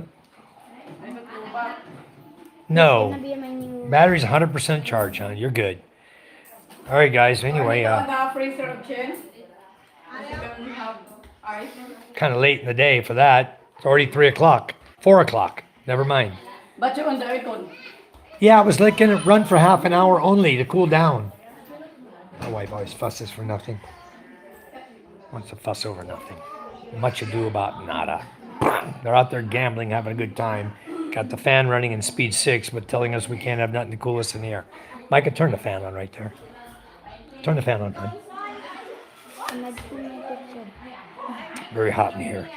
No. Gonna be my new. Battery's 100% charge, huh? You're good. All right, guys. Anyway, The freezer of Chen. You can have ice. kind of late in the day for that. It's already 3 o'clock. 4 o'clock. Never mind. But you're on the aircon. Yeah, I was like gonna run for half an hour only to cool down. My wife always fusses for nothing. Wants to fuss over nothing. Much ado about nada. They're out there gambling, having a good time. Got the fan running in speed 6, but telling us we can't have nothing to cool us in the air. Micah, turn the fan on right there. Turn the fan on, hon. Very hot in here.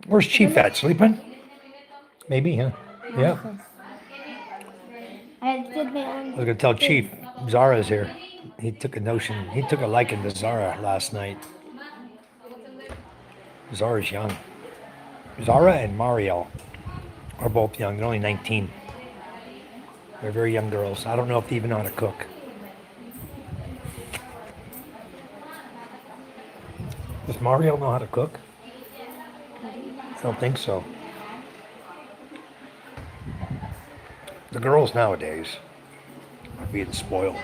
Where's Chief at? Sleeping? Maybe, huh? Yeah. I did my I own. was gonna tell Chief Zara's here. He took a liking to Zara last night. Zara's young. Zara and Mario are both young. They're only 19. They're very young girls. I don't know if they even know how to cook. Does Mario know how to cook? I don't think so. The girls nowadays are being spoiled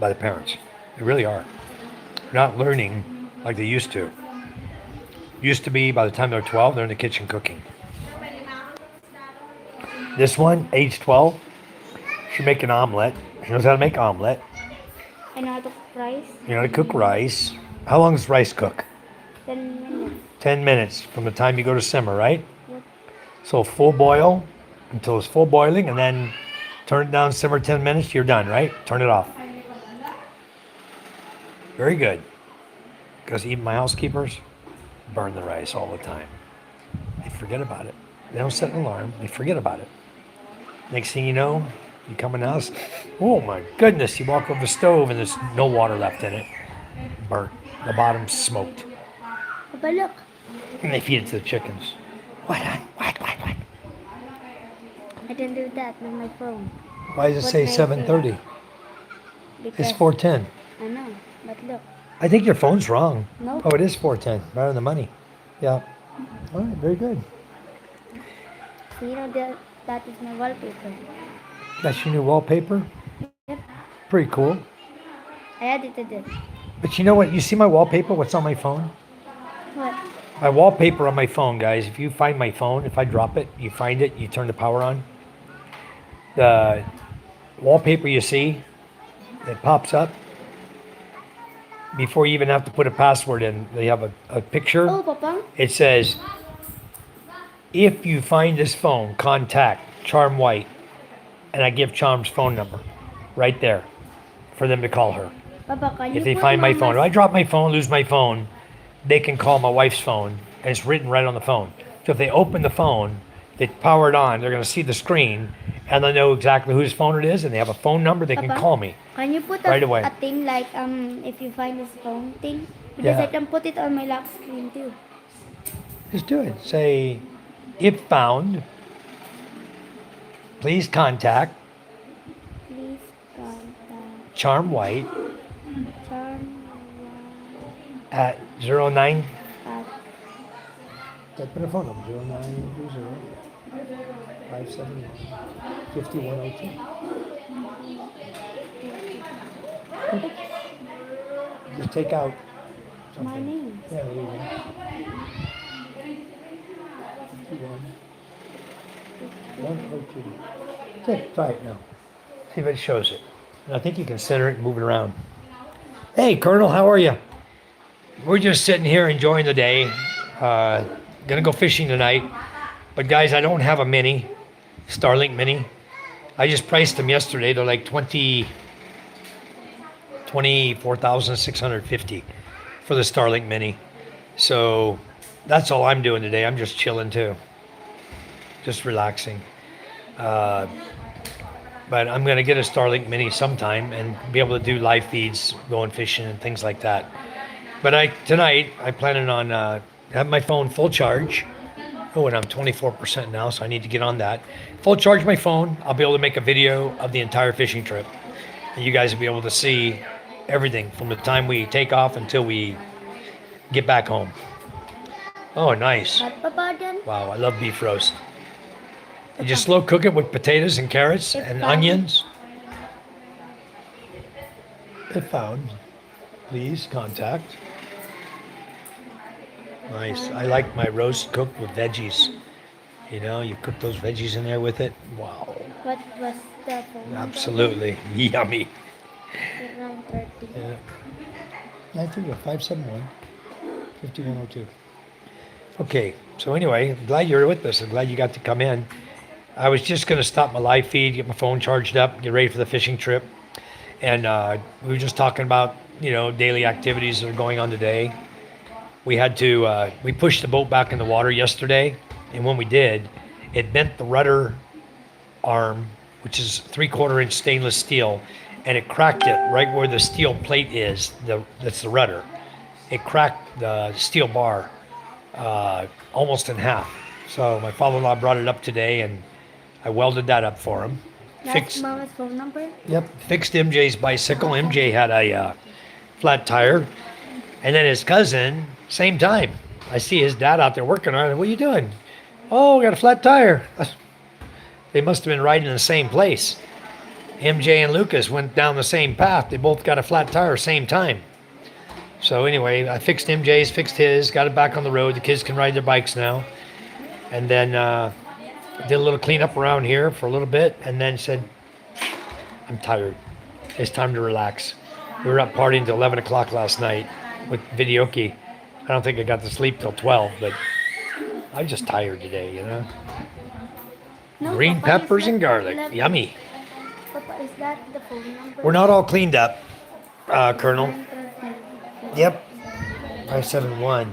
by the parents. They really are. They're not learning like they used to. Used to be by the time they're 12, they're in the kitchen cooking. This one, age 12, she make an omelet. She knows how to make omelet. I know how to rice. You know how to cook rice. How long does rice cook? 10 minutes. 10 minutes from the time you go to simmer, right? Yep. So full boil until it's full boiling, and then turn it down, simmer 10 minutes, you're done, right? Turn it off. Very good. Because even my housekeepers burn the rice all the time. They forget about it. They don't set an alarm. They forget about it. Next thing you know, you come in the house, oh my goodness, you walk over the stove and there's no water left in it. Burnt. The bottom's smoked. Papa, look. And they feed it to the chickens. What? What? I can do that with my phone. Why does it What say makes 7:30? Because It's 4:10. I know, but look. I think your phone's wrong. No. Oh, it is 4:10. Right on the money. Yeah. All right, very good. So you know that is my wallpaper. That's your new wallpaper? Yep. Pretty cool. I edited it. But you know what? You see my wallpaper? What's on my phone? What? My wallpaper on my phone, guys. If you find my phone, if I drop it, you find it, you turn the power on. The wallpaper you see, it pops up. Before you even have to put a password in, they have a picture. Oh, Papa. It says, if you find this phone, contact Charm White. And I give Charm's phone number right there for them to call her. Papa, can If you they put find my phone, if I Mama's- drop my phone, lose my phone, they can call my wife's phone, and it's written right on the phone. So if they open the phone, they power it on, they're going to see the screen, and they know exactly whose phone it is, and they have a phone number, they can Papa? call me. Can you put Right away. a thing like if you find this phone thing? Because Yeah. I can put it on my lock screen too. Just do it. Say, if found, please contact Please contact Charm White Charm at 09. at Put a phone number, 0920 571 5102. Just take out my something. name. Yeah, there you go. 102. Okay, try it now. See if it shows it. And I think you can center it and move it around. Hey, Colonel, how are you? We're just sitting here enjoying the day. Gonna go fishing tonight. But guys, I don't have a mini, Starlink mini. I just priced them yesterday. They're like 24,650 for the Starlink mini. So that's all I'm doing today. I'm just chilling too. Just relaxing. But I'm going to get a Starlink Mini sometime and be able to do live feeds, going fishing and things like that. But tonight I planning on having my phone full charge. Oh, and I'm 24% now, so I need to get on that. Full charge my phone. I'll be able to make a video of the entire fishing trip, and you guys will be able to see everything from the time we take off until we get back home. Oh, nice! Papa, then Wow, I love beef roast. You just slow cook it with potatoes and carrots and onions. If found, please contact. Nice. I like my roast cooked with veggies. You know, you cook those veggies in there with it. Wow. what was the phone number? Absolutely yummy. 9:30. Yeah. 571 5102. Okay, so anyway, I'm glad you're with us. I'm glad you got to come in. I was just going to stop my live feed, get my phone charged up, get ready for the fishing trip. And we were just talking about, daily activities that are going on today. We had to, we pushed the boat back in the water yesterday. And when we did, it bent the rudder arm, which is 3/4 inch stainless steel, and it cracked it right where the steel plate is. That's the rudder. It cracked the steel bar almost in half. So my father-in-law brought it up today, and I welded that up for him. That's Mama's phone number? Yep, fixed MJ's bicycle. MJ had a flat tire, and then his cousin, same time. I see his dad out there working on it. What are you doing? Oh, got a flat tire. They must have been riding in the same place. MJ and Lucas went down the same path. They both got a flat tire same time. So anyway, I fixed MJ's, fixed his, got it back on the road. The kids can ride their bikes now. And then did a little cleanup around here for a little bit, and then said, I'm tired. It's time to relax. We were up partying till 11 o'clock last night with Videoki. I don't think I got to sleep till 12, but I'm just tired today, No, Green Papa, is peppers that and garlic. 11? Yummy. Papa, is that the phone number? We're not all cleaned up, Colonel. 9:30. Yep. 571.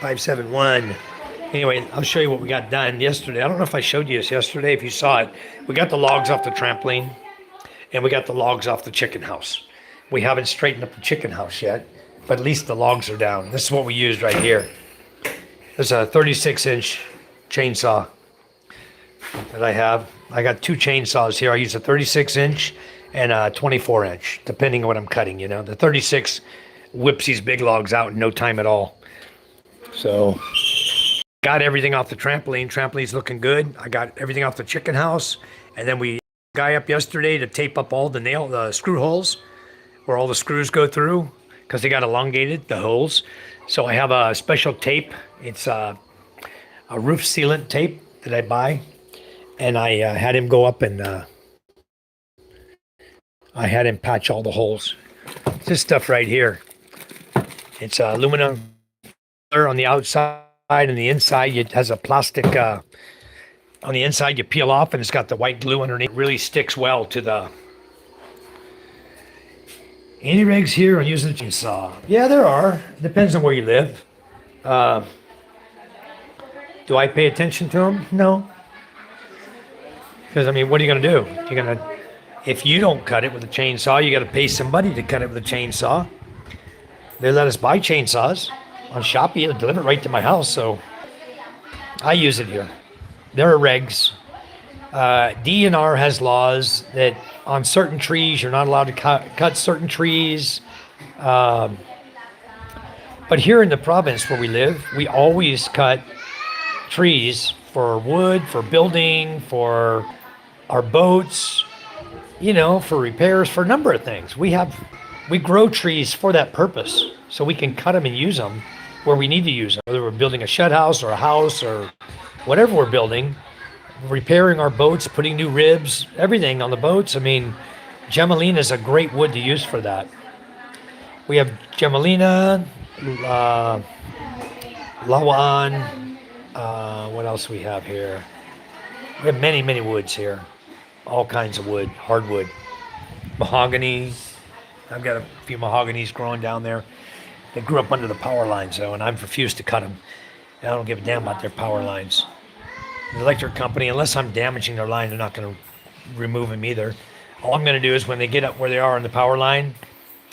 571. Anyway, I'll show you what we got done yesterday. I don't know if I showed you this yesterday. If you saw it, we got the logs off the trampoline, and we got the logs off the chicken house. We haven't straightened up the chicken house yet, but at least the logs are down. This is what we used right here. There's a 36-inch chainsaw that I have. I got two chainsaws here. I use a 36-inch and a 24-inch, depending on what I'm cutting, The 36 whips these big logs out in no time at all. So got everything off the trampoline. Trampoline's looking good. I got everything off the chicken house. And then we guy up yesterday to tape up all the screw holes where all the screws go through, because they got elongated, the holes. So I have a special tape. It's a roof sealant tape that I buy. And I had him go up and I had him patch all the holes. This stuff right here. It's aluminum on the outside, and the inside it has a plastic. On the inside you peel off, and it's got the white glue underneath. It really sticks well to the. Any rigs here on using a chainsaw? Yeah, there are. Depends on where you live. Do I pay attention to them? No. Because what are you going to do? If you don't cut it with a chainsaw, you got to pay somebody to cut it with a chainsaw. They let us buy chainsaws on Shopee. It'll deliver it right to my house, so I use it here. There are regs. DNR has laws that on certain trees you're not allowed to cut certain trees. But here in the province where we live, we always cut trees for wood, for building, for our boats, for repairs, for a number of things. We grow trees for that purpose, so we can cut them and use them where we need to use them, whether we're building a shed house or a house or whatever we're building, repairing our boats, putting new ribs, everything on the boats. Gemelina is a great wood to use for that. We have Gemelina, Lawan, what else we have here? We have many, many woods here. All kinds of wood, hardwood. Mahogany. I've got a few mahoganies growing down there. They grew up under the power lines, though, and I've refused to cut them. And I don't give a damn about their power lines. The electric company, unless I'm damaging their line, they're not going to remove them either. All I'm going to do is when they get up where they are on the power line,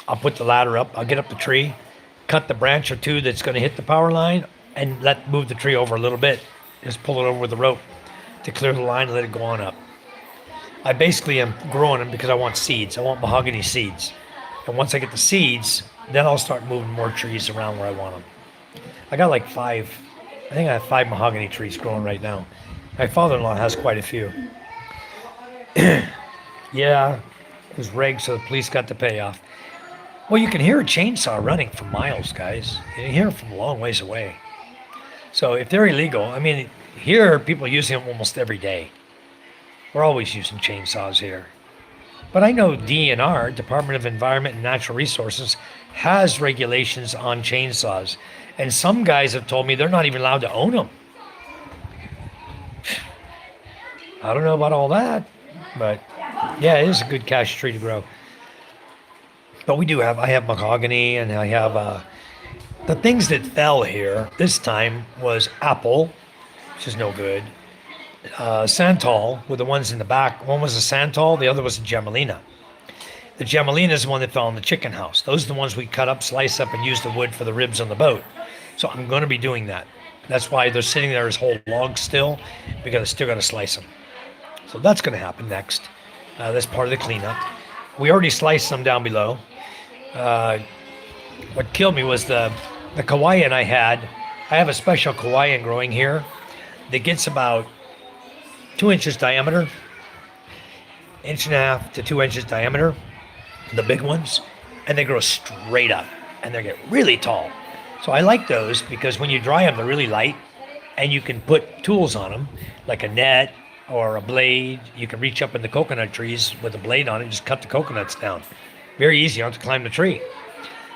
I'll put the ladder up. I'll get up the tree, cut the branch or two that's going to hit the power line, and move the tree over a little bit. Just pull it over with a rope to clear the line and let it go on up. I basically am growing them because I want seeds. I want mahogany seeds. And once I get the seeds, then I'll start moving more trees around where I want them. I got like 5, I think I have 5 mahogany trees growing right now. My father-in-law has quite a few. Yeah, it was rigged, so the police got the payoff. Well, you can hear a chainsaw running for miles, guys. You can hear it from a long ways away. So if they're illegal, I mean, here people use them almost every day. We're always using chainsaws here. But I know DNR, Department of Environment and Natural Resources, has regulations on chainsaws. And some guys have told me they're not even allowed to own them. I don't know about all that, but yeah, it is a good cash tree to grow. But I have mahogany, and I have, the things that fell here this time was apple, which is no good. Santal were the ones in the back. One was a Santal, the other was a Gemelina. The Gemelina is the one that fell in the chicken house. Those are the ones we cut up, slice up, and use the wood for the ribs on the boat. So I'm going to be doing that. That's why they're sitting there as whole logs still. Still got to slice them. So that's going to happen next. That's part of the cleanup. We already sliced some down below. What killed me was the Kauaian I had. I have a special Kauaian growing here that gets about 2 inches diameter, 1.5 to 2 inches diameter, the big ones, and they grow straight up and they get really tall. So I like those because when you dry them, they're really light and you can put tools on them like a net or a blade. You can reach up in the coconut trees with a blade on it and just cut the coconuts down. Very easy, you don't have to climb the tree.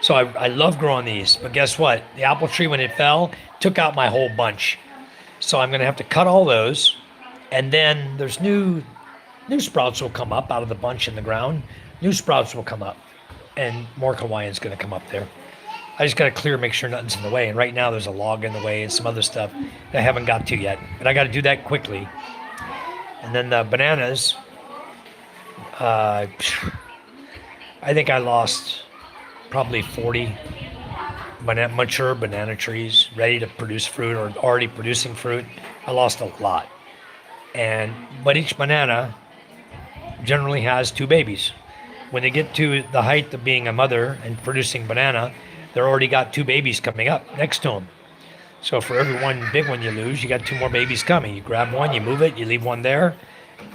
So I love growing these, but guess what? The apple tree, when it fell, took out my whole bunch. So I'm going to have to cut all those. And then there's new sprouts will come up out of the bunch in the ground. New sprouts will come up, and more Kauaian's going to come up there. I just got to make sure nothing's in the way. And right now there's a log in the way and some other stuff that I haven't got to yet. But I got to do that quickly. And then the bananas, I think I lost probably 40 mature banana trees ready to produce fruit or already producing fruit. I lost a lot. But each banana generally has 2 babies. When they get to the height of being a mother and producing banana, they're already got 2 babies coming up next to them. So for every one big one you lose, you got 2 more babies coming. You grab one, you move it, you leave one there,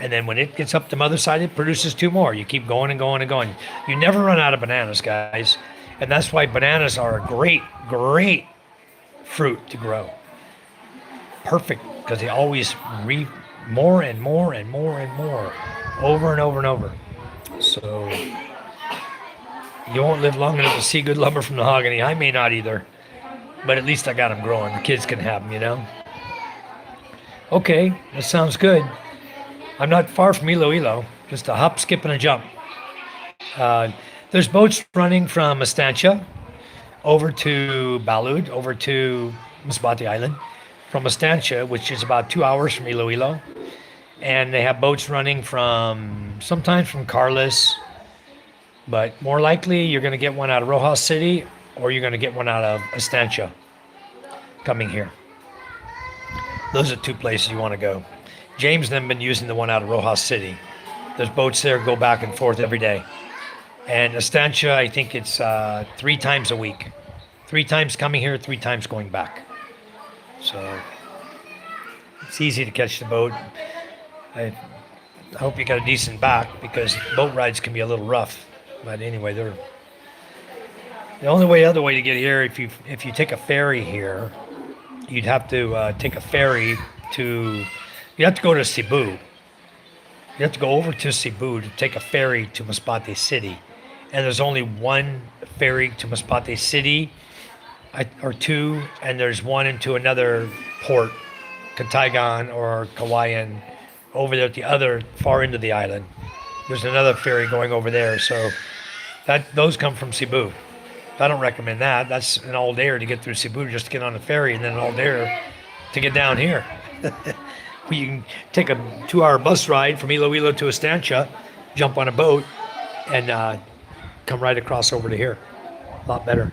and then when it gets up the mother side, it produces 2 more. You keep going and going and going. You never run out of bananas, guys. And that's why bananas are a great, great fruit to grow. Perfect, because they always more and more and more and more, over and over and over. So you won't live long enough to see good lumber from mahogany. I may not either, but at least I got them growing. The kids can have them, you know. Okay, that sounds good. I'm not far from Iloilo, just a hop, skip, and a jump. There's boats running from Estancia over to Balud, over to Masbate Island, from Estancia, which is about 2 hours from Iloilo. And they have boats running sometimes from Carlos, but more likely you're going to get one out of Rojas City or you're going to get one out of Estancia coming here. Those are 2 places you want to go. James and them been using the one out of Rojas City. There's boats there go back and forth every day. And Estancia, I think it's 3 times a week. 3 times coming here, 3 times going back. So it's easy to catch the boat. I hope you got a decent back because boat rides can be a little rough. But anyway, the only other way to get here, if you take a ferry here, you'd have to take a ferry you have to go to Cebu. You have to go over to Cebu to take a ferry to Masbate City. And there's only one ferry to Masbate City, or 2, and there's one into another port, Katagan or Kauaian, over there at the other far end of the island. There's another ferry going over there, so those come from Cebu. I don't recommend that. That's an all-dayer to get through Cebu just to get on the ferry, and then an all-dayer to get down here. You can take a 2-hour bus ride from Iloilo to Estancia, jump on a boat, and come right across over to here. A lot better.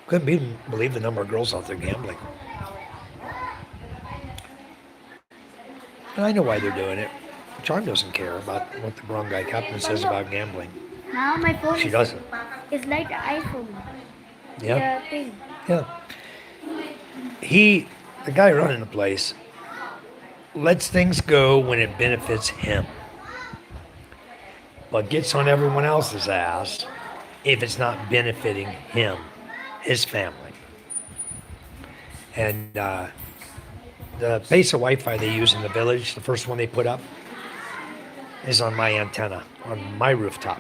Believe the number of girls out there gambling. And I know why they're doing it. Charm doesn't care about what the wrong guy captain says about gambling. Now my phone She doesn't. is like the iPhone. Yeah. The thing. Yeah. The guy running the place, lets things go when it benefits him, but gets on everyone else's ass if it's not benefiting him, his family. And the base of Wi-Fi they use in the village, the first one they put up, is on my antenna, on my rooftop.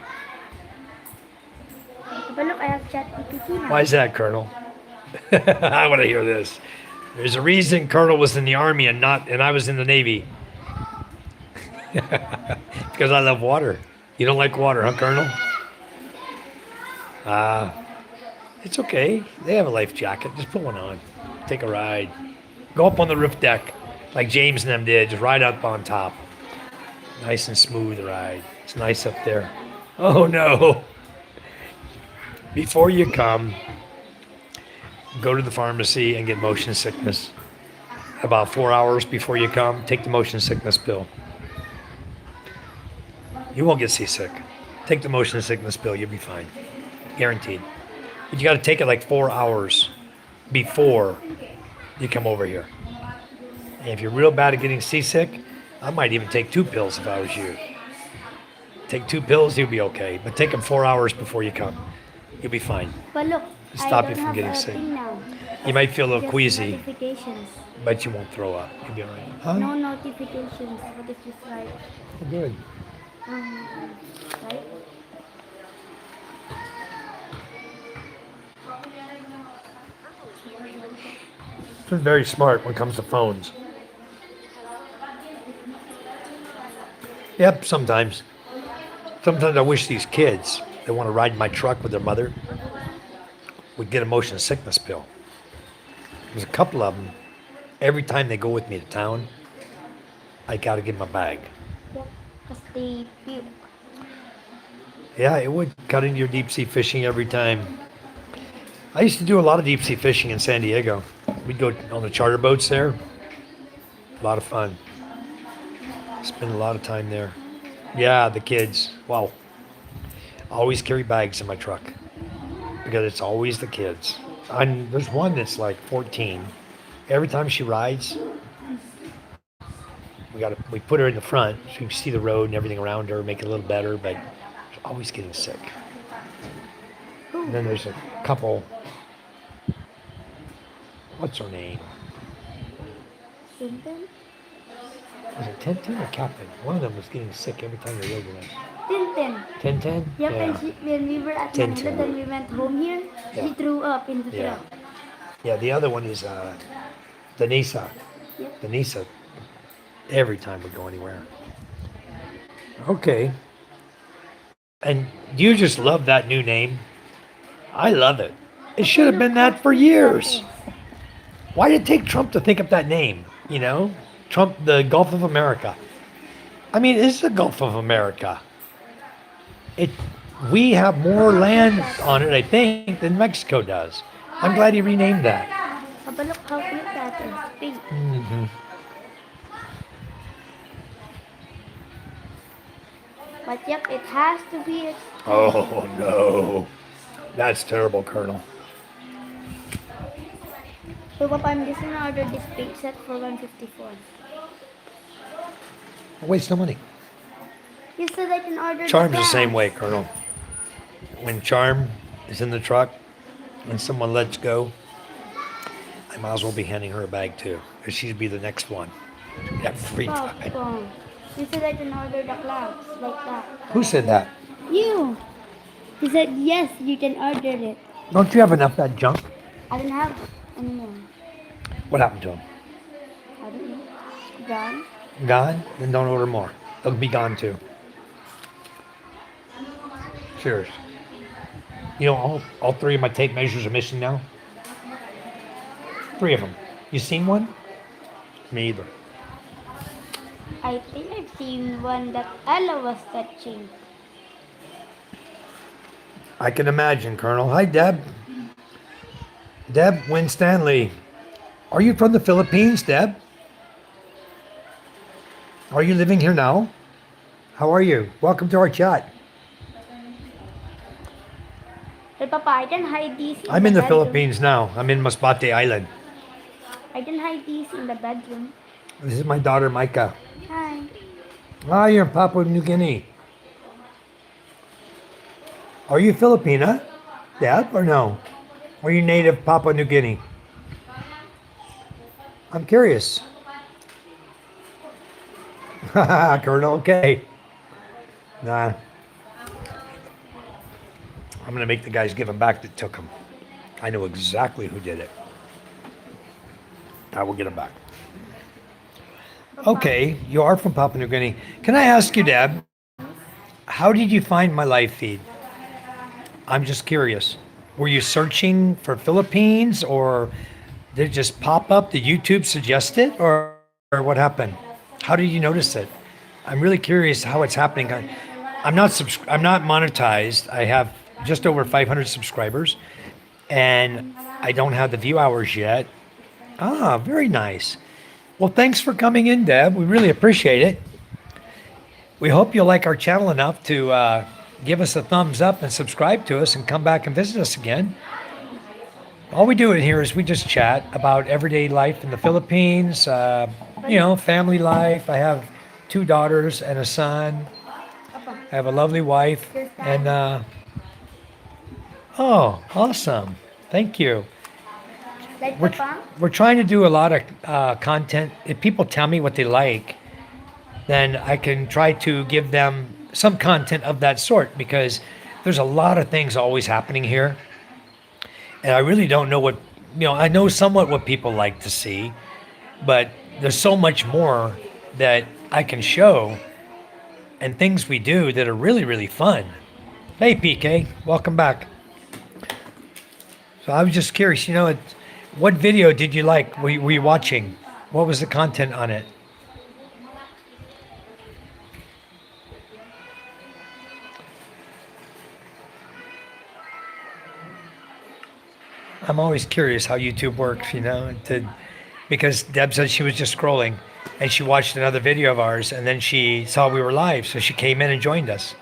But look, I have ChatGPT now. Why is that, Colonel? I want to hear this. There's a reason Colonel was in the Army and I was in the Navy. Because I love water. You don't like water, huh, Colonel? It's okay. They have a life jacket. Just put one on. Take a ride. Go up on the roof deck like James and them did. Just ride up on top. Nice and smooth ride. It's nice up there. Oh, no. Before you come, go to the pharmacy and get motion sickness. About 4 hours before you come, take the motion sickness pill. You won't get seasick. Take the motion sickness pill, you'll be fine. Guaranteed. But you got to take it like 4 hours before you come over here. And if you're real bad at getting seasick, I might even take 2 pills if I was you. Take 2 pills, you'll be okay. But take them 4 hours before you come. You'll be fine. But look, Stop I you don't from have getting a sick. thing now. You might feel a little Just queasy, notifications. but you won't throw up. You'll be all right. Huh? No notifications. What if it's like, Good. right? It's been very smart when it comes to phones. Yep, sometimes. Sometimes I wish these kids that want to ride in my truck with their mother would get a motion sickness pill. There's a couple of them. Every time they go with me to town, I got to give them a bag. Because they puke. Yeah, it would cut into your deep sea fishing every time. I used to do a lot of deep sea fishing in San Diego. We'd go on the charter boats there. A lot of fun. Spend a lot of time there. Yeah, the kids. Wow. Always carry bags in my truck because it's always the kids. There's one that's like 14. Every time she rides, we put her in the front so you can see the road and everything around her, make it a little better, but she's always getting sick. And then there's a couple. What's her name? Tintin? Was it Tintin or Captain? One of them was getting sick every time they rode with us. Tintin. Tintin? Yep, Yeah. and when we were at Tintin. Manila, then we went home here, Yeah. she threw up in the Yeah. truck. Yeah, the other one is Denisa. Yep. Denisa. Every time we go anywhere. Okay. And you just love that new name? I love it. It should have been that for years. Why did it take Trump to think up that name? You know? Trump, the Gulf of America. I mean, it's the Gulf of America. We have more land on it, I think, than Mexico does. I'm glad he renamed that. Oh, but look how cute that is. Pink. Mm-hmm. But yep, it has to be. Oh, no. That's terrible, Colonel. So, Papa, I'm just gonna order this big set for $154. Waste no money. You said I can order Charm's the glass. same way, Colonel. When Charm is in the truck and someone lets go, I might as well be handing her a bag too, because she'd be the next one. Every time. Papa, you said I can order the clouds like that. Who said that? You. He said yes, you can order it. Don't you have enough of that junk? I don't have any more. What happened to them? I don't know. Gone. Gone? Then don't order more. They'll be gone too. Cheers. You know, all 3 of my tape measures are missing now. 3 of them. You seen one? Me either. I think I've seen one that Ella was touching. I can imagine, Colonel. Hi, Deb. Deb Winstanley. Are you from the Philippines, Deb? Are you living here now? How are you? Welcome to our chat. Hey, Papa, I can hide these I'm in the bedroom. Philippines now. I'm in Masbate Island. I can hide these in the bedroom. This is my daughter, Micah. Hi. Ah, you're in Papua New Guinea. Are you Filipina, Deb, or no? Are you native Papua New Guinea? I'm curious. Colonel, okay. Nah. I'm going to make the guys give them back that took them. I know exactly who did it. I will get them back. Okay, you are from Papua New Guinea. Can I ask you, Deb, how did you find my live feed? I'm just curious. Were you searching for Philippines, or did it just pop up? Did YouTube suggest it, or what happened? How did you notice it? I'm really curious how it's happening. I'm not monetized. I have just over 500 subscribers, and I don't have the view hours yet. Ah, very nice. Well, thanks for coming in, Deb. We really appreciate it. We hope you like our channel enough to give us a thumbs up and subscribe to us and come back and visit us again. All we do in here is we just chat about everyday life in the Philippines, family life. I have 2 daughters and a son. I have a lovely wife. And, oh, awesome. Thank you. Like Papa? We're trying to do a lot of content. If people tell me what they like, then I can try to give them some content of that sort, because there's a lot of things always happening here. And I really don't know what, I know somewhat what people like to see, but there's so much more that I can show and things we do that are really, really fun. Hey, PK, welcome back. So I was just curious, what video did you like? Were you watching? What was the content on it? I'm always curious how YouTube works, because Deb said she was just scrolling and she watched another video of ours, and then she saw we were live, so she came in and joined us.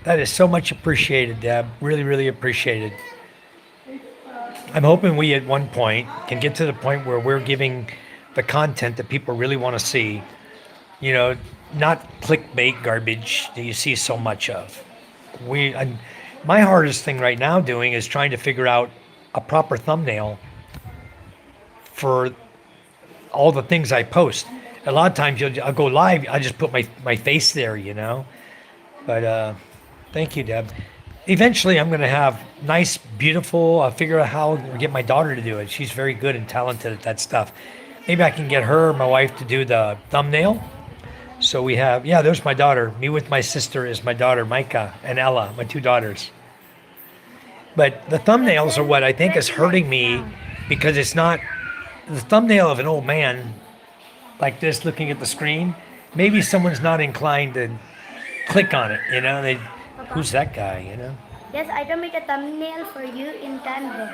That is so much appreciated, Deb. Really, really appreciated. I'm hoping we at one point can get to the point where we're giving the content that people really want to see, not clickbait garbage that you see so much of. My hardest thing right now doing is trying to figure out a proper thumbnail for all the things I post. A lot of times I'll go live, I just put my face there, But thank you, Deb. Eventually I'm going to have nice, beautiful, I'll figure out how to get my daughter to do it. She's very good and talented at that stuff. Maybe I can get her, my wife, to do the thumbnail. So we have, there's my daughter. Me with my sister is my daughter, Micah, and Ella, my 2 daughters. But the thumbnails are what I think is hurting me, because it's not the thumbnail of an old man like this looking at the screen. Maybe someone's not inclined to click on it, who's that guy, Yes, I can make a thumbnail for you in Canva.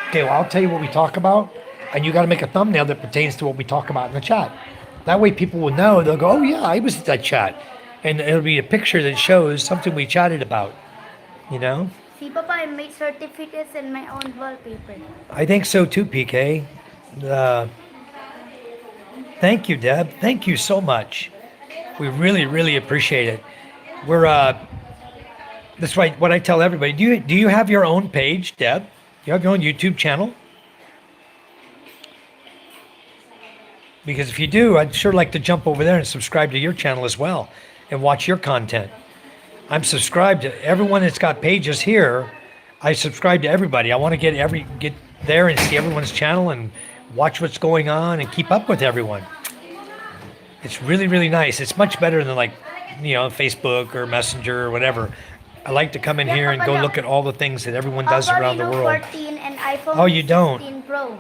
Okay, well, I'll tell you what we talk about, and you got to make a thumbnail that pertains to what we talk about in the chat. That way people will know. They'll go, oh, yeah, I was at that chat. And it'll be a picture that shows something we chatted about, See, Papa, I made certificates in my own wallpaper. I think so too, PK. Thank you, Deb. Thank you so much. We really, really appreciate it. We're that's right. What I tell everybody. Do you have your own page, Deb? Do you have your own YouTube channel? Because if you do, I'd sure like to jump over there and subscribe to your channel as well and watch your content. I'm subscribed to everyone that's got pages here. I subscribe to everybody. I want to get there and see everyone's channel and watch what's going on and keep up with everyone. It's really, really nice. It's much better than Facebook or Messenger or whatever. I like to come in Yeah, here and Papa, go look. look at all the things that everyone does Papa, around the Reno world. 14 and iPhone Oh, you don't? 16 Pro.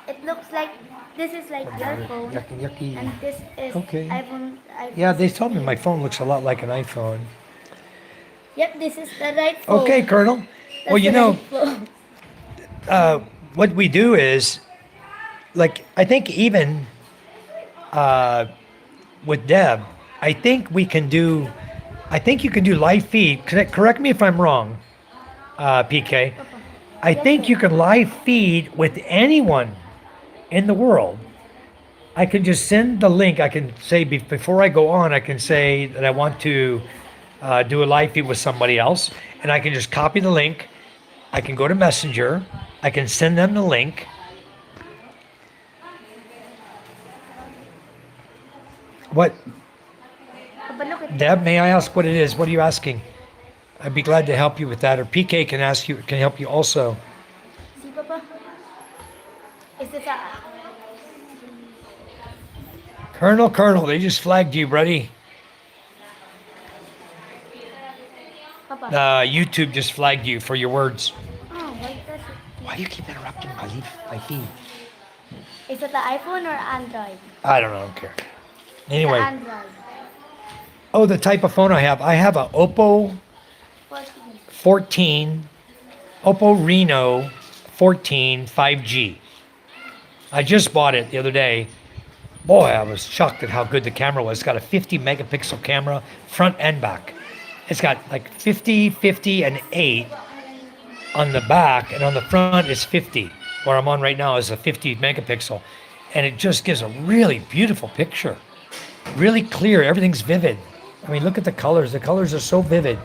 It looks like this is like your phone, Yucky, yucky. and this is Okay. iPhone. Yeah, they told me 16. my phone looks a lot like an iPhone. Yep, this is the right phone. Okay, Colonel. That's Well, you the know, right phone. what we do is, like, I think even with Deb, I think we can do, I think you can do live feed. Correct me if I'm wrong, PK. I Yes, think sir. you can live feed with anyone in the world. I can just send the link. I can say before I go on, I can say that I want to do a live feed with somebody else, and I can just copy the link. I can go to Messenger. I can send them the link. What, Papa, look at Deb? May I ask what it is? What are you asking? I'd be glad to help you with that. Or PK can ask you. Can help you also. See, Papa. Is this a Colonel, they just flagged you, buddy. Papa? YouTube just flagged you for your words. Oh, why does it? Why do you keep interrupting my feed? Is it the iPhone or Android? I don't care. The Anyway, Android. oh, the type of phone I have. I have a 14. 14, Oppo Reno 14 5G. I just bought it the other day. Boy, I was shocked at how good the camera was. It's got a 50 megapixel camera, front and back. It's got like 50, 50, and 8 on the back, and on the front is 50. Where I'm on right now is a 50 megapixel. And it just gives a really beautiful picture. Really clear, everything's vivid. I mean, look at the colors. The colors are so vivid.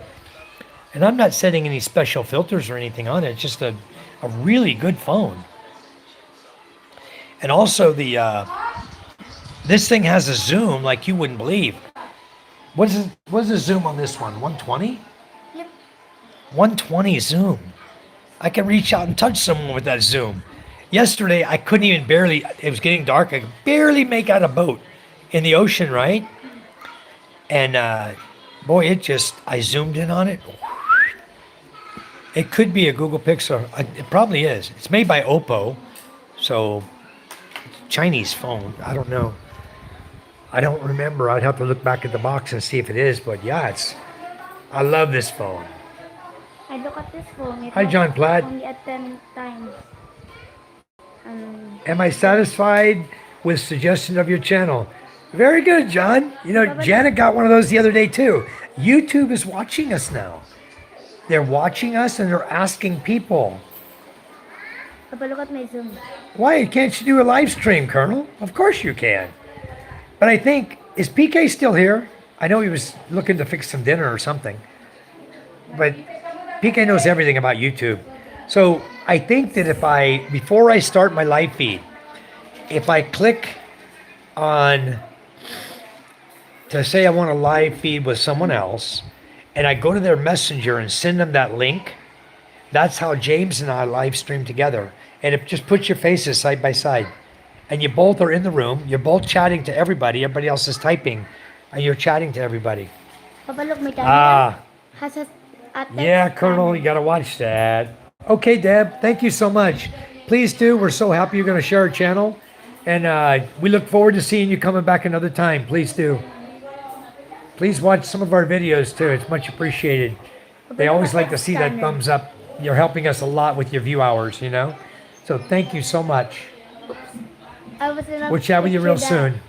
And I'm not setting any special filters or anything on it. It's just a really good phone. And also this thing has a zoom like you wouldn't believe. What's the zoom on this one? 120? Yep. 120 zoom. I can reach out and touch someone with that zoom. Yesterday, I couldn't even barely, it was getting dark, I could barely make out a boat in the ocean, right? And boy, I zoomed in on it. It could be a Google Pixel. It probably is. It's made by Oppo, so Chinese phone. I don't know. I don't remember. I'd have to look back at the box and see if it is. But yeah, I love this phone. I look at this phone. It Hi, was John Platt. Only at 10 times. Am I satisfied with suggestion of your channel? Very good, John. You know, Janet got one of those the other day too. YouTube is watching us now. They're watching us and they're asking people. Papa, look at my zoom. Why can't you do a live stream, Colonel? Of course you can. But I think, is PK still here? I know he was looking to fix some dinner or something. But PK knows everything about YouTube. So I think that before I start my live feed, if I click on to say I want a live feed with someone else, and I go to their messenger and send them that link, that's how James and I live stream together. And it just puts your faces side by side. And you both are in the room, you're both chatting to everybody else is typing, and you're chatting to everybody. Papa, look, my camera has a text Yeah, Colonel, panel. you gotta watch that. Okay, Deb, thank you so much. Please do, we're so happy you're gonna share our channel. And we look forward to seeing you coming back another time. Please do. Please watch some of our videos too, it's much appreciated. They always like to see that thumbs up. You're helping us a lot with your view hours, you know? So thank you so much. We'll chat with you real soon.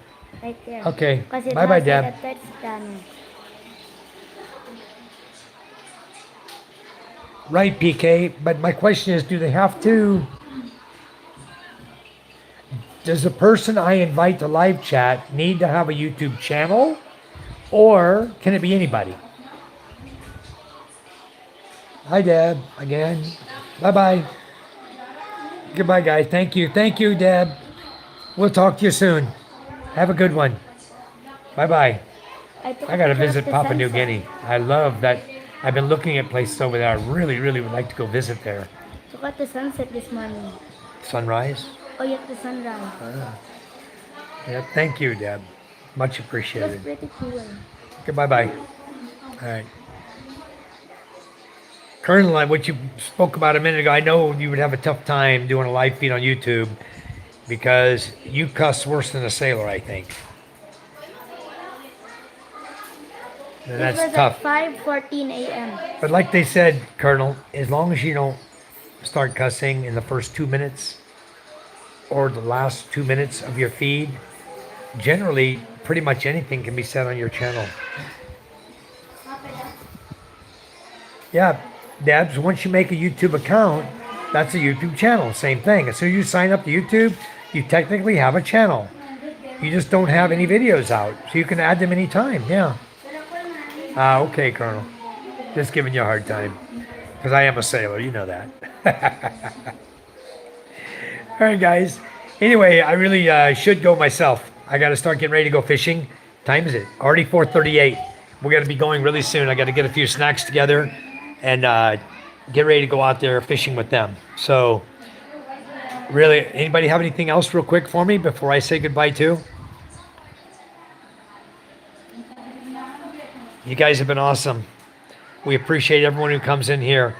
Right there. Okay. Kasi it Bye-bye, has Deb. a text panel. Right, PK, but my question is, do they have to... Does the person I invite to live chat need to have a YouTube channel? Or can it be anybody? Hi, Deb, again. Bye-bye. Goodbye, guys. Thank you. Thank you, Deb. We'll talk to you soon. Have a good one. Bye-bye. I got to visit Papua New Guinea. I love that. I've been looking at places over there. I really, really would like to go visit there. Look at the sunset this morning. Sunrise? Oh, yeah, the sunrise. Yeah, thank you, Deb. Much It was appreciated. pretty cool. Okay, bye-bye. All right. Colonel, like what you spoke about a minute ago, I know you would have a tough time doing a live feed on YouTube because you cuss worse than a sailor, I think. And It that's was tough. at 5:14 a.m. But like they said, Colonel, as long as you don't start cussing in the first 2 minutes or the last 2 minutes of your feed, generally pretty much anything can be said on your channel. Yeah, Dabs, once you make a YouTube account, that's a YouTube channel. Same thing. As soon as you sign up to YouTube, you technically have a channel. You just don't have any videos out. So you can add them anytime. Yeah. Okay, Colonel. Just giving you a hard time. Because I am a sailor. You know that. All right, guys. Anyway, I really should go myself. I got to start getting ready to go fishing. Time is it? Already 4:38. We're going to be going really soon. I got to get a few snacks together and get ready to go out there fishing with them. So, really, anybody have anything else real quick for me before I say goodbye too? You guys have been awesome. We appreciate everyone who comes in here.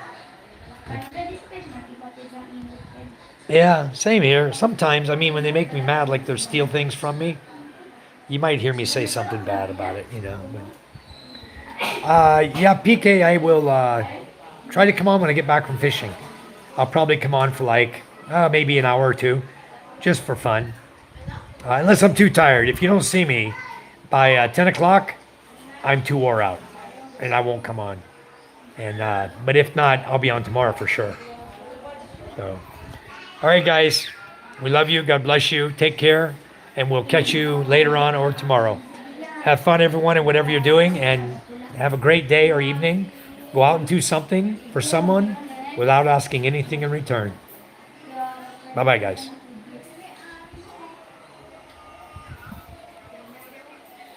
Yeah, same here. Sometimes, I mean, when they make me mad, like they steal things from me, you might hear me say something bad about it, you know. Yeah, PK, I will try to come on when I get back from fishing. I'll probably come on for like maybe an hour or two, just for fun. Unless I'm too tired. If you don't see me by 10 o'clock, I'm too wore out, and I won't come on. And but if not, I'll be on tomorrow for sure. So, all right, guys, we love you. God bless you. Take care, and we'll catch you later on or tomorrow. Have fun, everyone, in whatever you're doing, and have a great day or evening. Go out and do something for someone without asking anything in return. Bye-bye, guys.